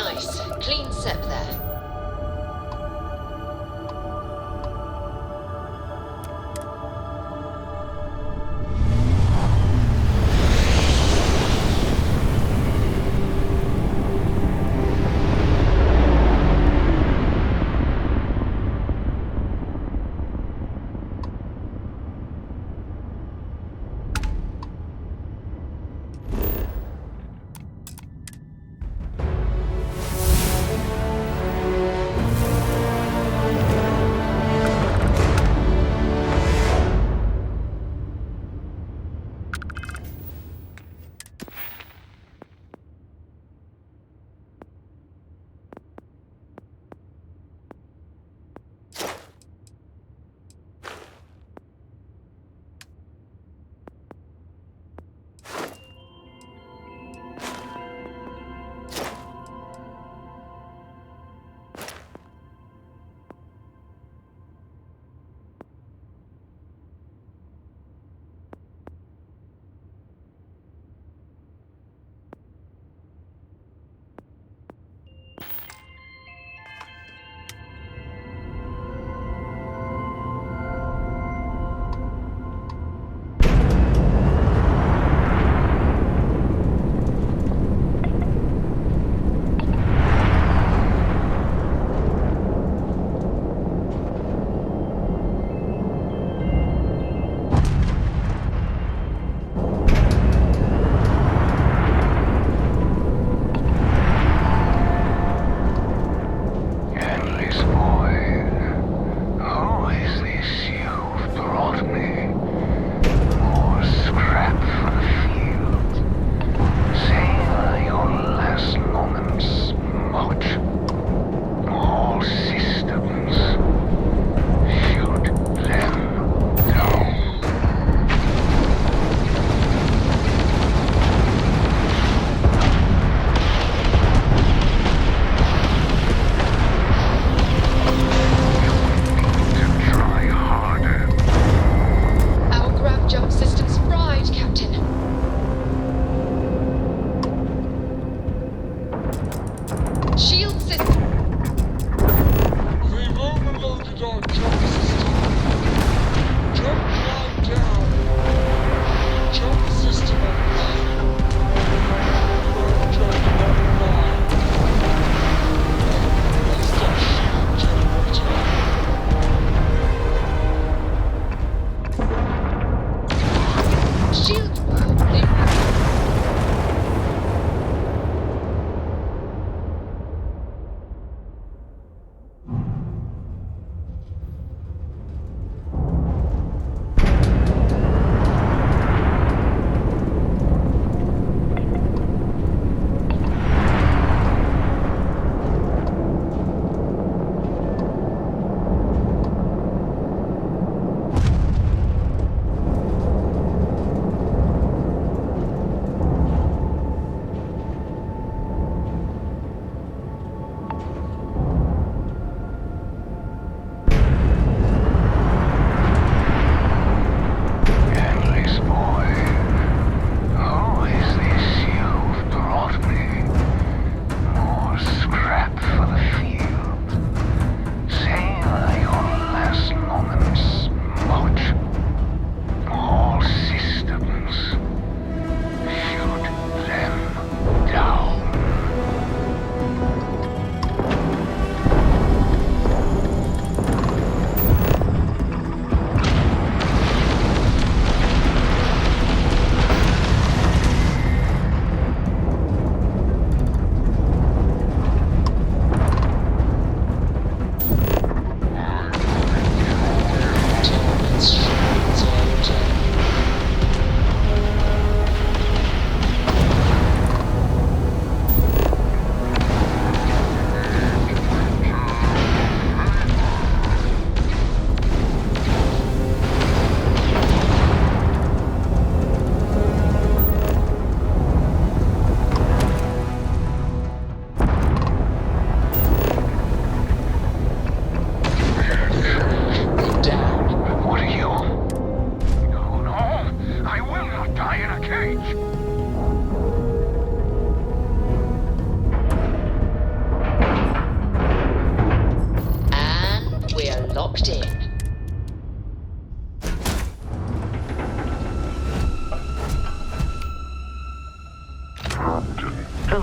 Nice. Clean sip there.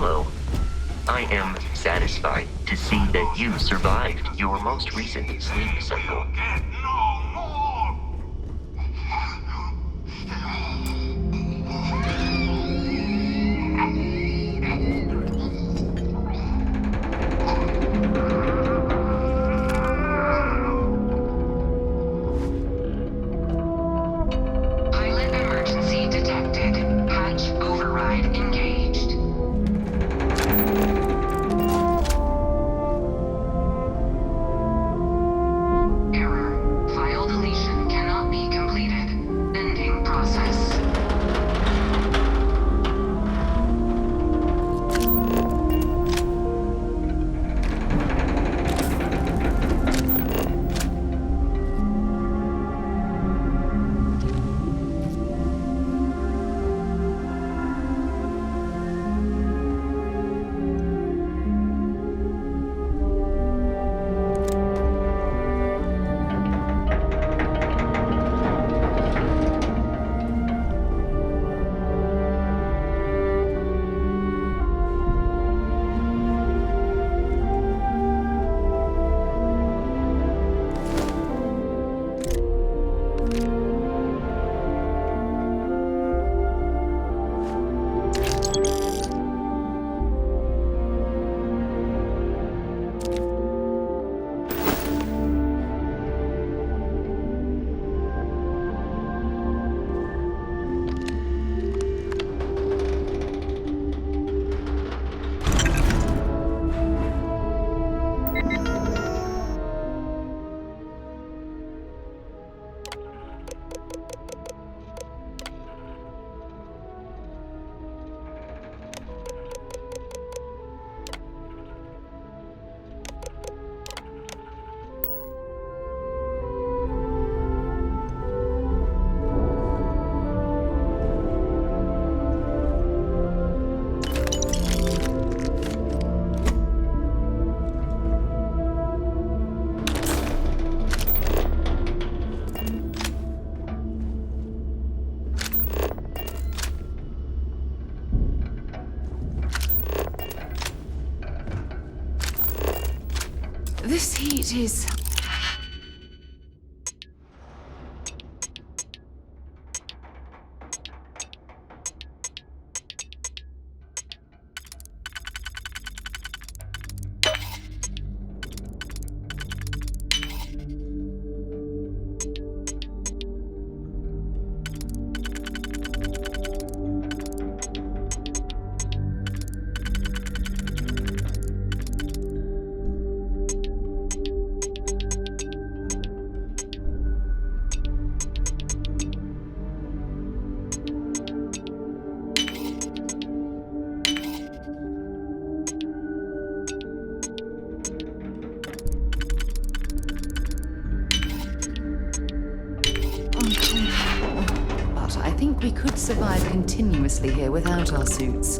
Hello. I am satisfied to see that you survived your most recent sleep cycle. Pilot emergency detected. Hatch override engaged. Error. File deletion cannot be completed. Ending process. This heat is... But I think we could survive continuously here without our suits.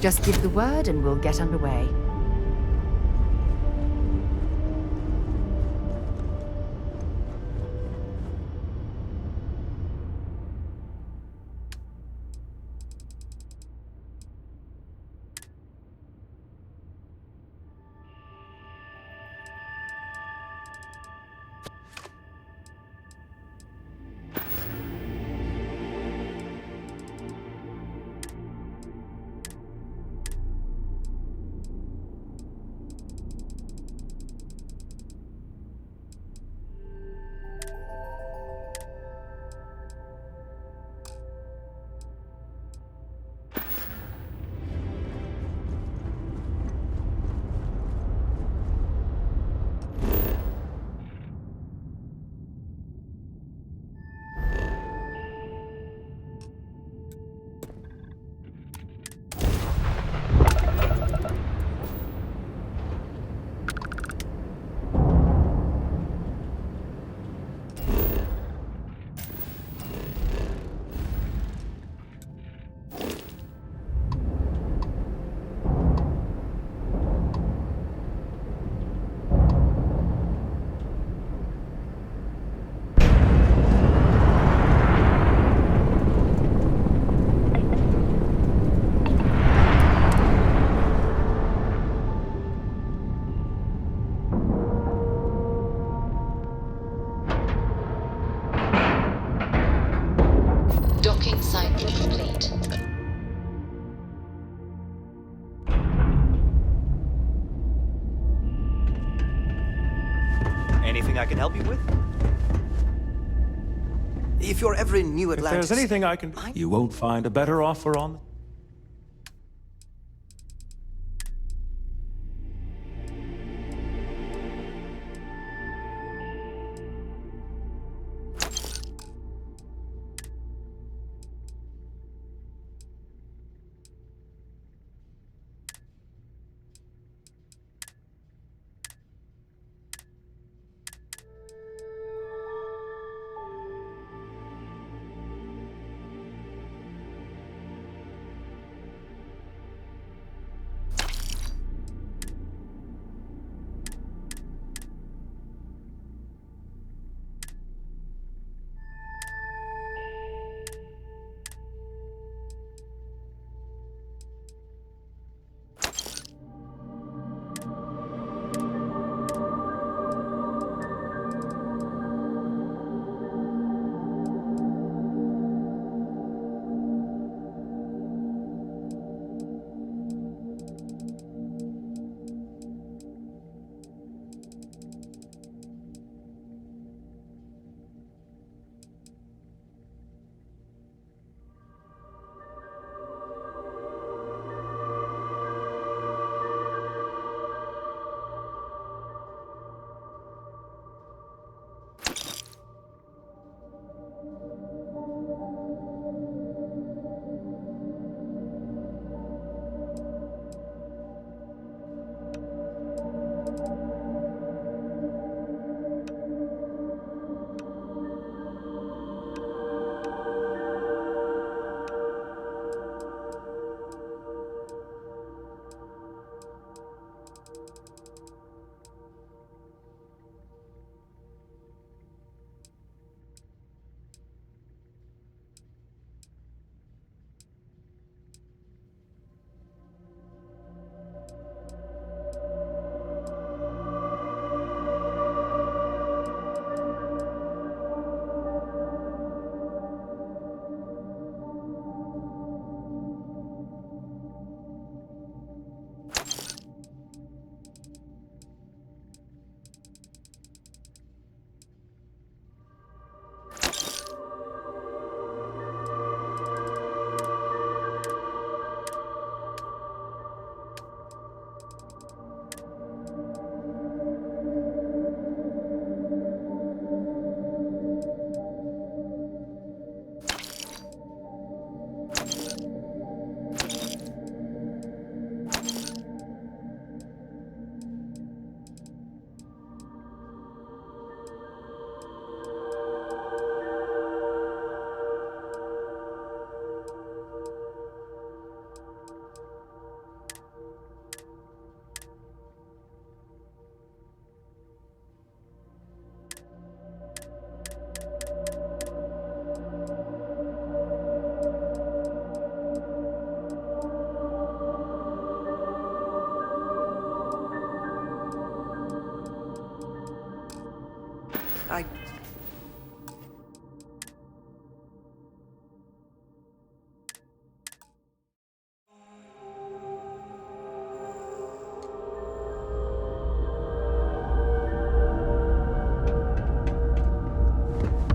Just give the word and we'll get underway. Anything I can help you with? If you're ever in New Atlantis... If there's anything I can... You won't find a better offer on...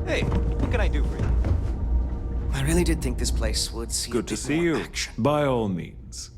Hey, what can I do for you? I really did think this place would see Good to see you. action. By all means.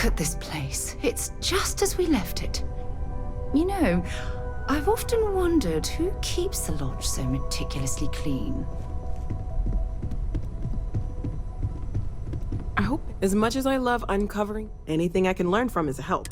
Look at this place. It's just as we left it. You know, I've often wondered who keeps the lodge so meticulously clean. I hope as much as I love uncovering, anything I can learn from is a help.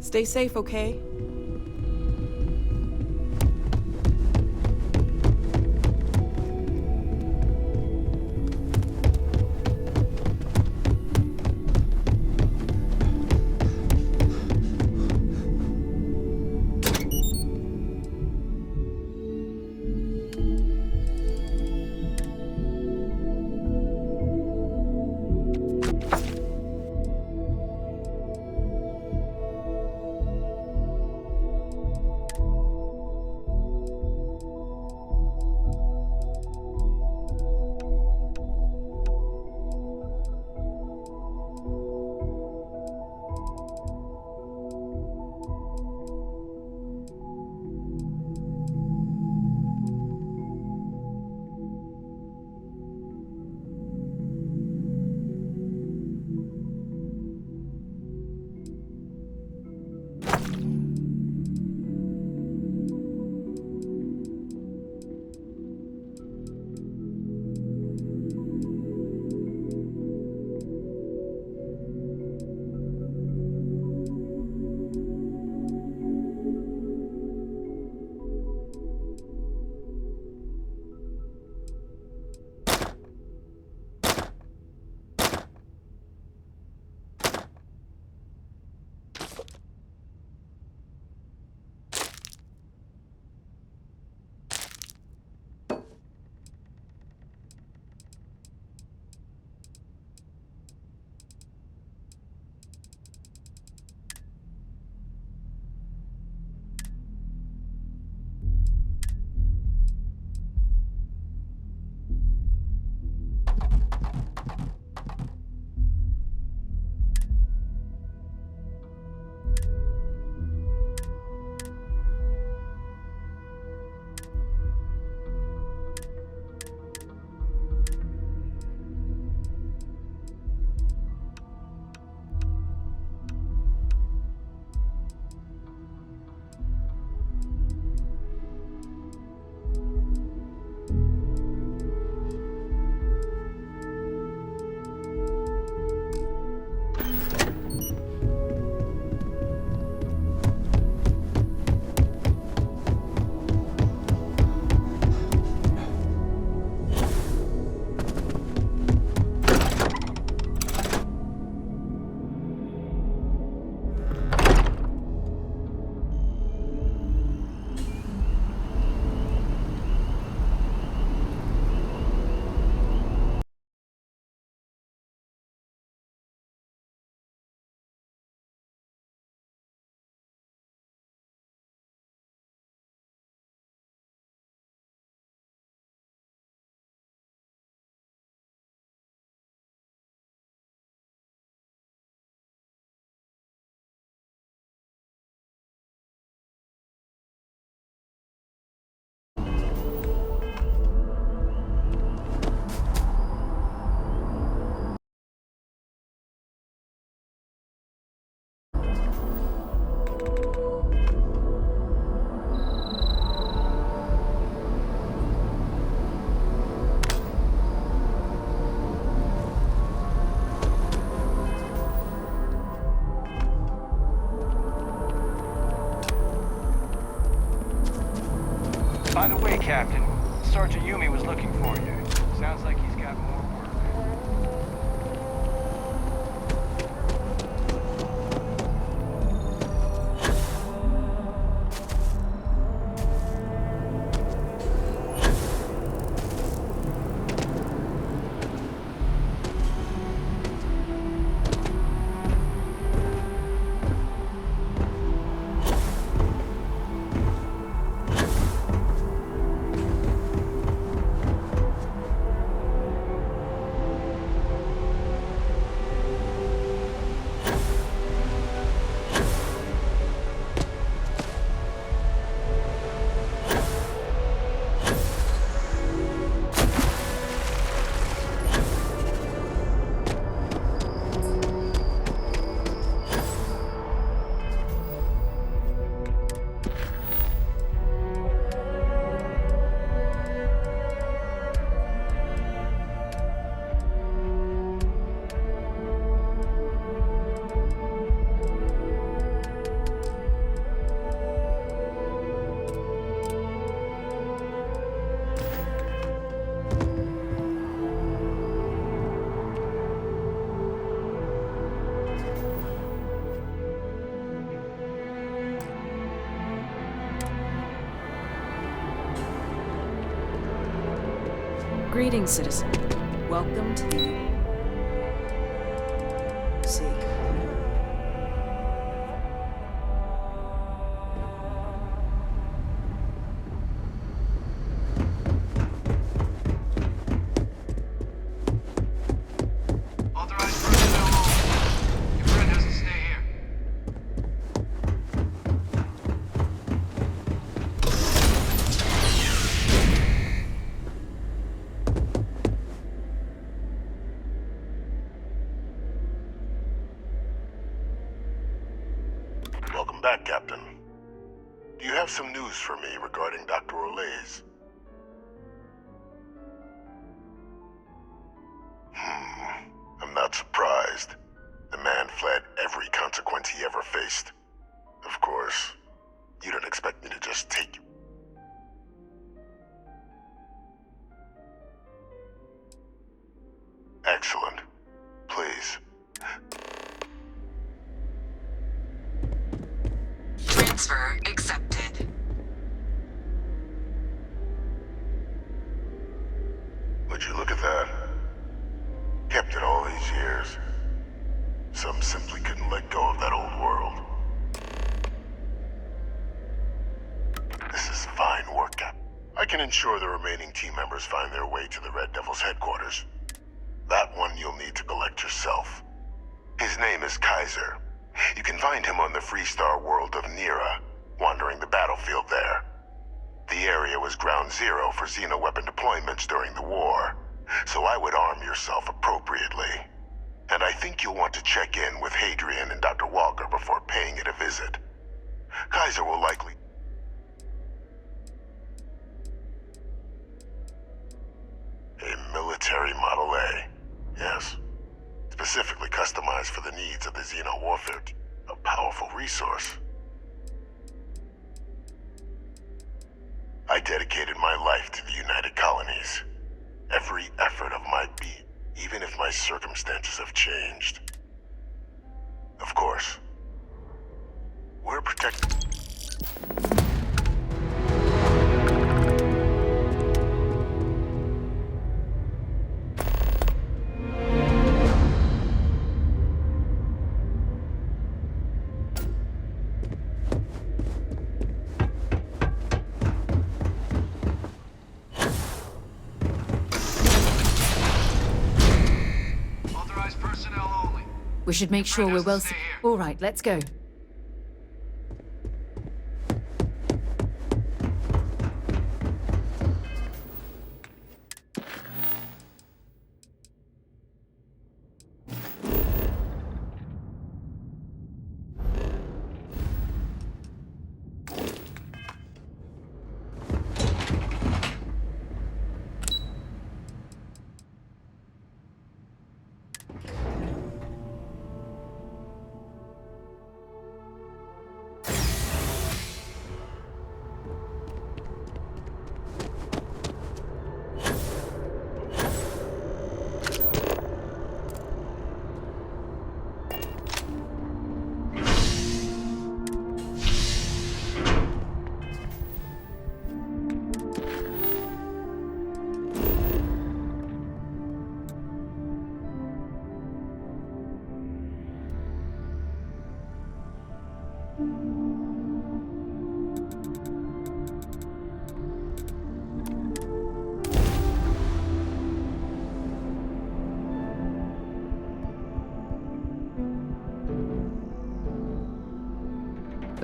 Stay safe, okay? Yumi was looking for you. Sounds like he's got more work. Greetings, citizen. Welcome to the... See. Authorized personnel only. Your friend has to stay here. Welcome back, Captain. Do you have some news for me regarding Dr. Olays? I'm not surprised. The man fled every consequence he ever faced. Of course, you don't expect me to just take you. Excellent. Please. Transfer accepted. Would you look at that? Kept it all these years. Some simply couldn't let go of that old world. This is fine work, Cap. I can ensure the remaining team members find their way to the Red Devil's headquarters. That one you'll need to collect yourself. His name is Kaiser. You can find him on the Freestar world of Nira, wandering the battlefield there. The area was ground zero for xeno-weapon deployments during the war, so I would arm yourself appropriately. And I think you'll want to check in with Hadrian and Dr. Walker before paying it a visit. Kaiser will likely... A military Model A, yes. Specifically customized for the needs of the Xeno warfare team. A powerful resource. I dedicated my life to the United Colonies. Every effort of my being, even if my circumstances have changed. Of course, we're protected. We should make sure we're well... All right, let's go.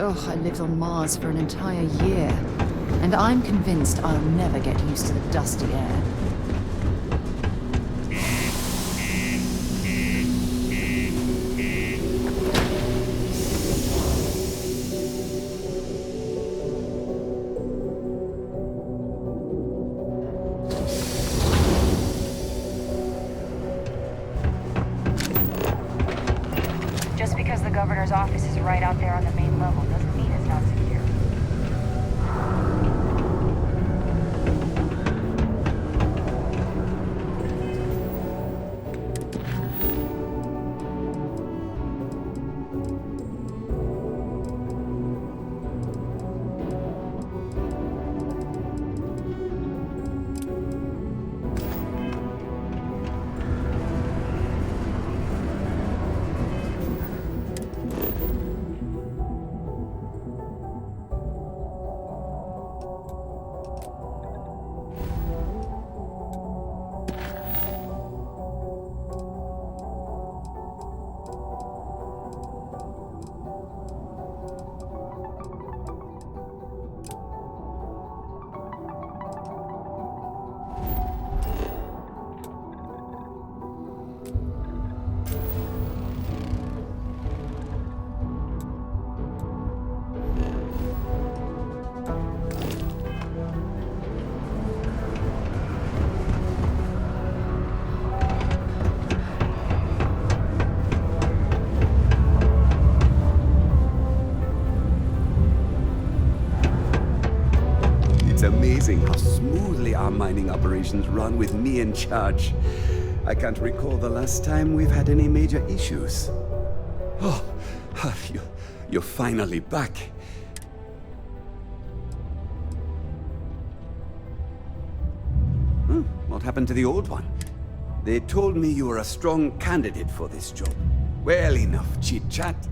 Oh, I lived on Mars for an entire year. And I'm convinced I'll never get used to the dusty air. Just because the governor's office is right out there on the main level doesn't mean it's not secure. It's amazing how smoothly our mining operations run with me in charge. I can't recall the last time we've had any major issues. Oh, you're finally back. What happened to the old one? They told me you were a strong candidate for this job. Well, enough chit-chat.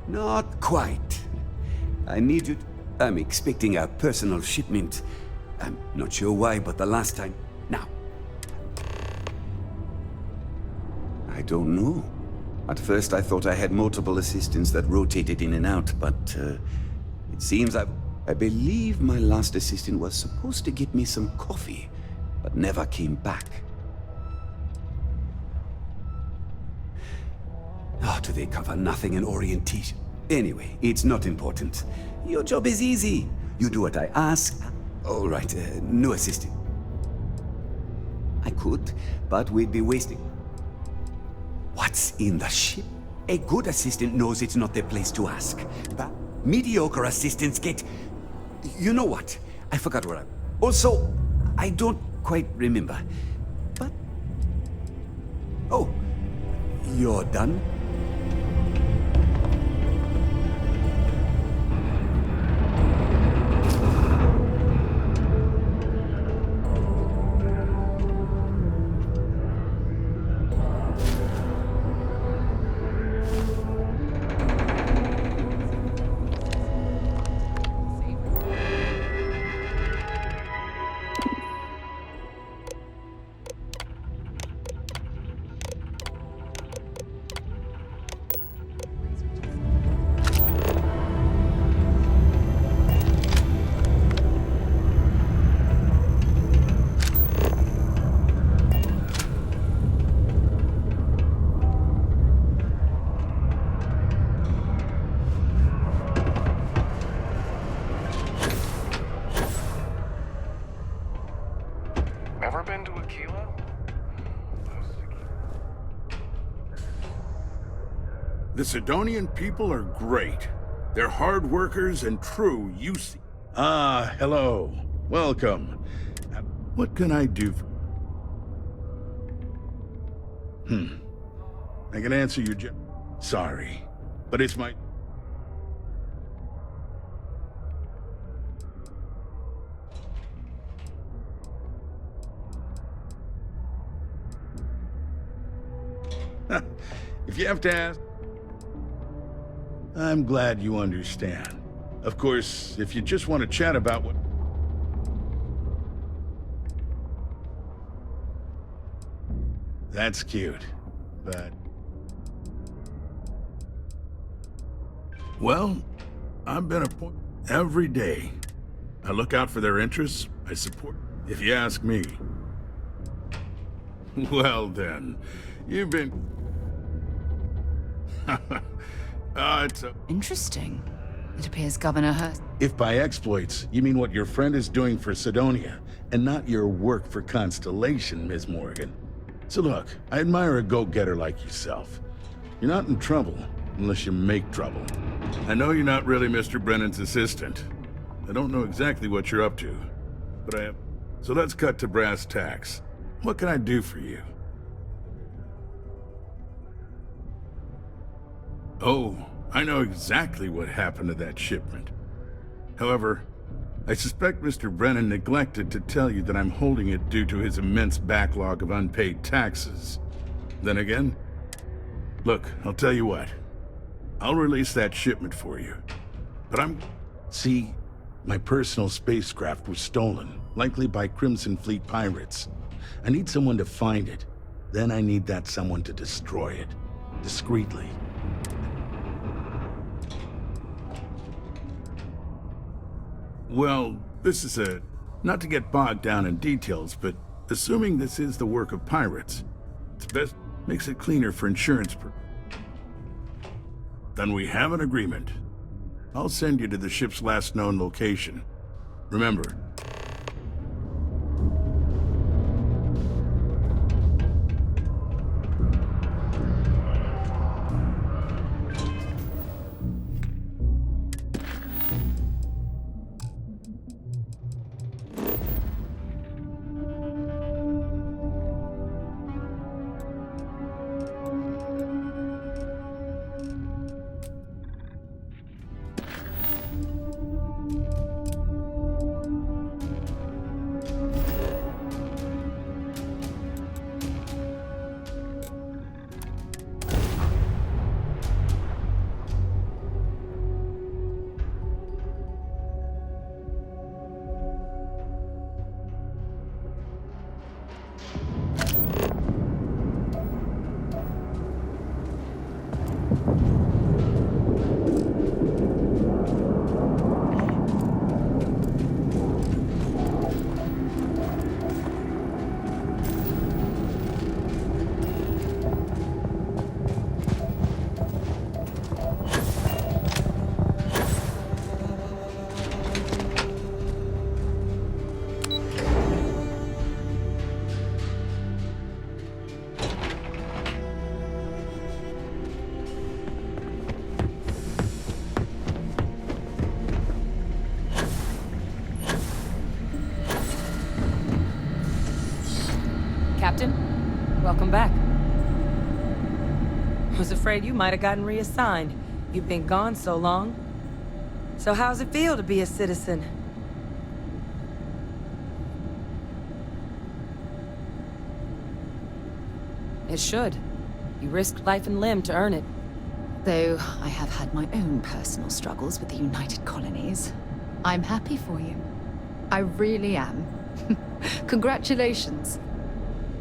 Not quite. I need you I'm expecting a personal shipment. I'm not sure why, but the last time... Now. I don't know. At first I thought I had multiple assistants that rotated in and out, but it seems I believe my last assistant was supposed to get me some coffee, but never came back. Oh, do they cover nothing in orientation? Anyway, it's not important. Your job is easy. You do what I ask. All right, no assistant. I could, but we'd be wasting. What's in the ship? A good assistant knows it's not their place to ask. But mediocre assistants get... You know what? I forgot what I... Also, I don't quite remember. But... Oh, you're done? Ever been to Aquila? The Sidonian people are great. They're hard workers and true UC. Ah, hello. Welcome. What can I do for... I can answer your Sorry, but it's my... If you have to ask, I'm glad you understand. Of course, if you just want to chat about what... That's cute, but... Well, I've been appointed every day. I look out for their interests, I support, if you ask me. Well then, you've been... it's Interesting. It appears Governor Hurst... If by exploits, you mean what your friend is doing for Sidonia, and not your work for Constellation, Ms. Morgan. So look, I admire a go-getter like yourself. You're not in trouble, unless you make trouble. I know you're not really Mr. Brennan's assistant. I don't know exactly what you're up to, but I am. So let's cut to brass tacks. What can I do for you? Oh, I know exactly what happened to that shipment. However, I suspect Mr. Brennan neglected to tell you that I'm holding it due to his immense backlog of unpaid taxes. Then again, look, I'll tell you what. I'll release that shipment for you. But See, my personal spacecraft was stolen, likely by Crimson Fleet pirates. I need someone to find it. Then I need that someone to destroy it. Discreetly. Well, this is not to get bogged down in details, but assuming this is the work of pirates, it's best makes it cleaner for insurance purposes. Then we have an agreement. I'll send you to the ship's last known location. Remember, Captain, welcome back. Was afraid you might have gotten reassigned. You've been gone so long. So how's it feel to be a citizen? It should. You risked life and limb to earn it. Though I have had my own personal struggles with the United Colonies, I'm happy for you. I really am. Congratulations.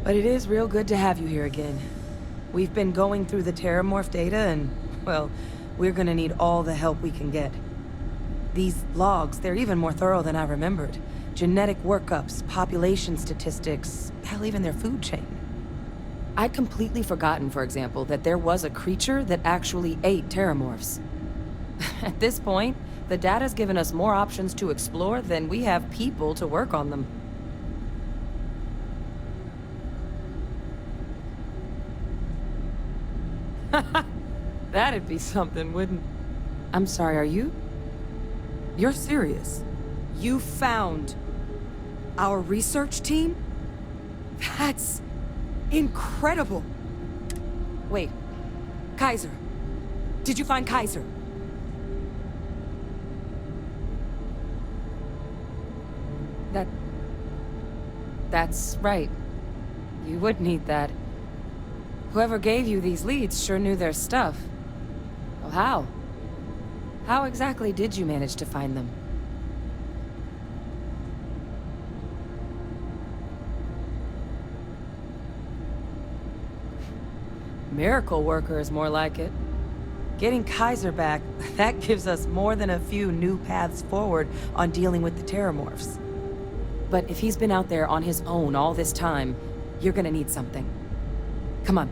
But it is real good to have you here again. We've been going through the Terramorph data and, well, we're gonna need all the help we can get. These logs, they're even more thorough than I remembered. Genetic workups, population statistics, hell, even their food chain. I'd completely forgotten, for example, that there was a creature that actually ate Terramorphs. At this point, the data's given us more options to explore than we have people to work on them. That'd be something, wouldn't... I'm sorry, are you? You're serious? You found our research team? That's incredible. Wait, Kaiser. Did you find Kaiser? That's right. You would need that. Whoever gave you these leads sure knew their stuff. Well, how? How exactly did you manage to find them? Miracle worker is more like it. Getting Kaiser back, that gives us more than a few new paths forward on dealing with the Terramorphs. But if he's been out there on his own all this time, you're gonna need something. Come on.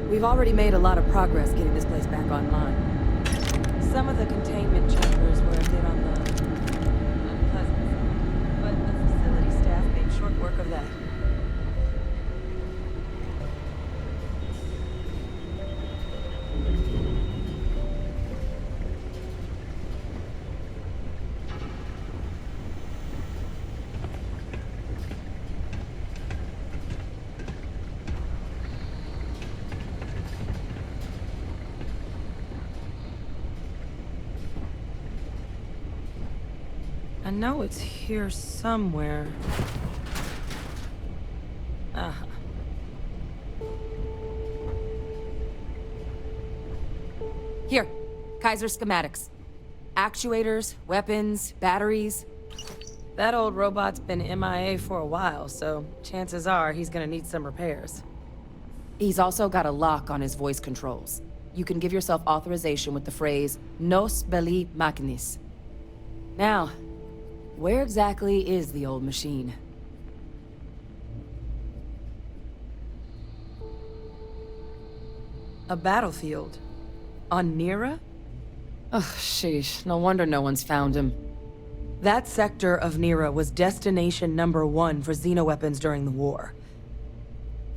We've already made a lot of progress getting this place back online. Some of the containment chambers were a bit on the unpleasant side, but the facility staff made short work of that. I know it's here somewhere. Here, Kaiser schematics. Actuators, weapons, batteries. That old robot's been MIA for a while, so chances are he's gonna need some repairs. He's also got a lock on his voice controls. You can give yourself authorization with the phrase, Nos belli machinis. Now, where exactly is the old machine? A battlefield? On Nira? Ugh, sheesh. No wonder no one's found him. That sector of Nira was destination #1 for xenoweapons during the war.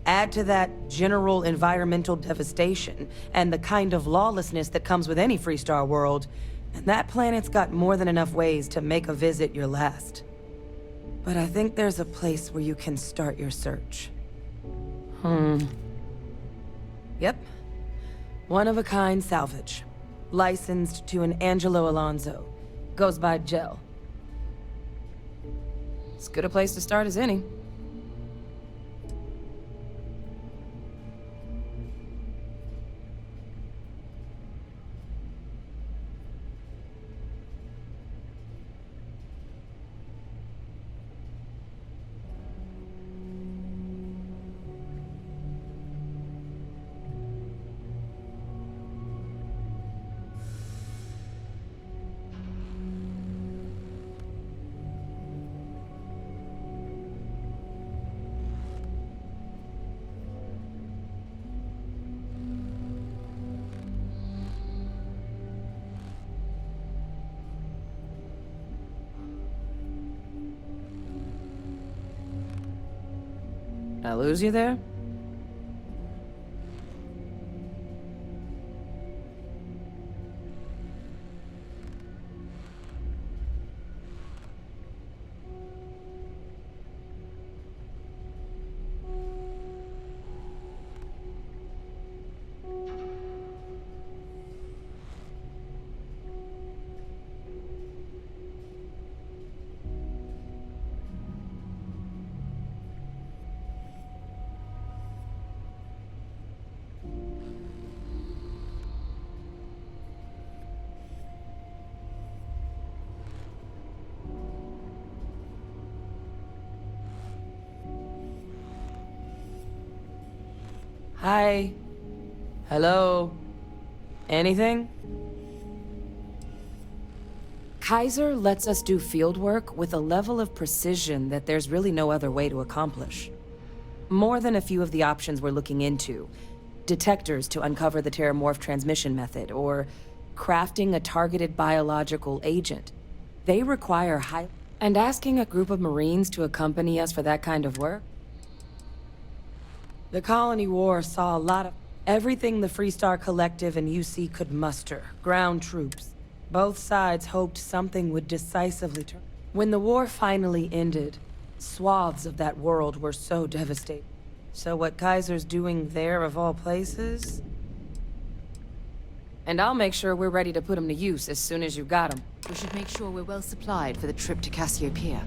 Add to that general environmental devastation and the kind of lawlessness that comes with any Freestar world, and that planet's got more than enough ways to make a visit your last. But I think there's a place where you can start your search. Yep. One-of-a-kind salvage. Licensed to an Angelo Alonso. Goes by Gel. As good a place to start as any. Did I lose you there? Hi. Hello. Anything? Kaiser lets us do field work with a level of precision that there's really no other way to accomplish. More than a few of the options we're looking into. Detectors to uncover the Terramorph transmission method, or crafting a targeted biological agent. They require high... And asking a group of Marines to accompany us for that kind of work? The Colony War saw a lot of everything the Freestar Collective and UC could muster. Ground troops. Both sides hoped something would decisively turn. When the war finally ended, swaths of that world were so devastated. So what Kaiser's doing there of all places? And I'll make sure we're ready to put them to use as soon as you got them. We should make sure we're well supplied for the trip to Cassiopeia.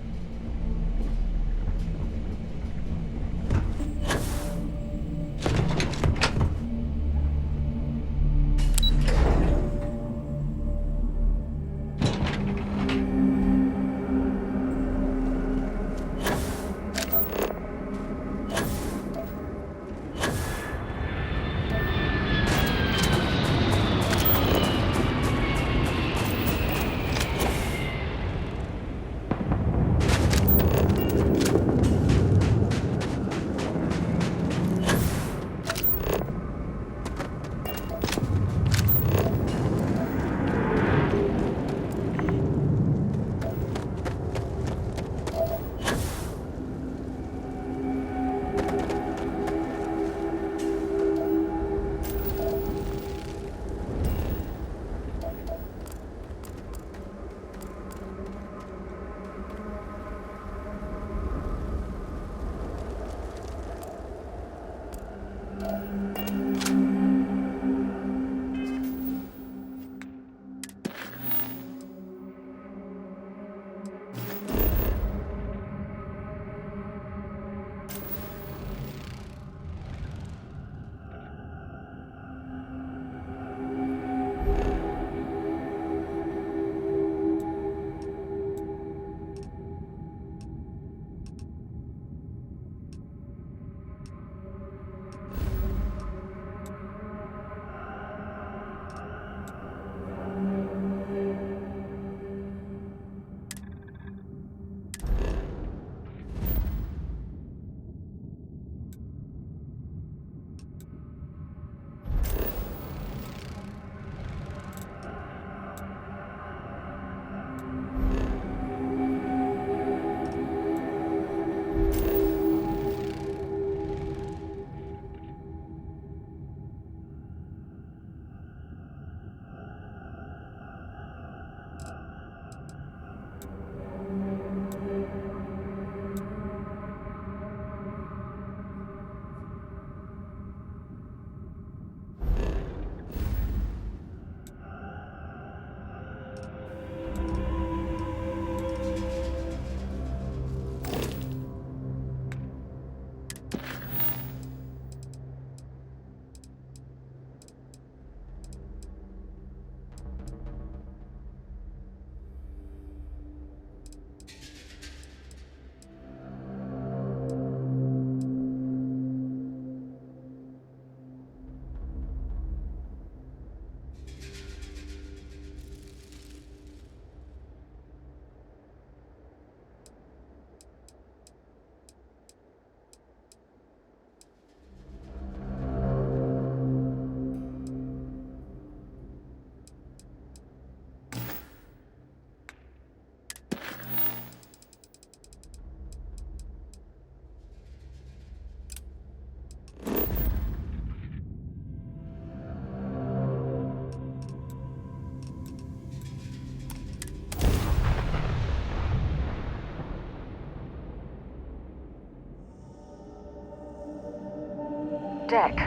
deck.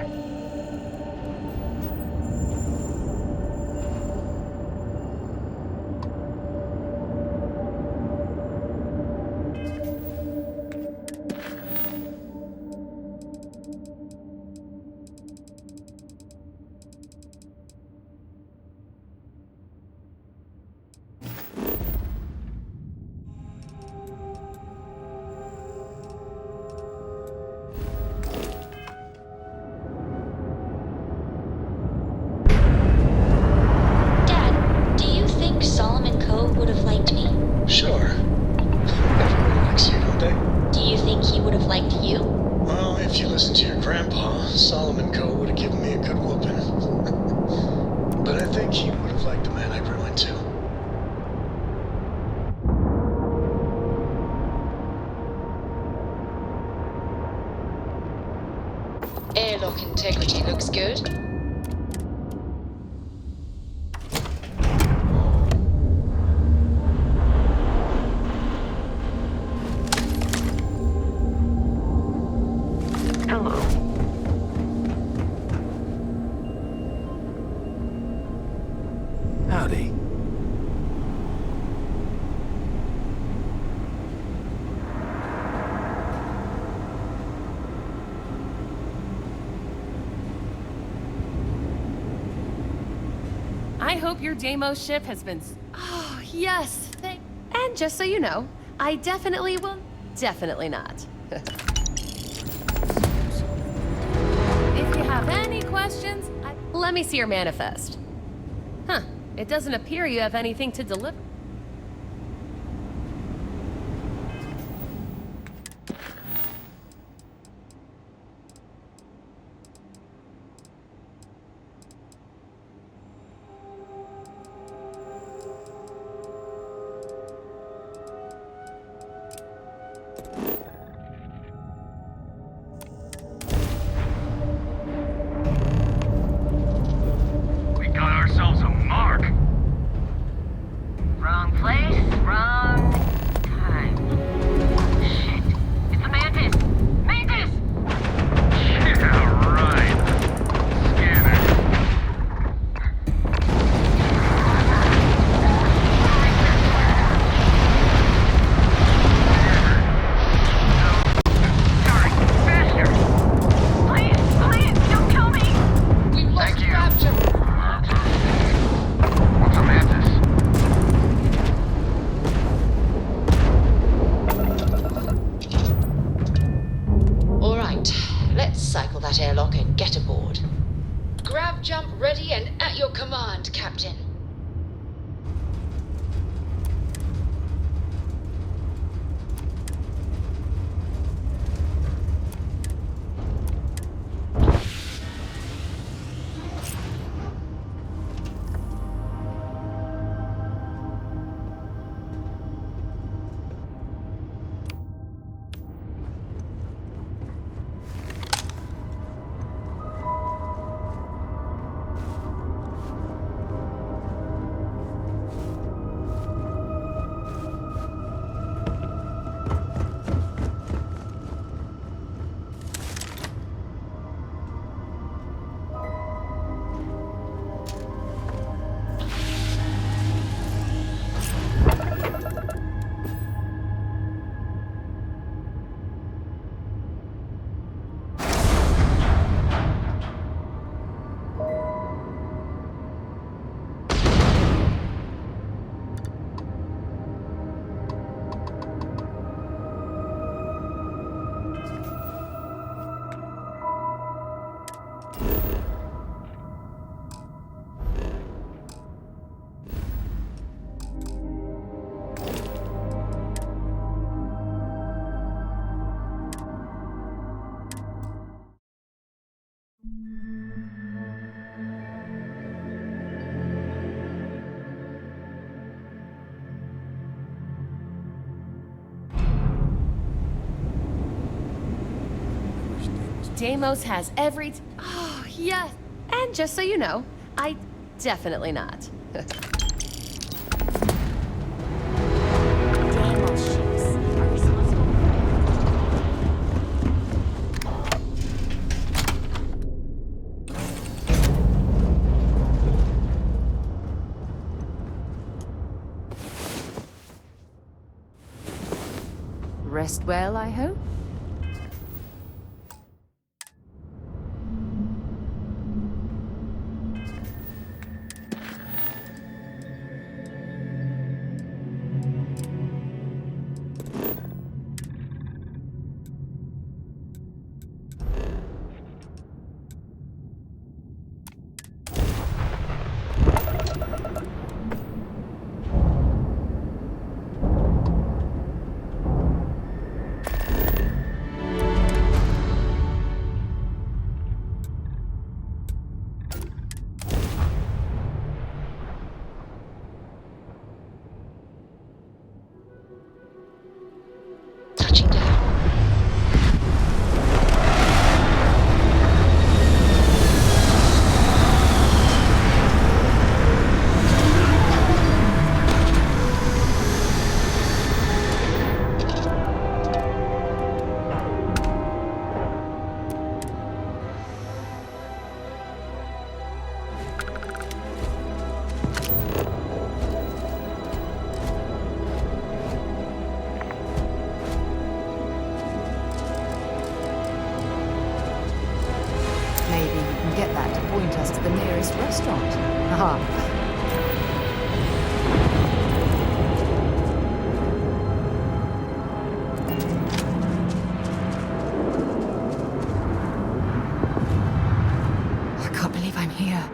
Dad, do you think Solomon Cove would have liked me? Sure. Everyone likes you, don't they? Do you think he would have liked you? Well, if you listen to your grandpa, Solomon Cove would have given me a good whooping. But I think he would have liked the man I grew into. Airlock integrity looks good. Hello. Howdy. I hope your Deimos ship has been... Oh, yes, And just so you know, I definitely will... Definitely not. If you have any questions, let me see your manifest. Huh, it doesn't appear you have anything to deliver. We got ourselves a mark. Wrong place, wrong time. Shit. It's the Mantis! Mantis! Yeah, right. Scanner. Sorry, faster! Please, don't kill me! We've lost Thank you. Rapture. What's a mantis? All right, let's cycle that airlock and get aboard. Grav jump ready and at your command, Captain. Deimos has every... Oh, yes. And just so you know, I definitely not. Deimos ships are responsible. Rest well, I hope? Touching down. Maybe you can get that to point us to the nearest restaurant. Haha. I can't believe I'm here.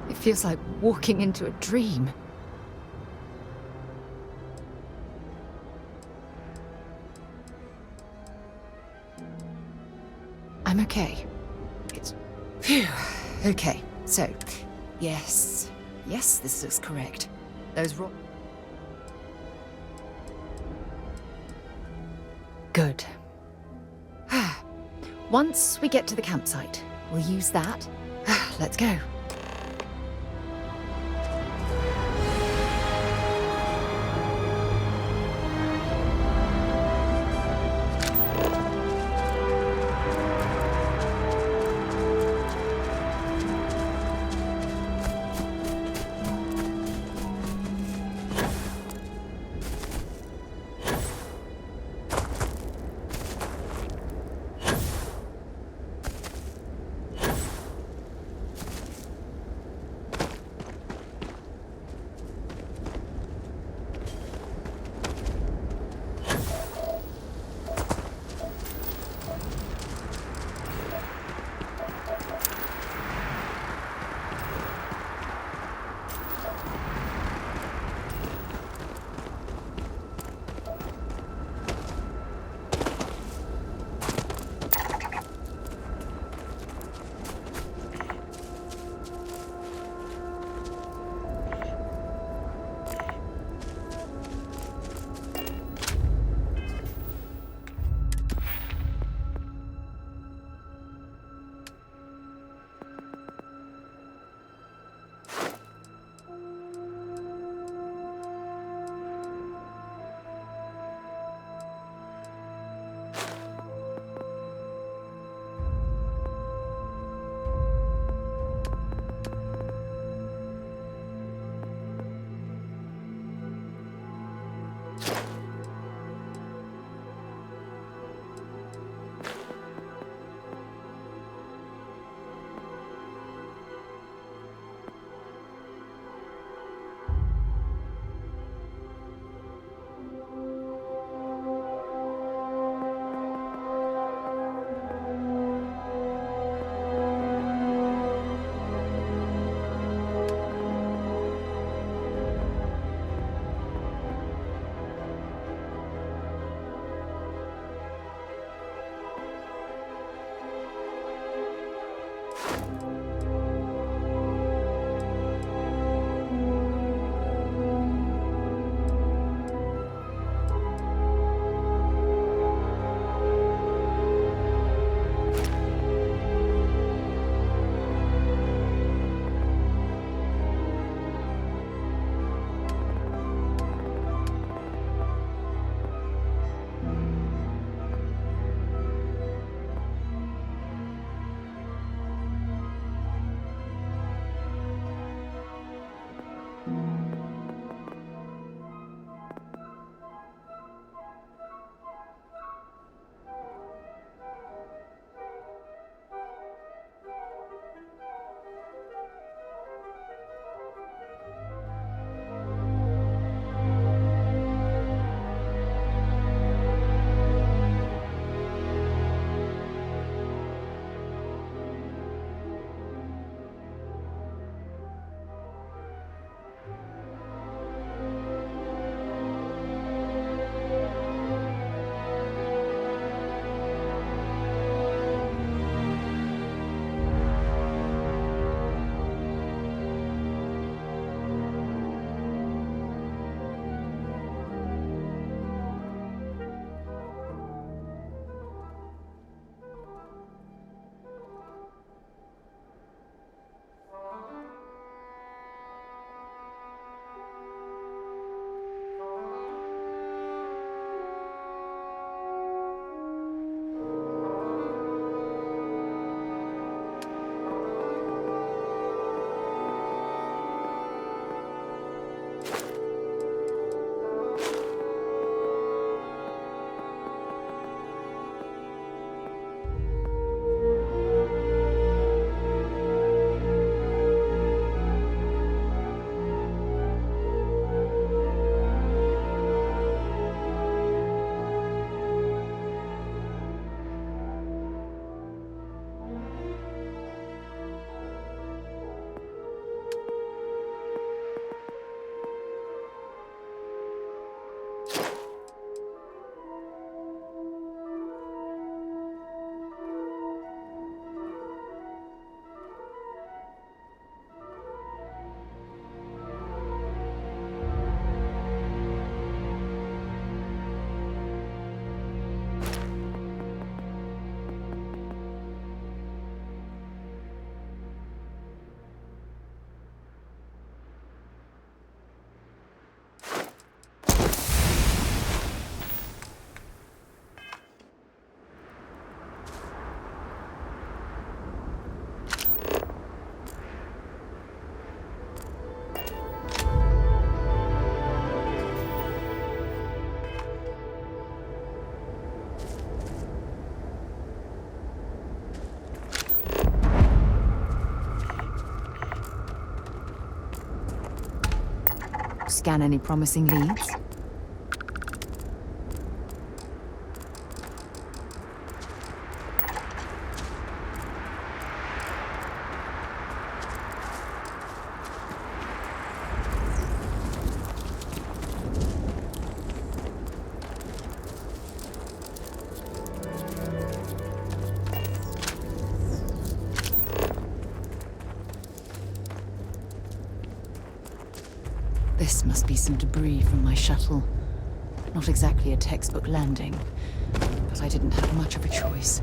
It feels like walking into a dream. I'm okay. It's... Phew. Okay, so... Yes. Yes, this looks correct. Those Good. Once we get to the campsite, we'll use that. Let's go. scan any promising leads? This must be some debris from my shuttle. Not exactly a textbook landing, but I didn't have much of a choice.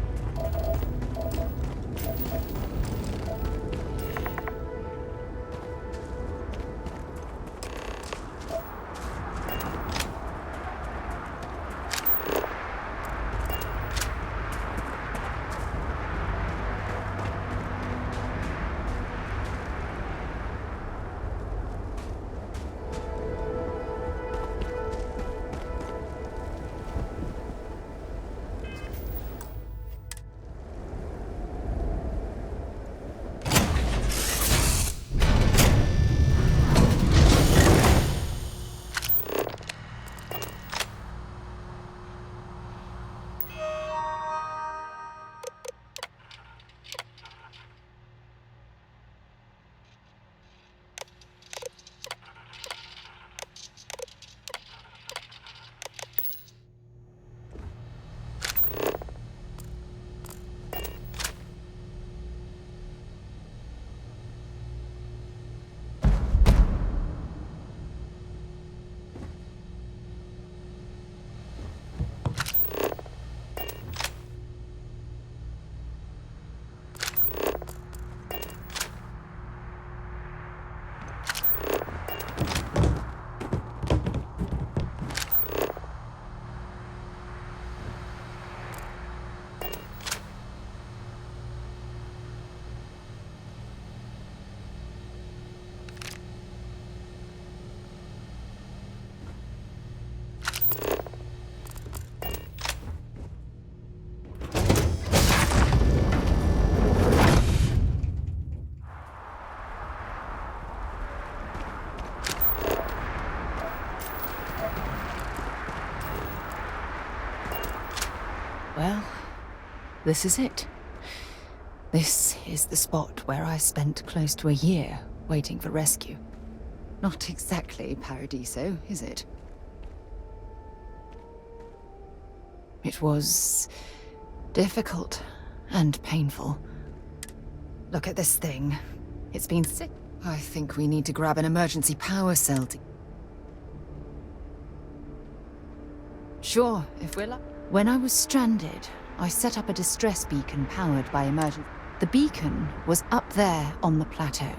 Well, this is it. This is the spot where I spent close to a year waiting for rescue. Not exactly Paradiso, is it? It was difficult and painful. Look at this thing. It's been sick. I think we need to grab an emergency power cell to... Sure, if we're lucky. When I was stranded, I set up a distress beacon powered by emergency. The beacon was up there on the plateau.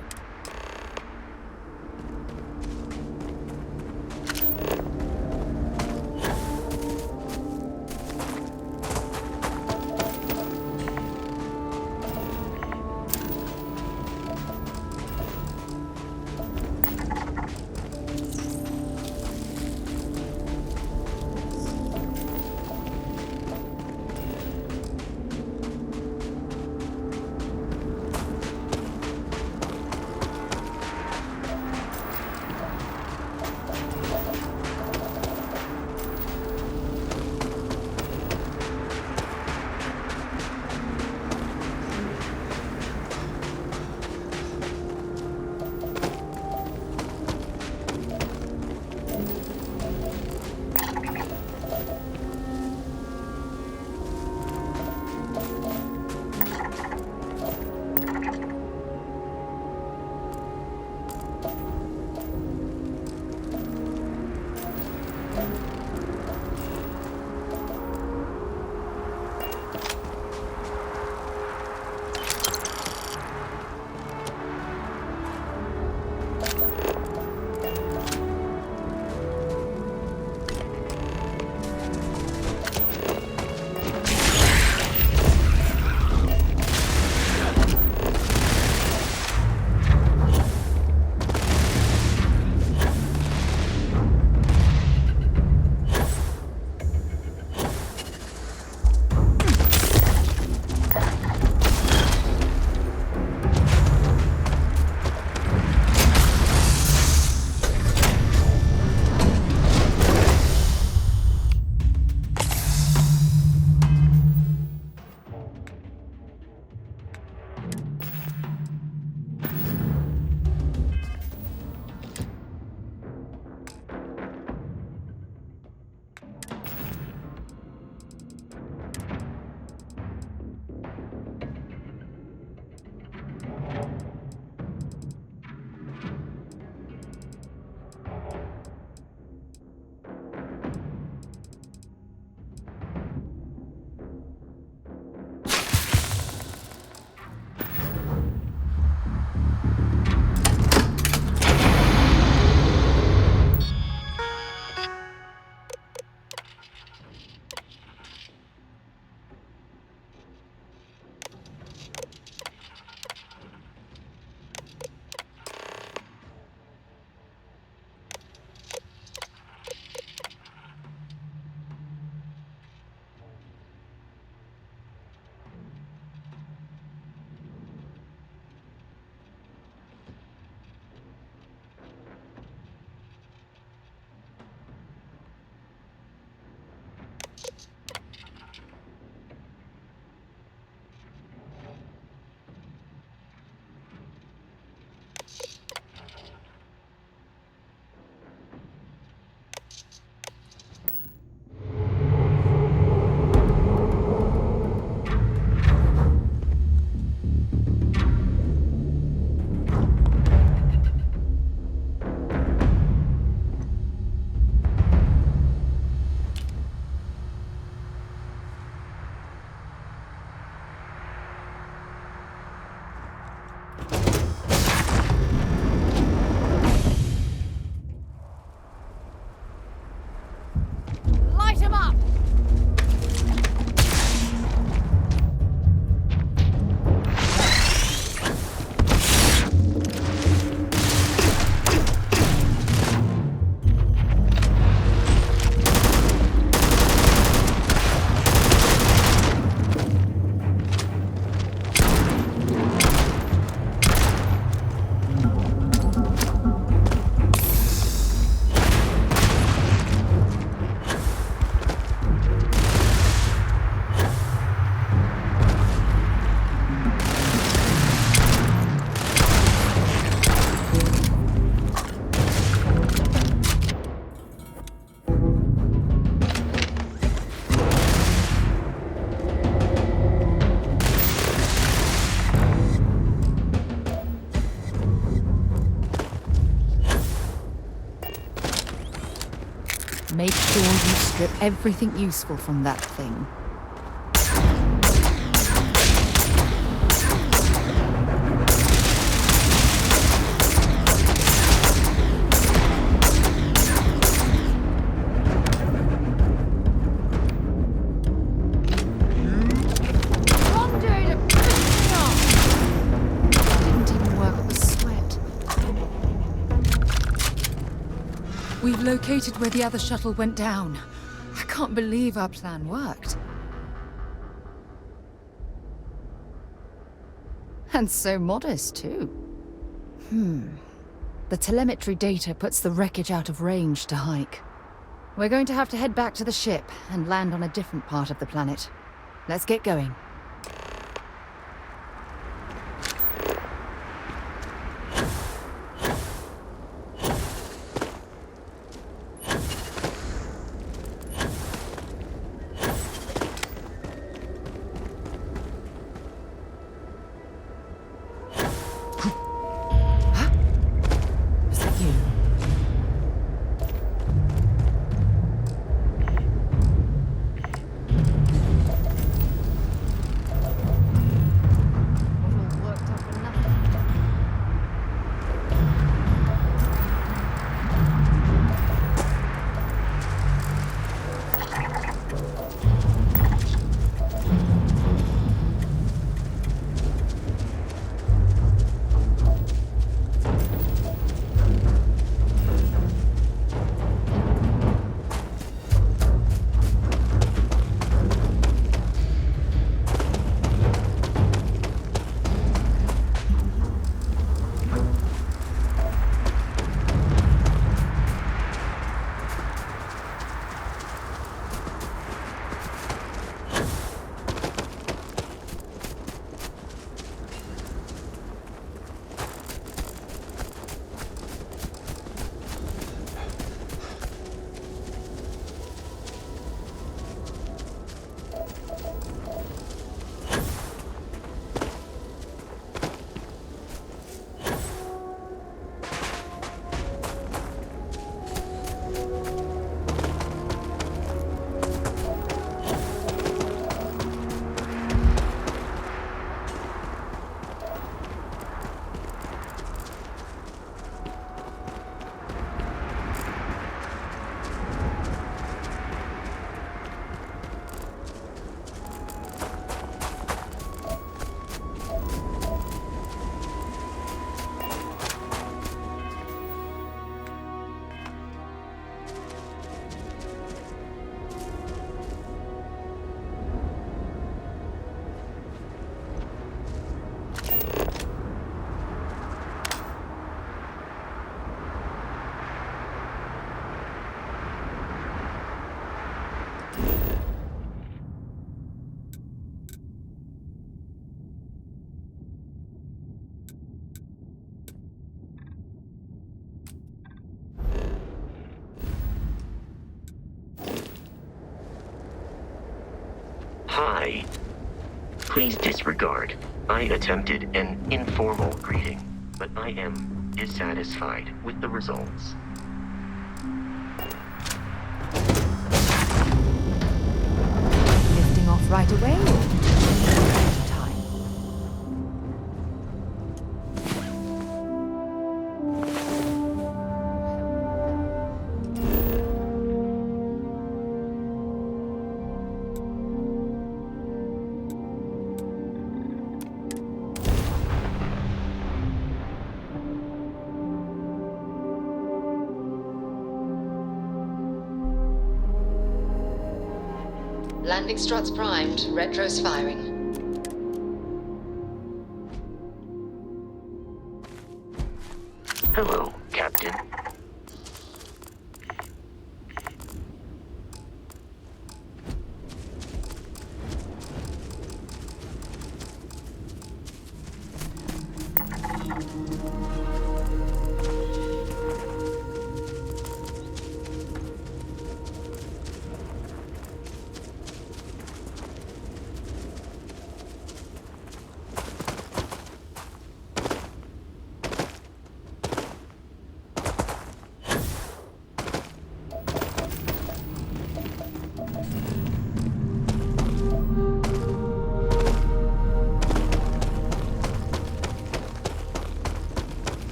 strip everything useful from that thing. We've located where the other shuttle went down. I can't believe our plan worked. And so modest, too. The telemetry data puts the wreckage out of range to hike. We're going to have to head back to the ship and land on a different part of the planet. Let's get going. Hi. Please disregard. I attempted an informal greeting, but I am dissatisfied with the results. Lifting off right away? Time. Landing struts primed, retros firing. Hello, Captain.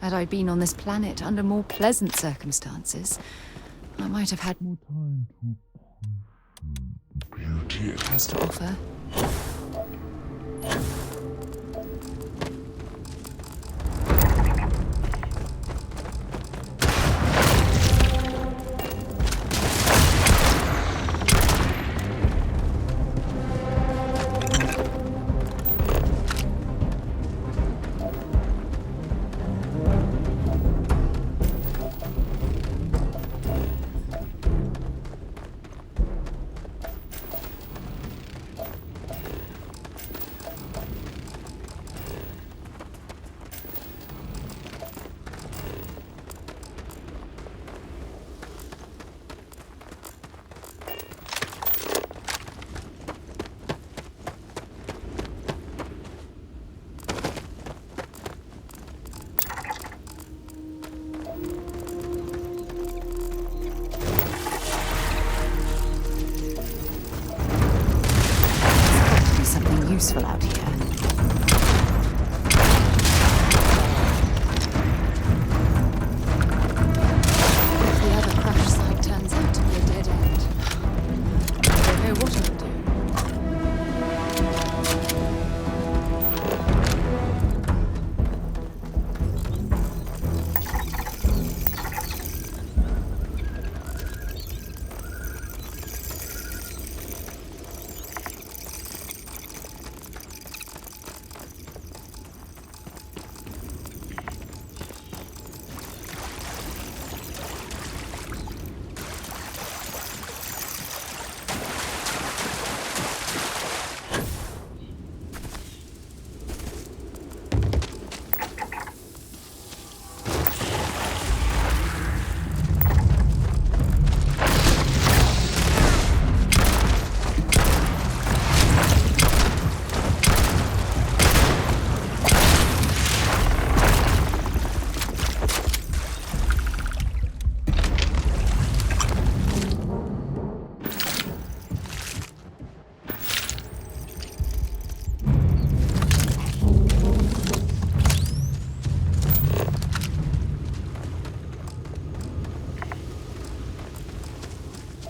Had I been on this planet under more pleasant circumstances, I might have had more time to beauty it has to offer. Useful out here. If the other crash site turns out to be a dead end, I don't know what I'll do.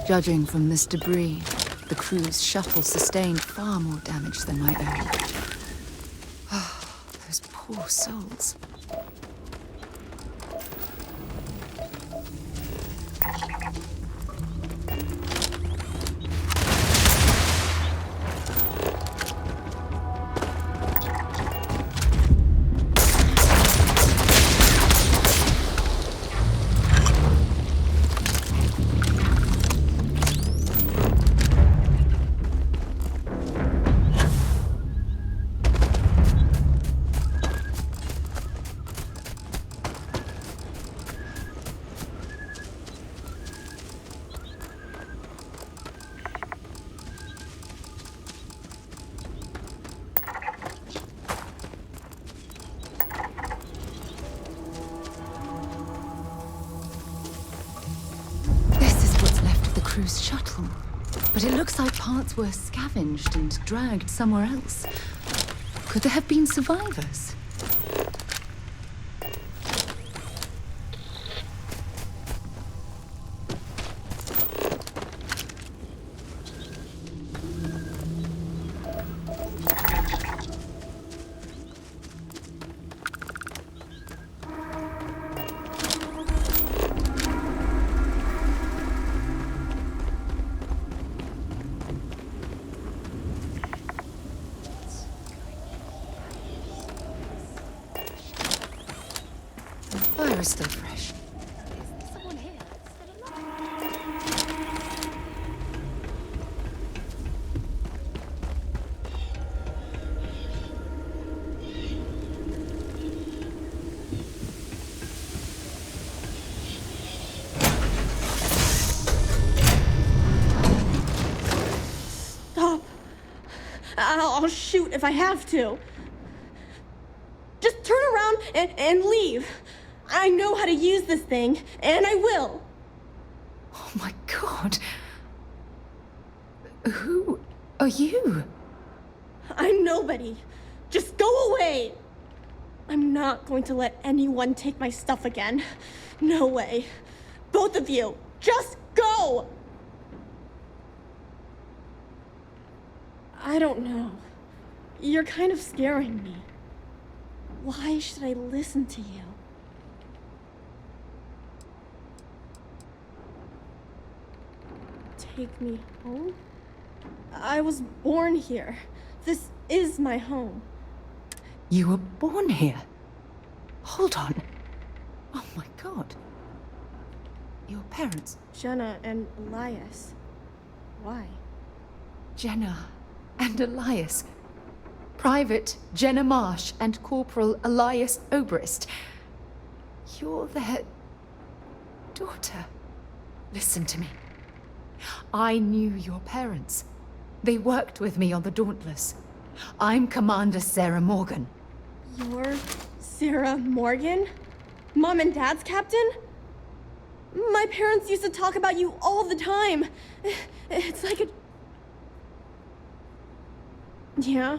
Judging from this debris, the crew's shuttle sustained far more damage than my own. Oh, those poor souls. Crew's shuttle. But it looks like parts were scavenged and dragged somewhere else. Could there have been survivors? Fire is still fresh. Stop. I'll shoot if I have to. Just turn around and leave. I know how to use this thing, and I will. Oh my god. Who are you? I'm nobody. Just go away. I'm not going to let anyone take my stuff again. No way. Both of you, just go! I don't know. You're kind of scaring me. Why should I listen to you? Take me home? I was born here. This is my home. You were born here? Hold on. Oh my god. Your parents? Jenna and Elias. Why? Jenna and Elias. Private Jenna Marsh and Corporal Elias Obrist. You're their daughter. Listen to me. I knew your parents. They worked with me on the Dauntless. I'm Commander Sarah Morgan. You're Sarah Morgan? Mom and Dad's captain? My parents used to talk about you all the time. It's like a... Yeah?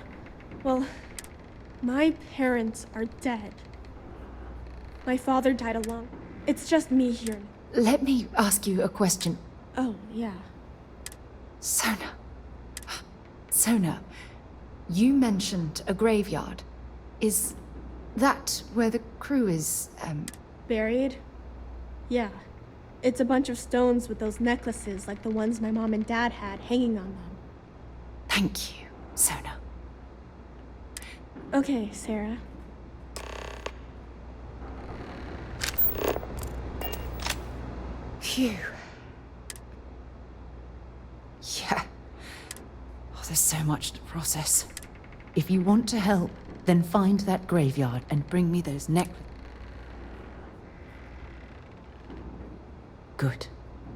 Well, my parents are dead. My father died alone. It's just me here. Let me ask you a question. Oh, yeah. Sona. Sona, you mentioned a graveyard. Is that where the crew is, Buried? Yeah. It's a bunch of stones with those necklaces like the ones my mom and dad had hanging on them. Thank you, Sona. Okay, Sarah. Phew. Yeah. Oh, there's so much to process. If you want to help, then find that graveyard and bring me those necklaces. Good.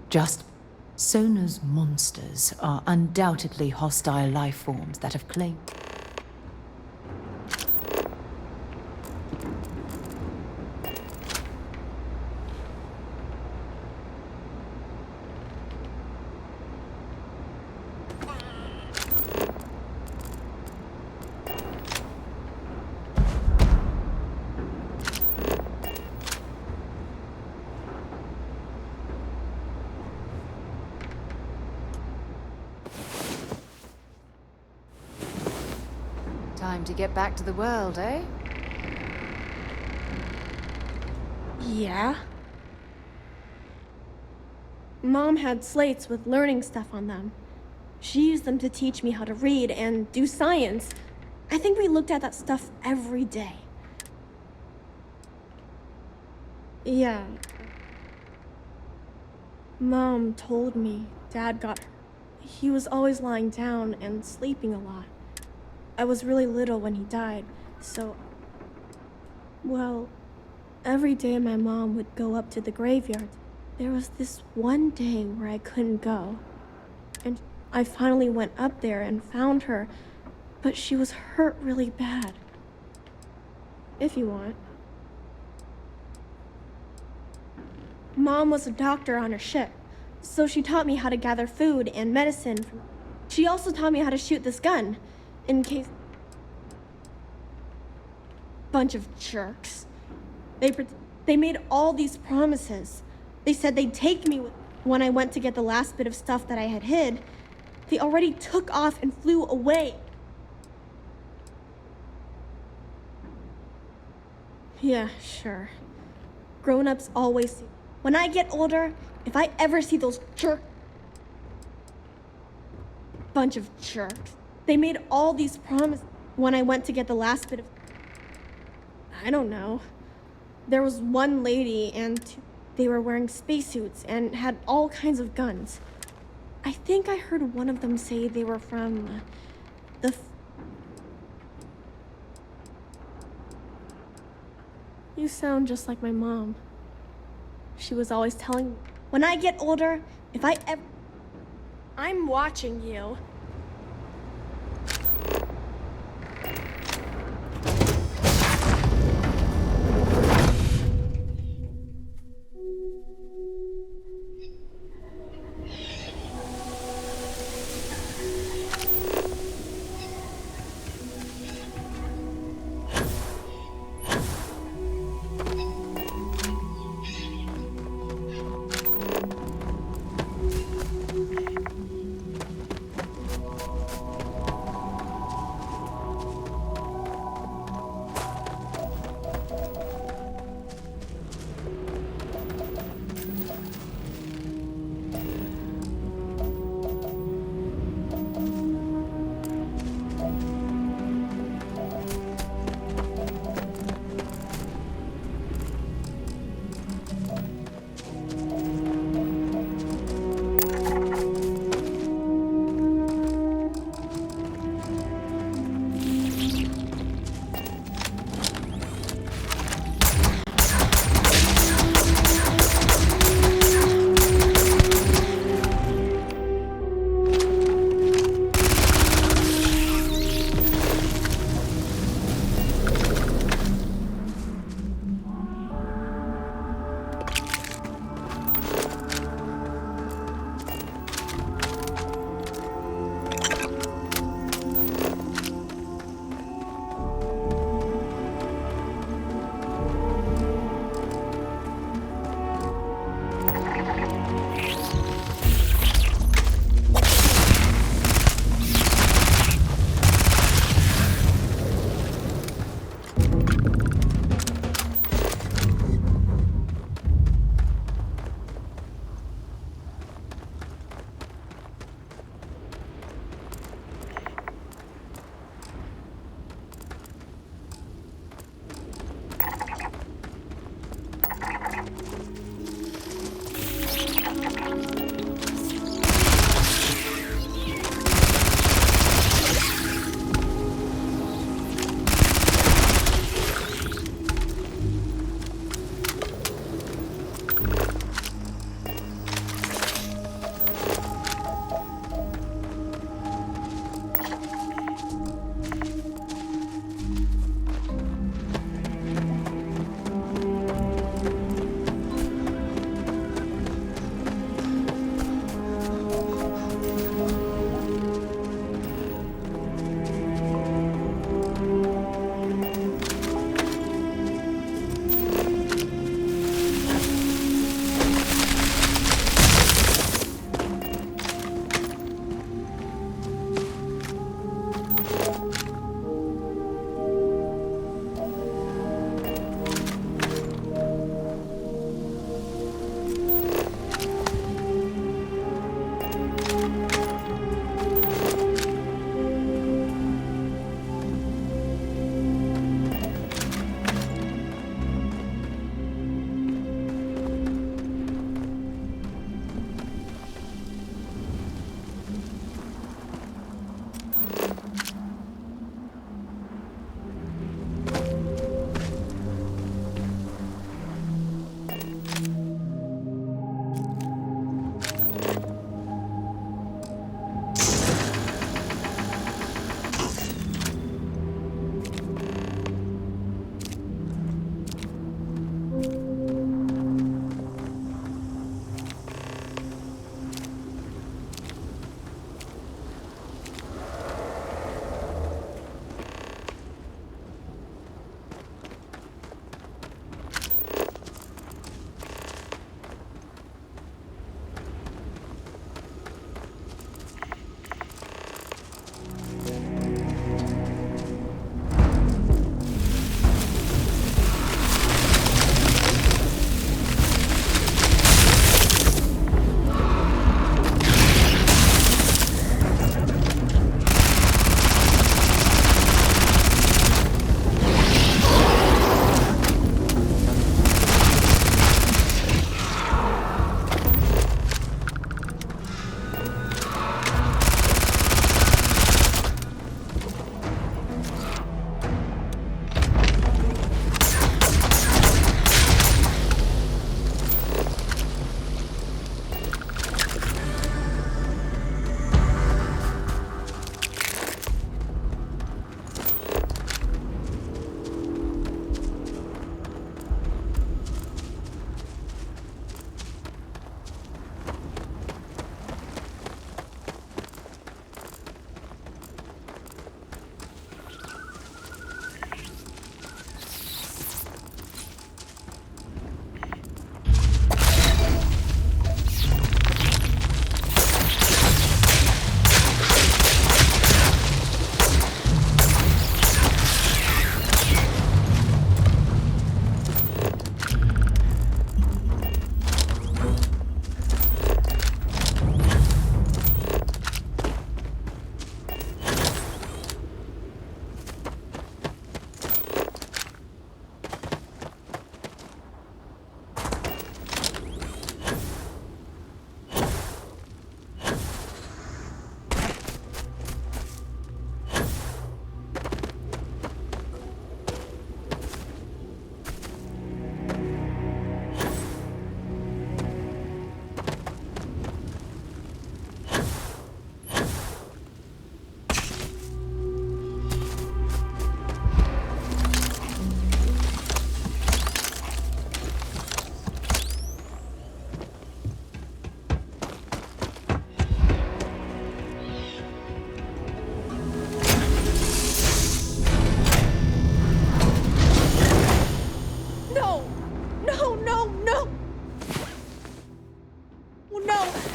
Just... Sona's monsters are undoubtedly hostile life forms that have claimed... Time to get back to the world, eh? Yeah? Mom had slates with learning stuff on them. She used them to teach me how to read and do science. I think we looked at that stuff every day. Yeah. Mom told me Dad got hurt. He was always lying down and sleeping a lot. I was really little when he died, so... Well, every day my mom would go up to the graveyard. There was this one day where I couldn't go. And I finally went up there and found her, but she was hurt really bad. If you want. Mom was a doctor on her ship, so she taught me how to gather food and medicine. She also taught me how to shoot this gun. In case... Bunch of jerks. They made all these promises. They said they'd take me when I went to get the last bit of stuff that I had hid. They already took off and flew away. Yeah, sure. Grown-ups always say, when I get older, if I ever see those bunch of jerks. They made all these promises when I went to get the last bit of... I don't know. There was one lady and they were wearing spacesuits and had all kinds of guns. I think I heard one of them say they were from the... You sound just like my mom. She was always telling me, when I get older, if I ever... I'm watching you.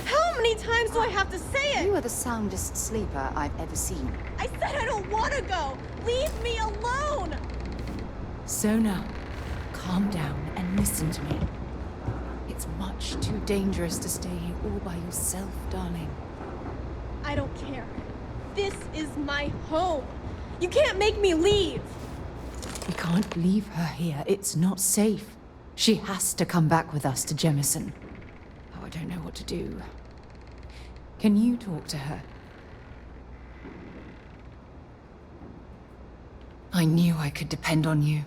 How many times do I have to say it? You are the soundest sleeper I've ever seen. I said I don't want to go. Leave me alone. Sona, calm down and listen to me. It's much too dangerous to stay here all by yourself, darling. I don't care. This is my home. You can't make me leave. We can't leave her here. It's not safe. She has to come back with us to Jemison. Oh, I don't know what to do. Can you talk to her? I knew I could depend on you.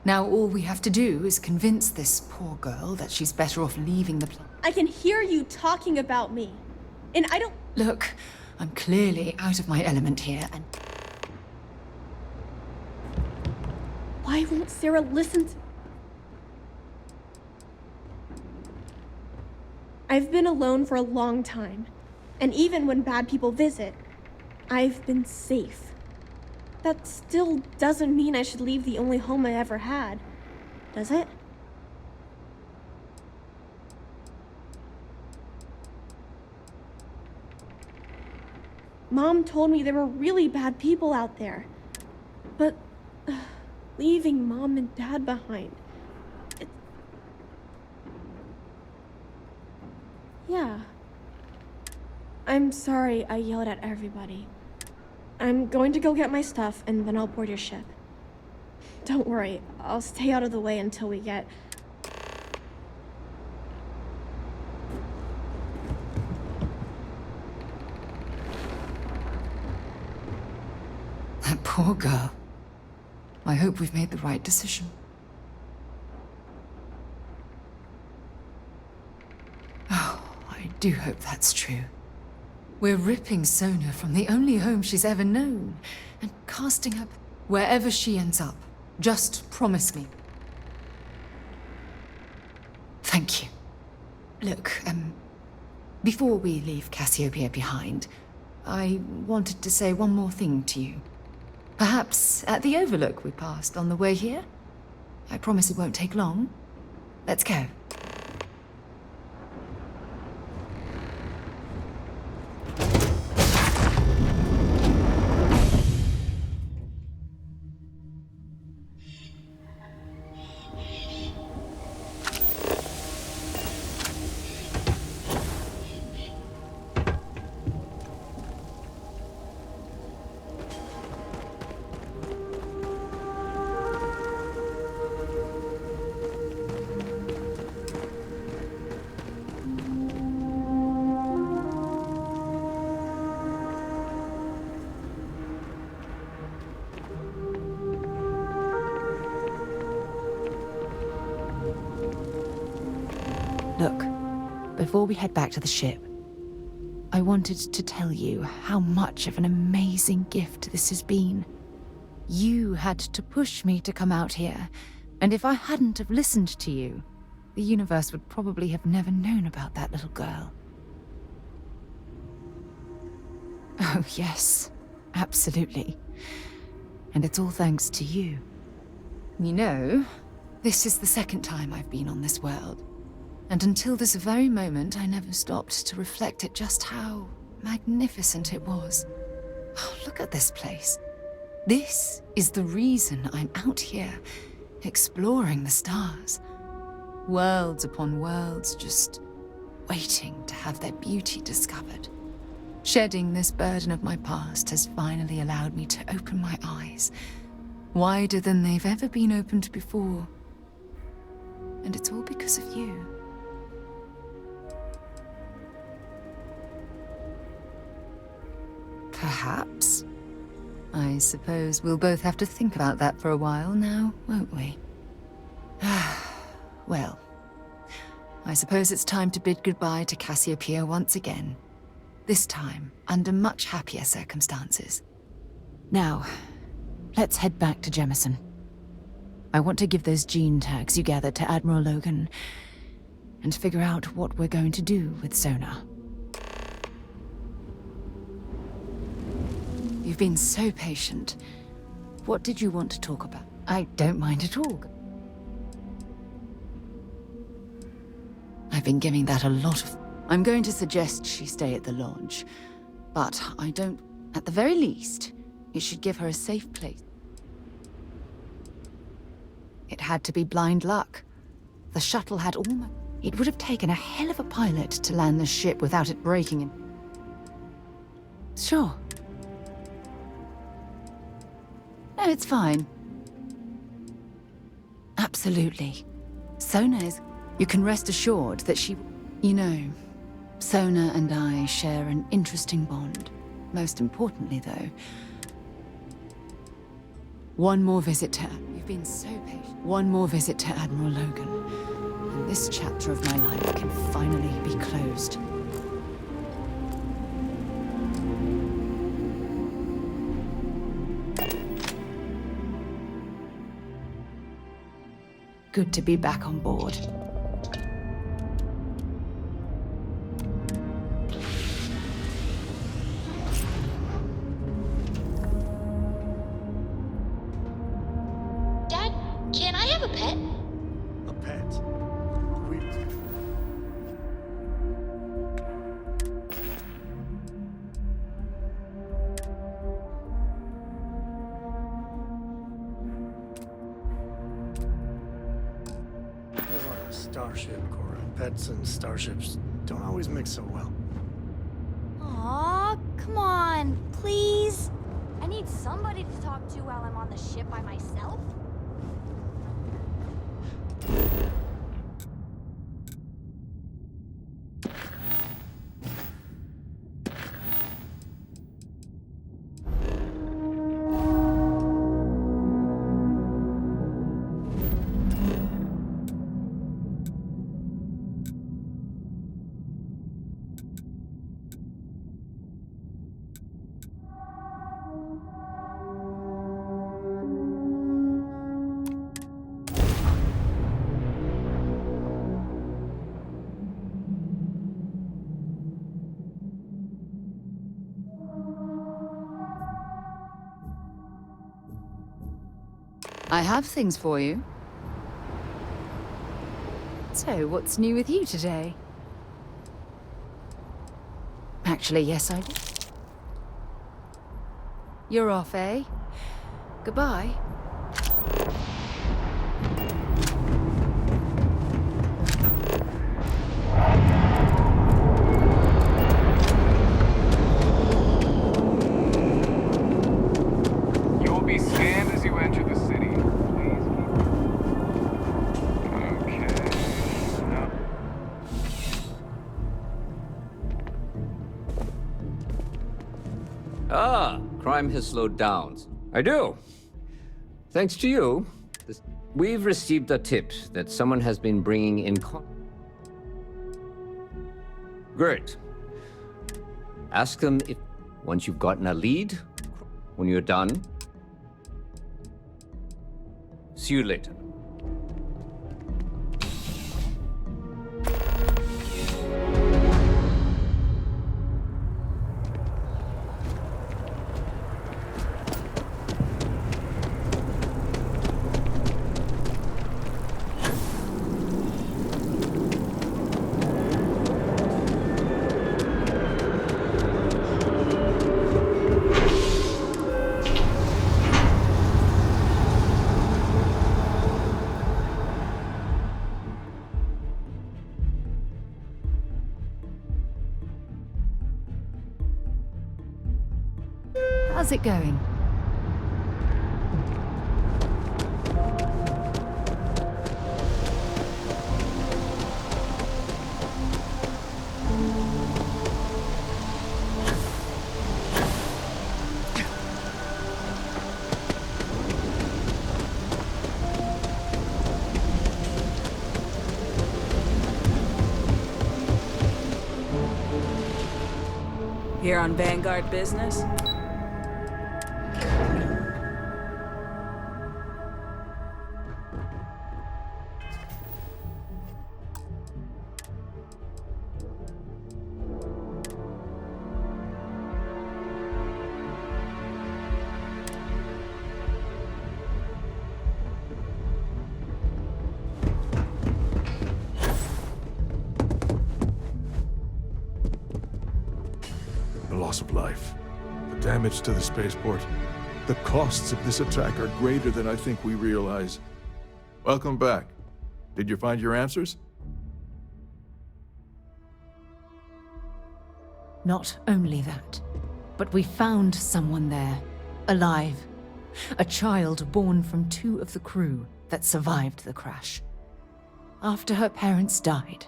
Now all we have to do is convince this poor girl that she's better off leaving the planet. I can hear you talking about me. And I don't... Look, I'm clearly out of my element here, and... Why won't Sarah listen to... I've been alone for a long time. And even when bad people visit, I've been safe. That still doesn't mean I should leave the only home I ever had, does it? Mom told me there were really bad people out there. But leaving Mom and Dad behind... Yeah. I'm sorry I yelled at everybody. I'm going to go get my stuff, and then I'll board your ship. Don't worry, I'll stay out of the way until we get... That poor girl. I hope we've made the right decision. Oh, I do hope that's true. We're ripping Sona from the only home she's ever known and casting her wherever she ends up. Just promise me. Thank you. Look, before we leave Cassiopeia behind, I wanted to say one more thing to you. Perhaps at the overlook we passed on the way here? I promise it won't take long. Let's go. Look, before we head back to the ship, I wanted to tell you how much of an amazing gift this has been. You had to push me to come out here, and if I hadn't have listened to you, the universe would probably have never known about that little girl. Oh yes, absolutely. And it's all thanks to you. You know, this is the second time I've been on this world. And until this very moment, I never stopped to reflect at just how magnificent it was. Oh, look at this place. This is the reason I'm out here, exploring the stars. Worlds upon worlds, just waiting to have their beauty discovered. Shedding this burden of my past has finally allowed me to open my eyes, wider than they've ever been opened before. And it's all because of you. Perhaps. I suppose we'll both have to think about that for a while now, won't we? Well, I suppose it's time to bid goodbye to Cassiopeia once again. This time, under much happier circumstances. Now, let's head back to Jemison. I want to give those gene tags you gathered to Admiral Logan, and figure out what we're going to do with Sona. You've been so patient. What did you want to talk about? I don't mind at all. I've been giving that a lot of... I'm going to suggest she stay at the lodge, but I don't... At the very least, it should give her a safe place. It had to be blind luck. The shuttle had almost... It would have taken a hell of a pilot to land the ship without it breaking in. Sure. No, it's fine. Absolutely. Sona is... You can rest assured that she... You know, Sona and I share an interesting bond. Most importantly, though... One more visit to... You've been so patient. One more visit to Admiral Logan. And this chapter of my life can finally be closed. Good to be back on board. Dad, can I have a pet? A pet? We... We're on a starship, Cora. Pets and starships don't always mix so well. Aw, come on, please. I need somebody to talk to while I'm on the ship by myself. I have things for you. So, what's new with you today? Actually, yes, I do. You're off, eh? Goodbye. You will be scanned as you enter the city. Please keep... Okay. No. Ah, crime has slowed down. I do. Thanks to you, we've received a tip that someone has been bringing in Great. Ask them if, once you've gotten a lead, when you're done, see you later. How's it going? Here on Vanguard business? the loss of life, the damage to the spaceport. The costs of this attack are greater than I think we realize. Welcome back. Did you find your answers? Not only that, but we found someone there, alive. A child born from 2 of the crew that survived the crash. After her parents died,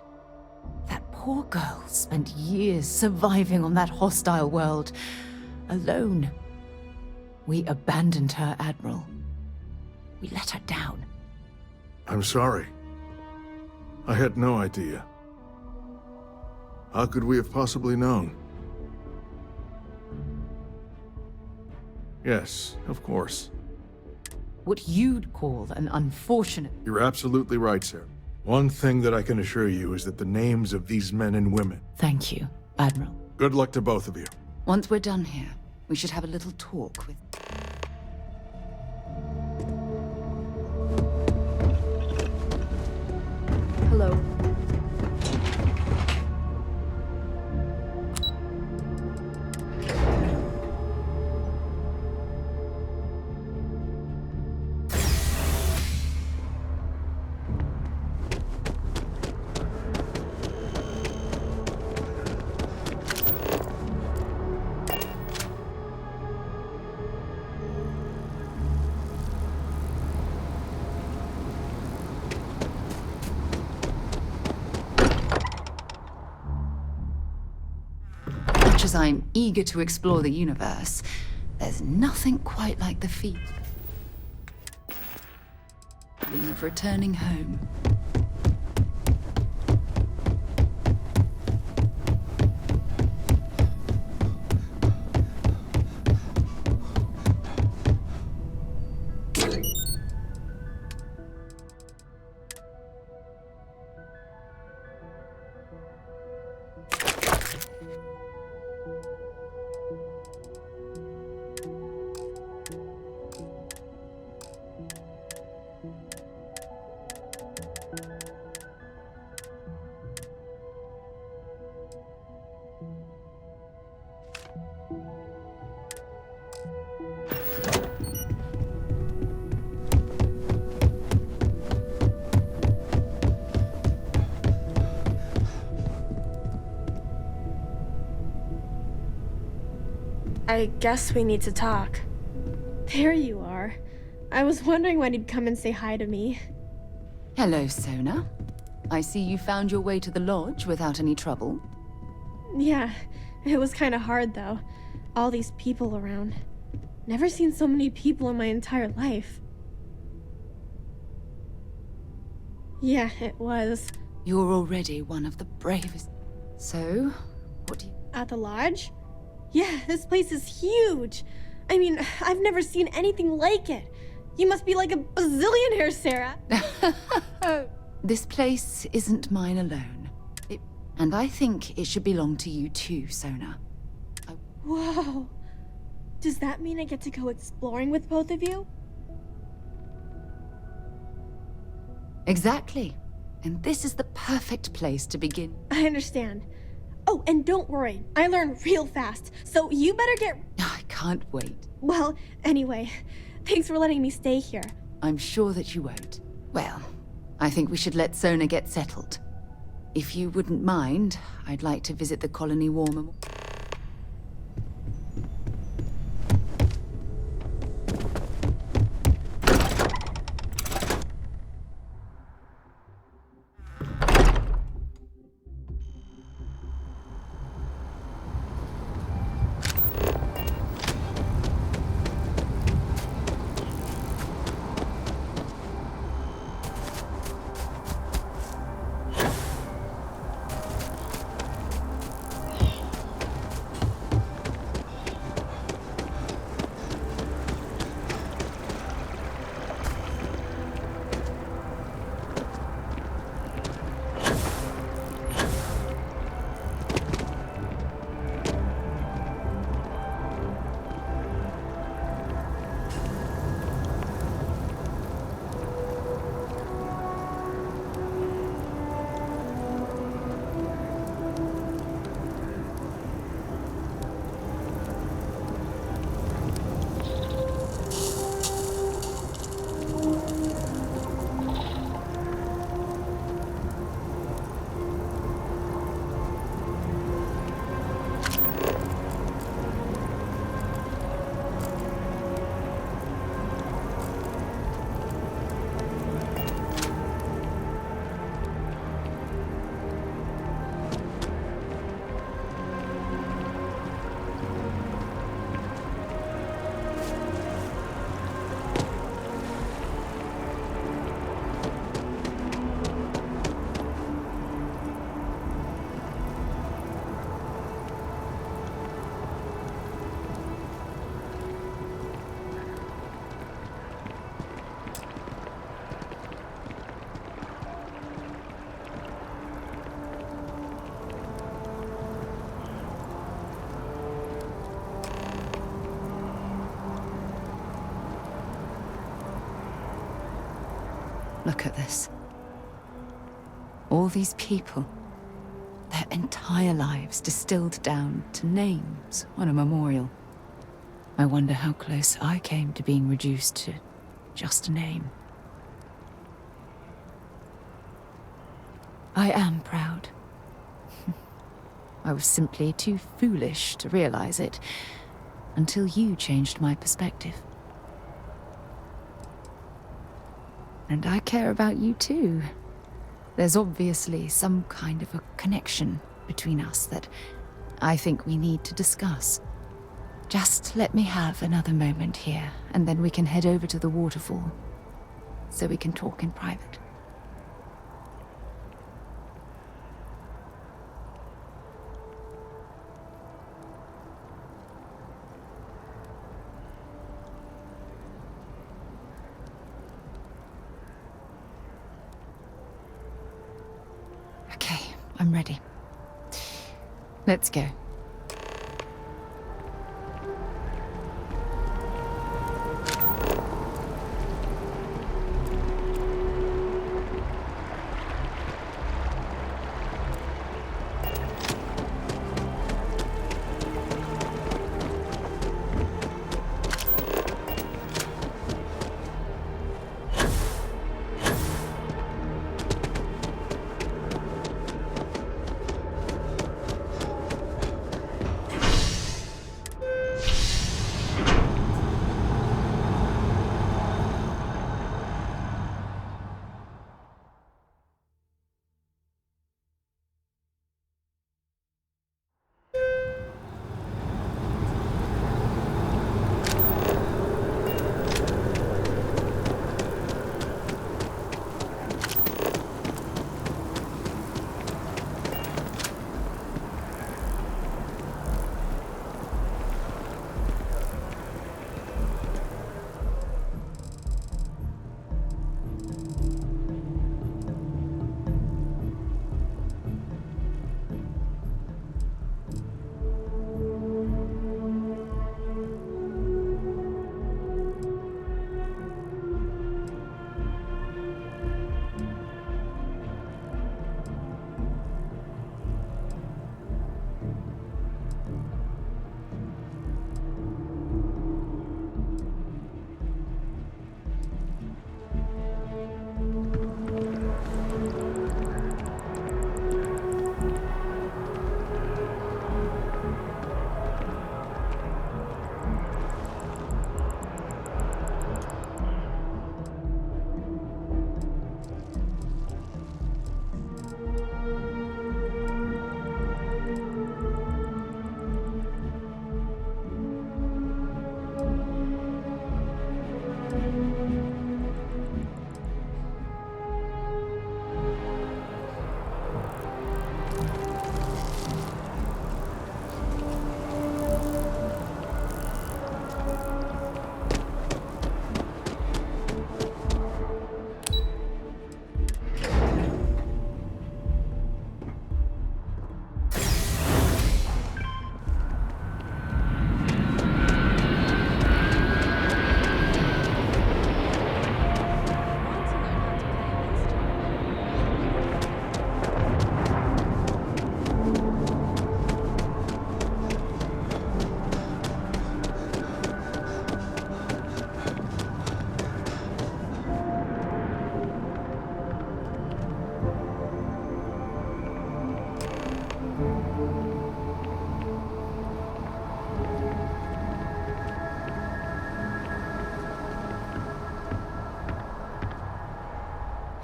that poor girl spent years surviving on that hostile world, alone. We abandoned her, Admiral. We let her down. I'm sorry. I had no idea. How could we have possibly known? Yes, of course. What you'd call an unfortunate... You're absolutely right, sir. One thing that I can assure you is that the names of these men and women... Thank you, Admiral. Good luck to both of you. Once we're done here, we should have a little talk with... Hello. As I'm eager to explore the universe, there's nothing quite like the feeling of returning home. I guess we need to talk. There you are. I was wondering when you'd come and say hi to me. Hello, Sona. I see you found your way to the lodge without any trouble. Yeah, it was kind of hard though. All these people around. Never seen so many people in my entire life. Yeah, it was. You're already one of the bravest. So, what do you... At the lodge? Yeah, this place is huge. I mean, I've never seen anything like it. You must be like a bazillionaire, Sarah. This place isn't mine alone. And I think it should belong to you too, Sona. Whoa. Does that mean I get to go exploring with both of you? Exactly. And this is the perfect place to begin. I understand. Oh, and don't worry, I learn real fast, so you better get... I can't wait. Well, anyway, thanks for letting me stay here. I'm sure that you won't. Well, I think we should let Sona get settled. If you wouldn't mind, I'd like to visit the Colony War Memorial. Look at this. All these people, their entire lives distilled down to names on a memorial. I wonder how close I came to being reduced to just a name. I am proud. I was simply too foolish to realize it until you changed my perspective. And I care about you too. There's obviously some kind of a connection between us that I think we need to discuss. Just let me have another moment here, and then we can head over to the waterfall, so we can talk in private. Okay, I'm ready. Let's go.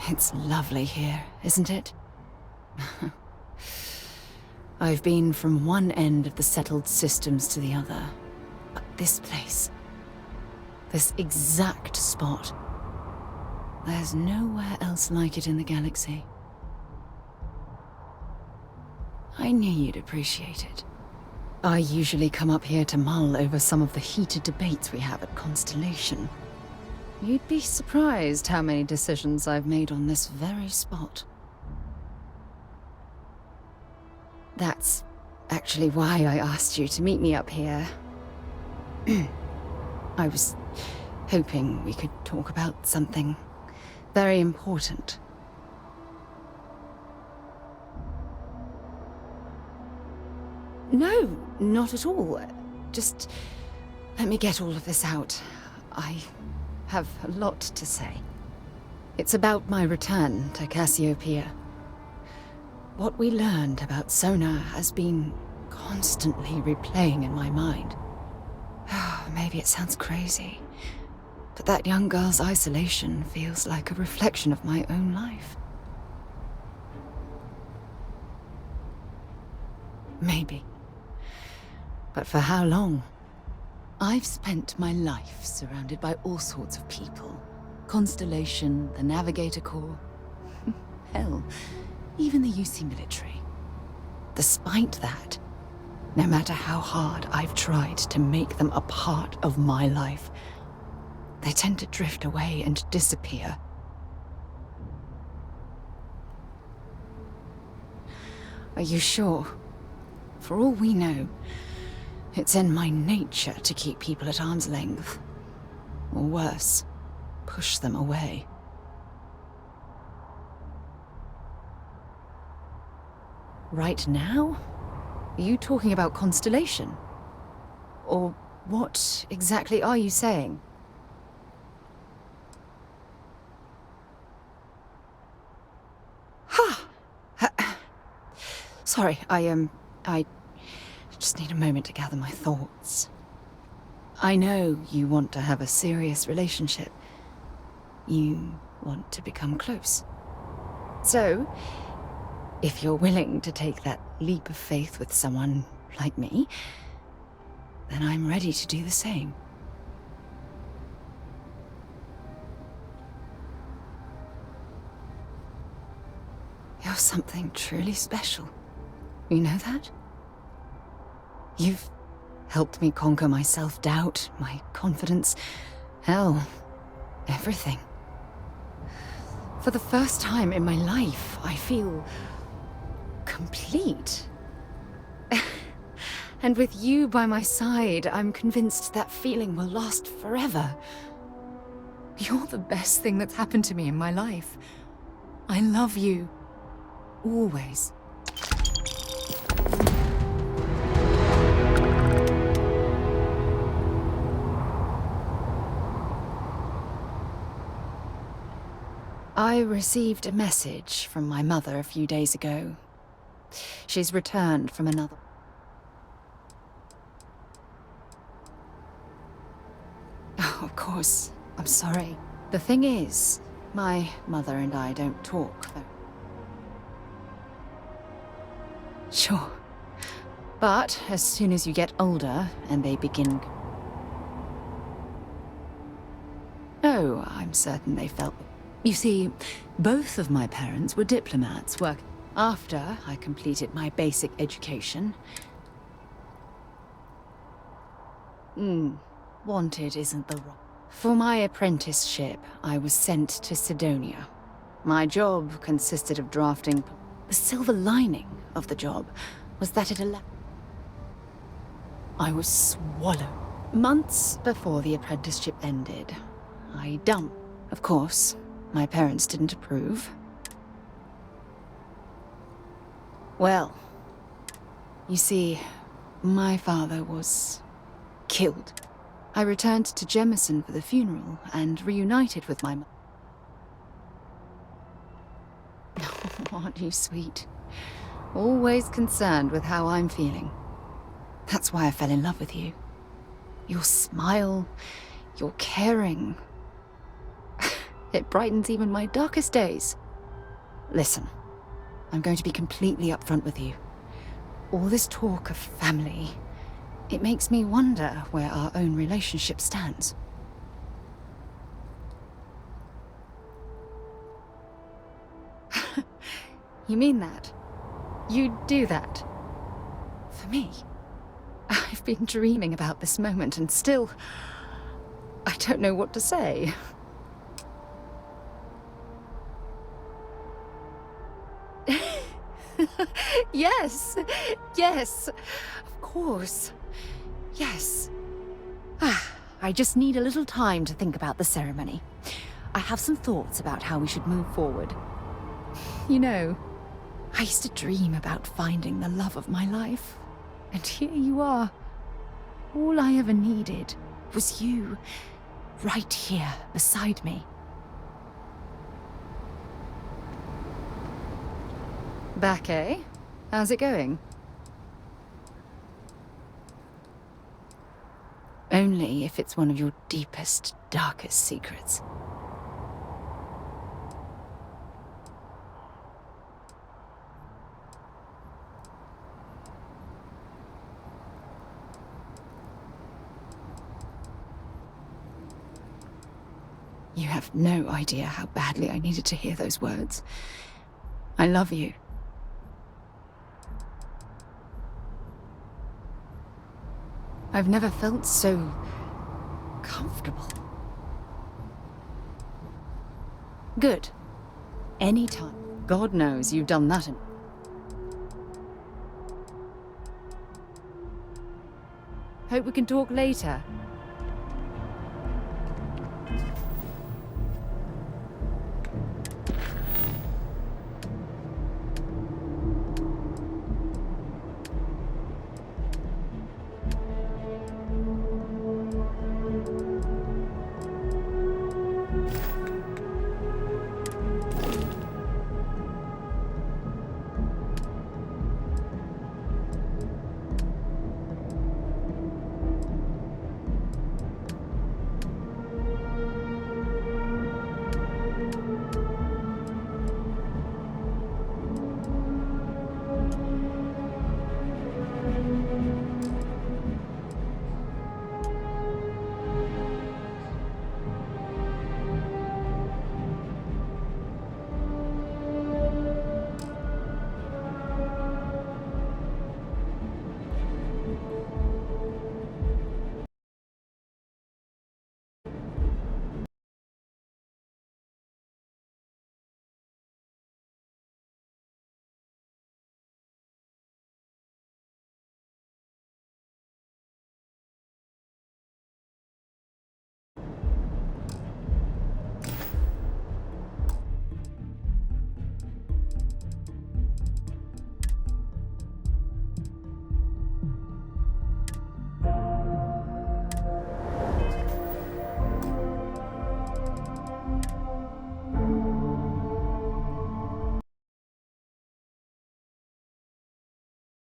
It's lovely here, isn't it? I've been from one end of the settled systems to the other. But this place, this exact spot, there's nowhere else like it in the galaxy. I knew you'd appreciate it. I usually come up here to mull over some of the heated debates we have at Constellation. You'd be surprised how many decisions I've made on this very spot. That's actually why I asked you to meet me up here. I was hoping we could talk about something very important. No, not at all. Just let me get all of this out. I have a lot to say. It's about my return to Cassiopeia. What we learned about Sona has been constantly replaying in my mind. Maybe it sounds crazy, but that young girl's isolation feels like a reflection of my own life. Maybe. But for how long? I've spent my life surrounded by all sorts of people. Constellation, the Navigator Corps. Hell, even the UC military. Despite that, no matter how hard I've tried to make them a part of my life, they tend to drift away and disappear. Are you sure? For all we know, it's in my nature to keep people at arm's length. Or worse, push them away. Right now? Are you talking about Constellation? Or what exactly are you saying? Sorry, I just need a moment to gather my thoughts. I know you want to have a serious relationship. You want to become close. So, if you're willing to take that leap of faith with someone like me, then I'm ready to do the same. You're something truly special. You know that? You've helped me conquer my self-doubt, my confidence, hell, everything. For the first time in my life, I feel complete. And with you by my side, I'm convinced that feeling will last forever. You're the best thing that's happened to me in my life. I love you. Always. I received a message from my mother a few days ago. She's returned from another... Oh, of course. I'm sorry. The thing is, my mother and I don't talk, though. Sure. But as soon as you get older and they begin... Oh, I'm certain they felt... You see, both of my parents were diplomats. After I completed my basic education... wanted isn't the wrong... For my apprenticeship, I was sent to Cydonia. My job consisted of drafting... The silver lining of the job was that it allowed... I was swallowed. Months before the apprenticeship ended, I dumped. Of course, my parents didn't approve. Well, you see, my father was killed. I returned to Jemison for the funeral and reunited with my mother. Aren't you sweet? Always concerned with how I'm feeling. That's why I fell in love with you. Your smile, your caring. It brightens even my darkest days. Listen, I'm going to be completely upfront with you. All this talk of family, it makes me wonder where our own relationship stands. You mean that? You'd do that? For me? I've been dreaming about this moment and still... I don't know what to say. Yes! Yes! Of course. Yes. I just need a little time to think about the ceremony. I have some thoughts about how we should move forward. You know, I used to dream about finding the love of my life. And here you are. All I ever needed was you, right here beside me. Back, eh? How's it going? Only if it's one of your deepest, darkest secrets. You have no idea how badly I needed to hear those words. I love you. I've never felt so comfortable. Good. Anytime. God knows you've done that. Hope we can talk later.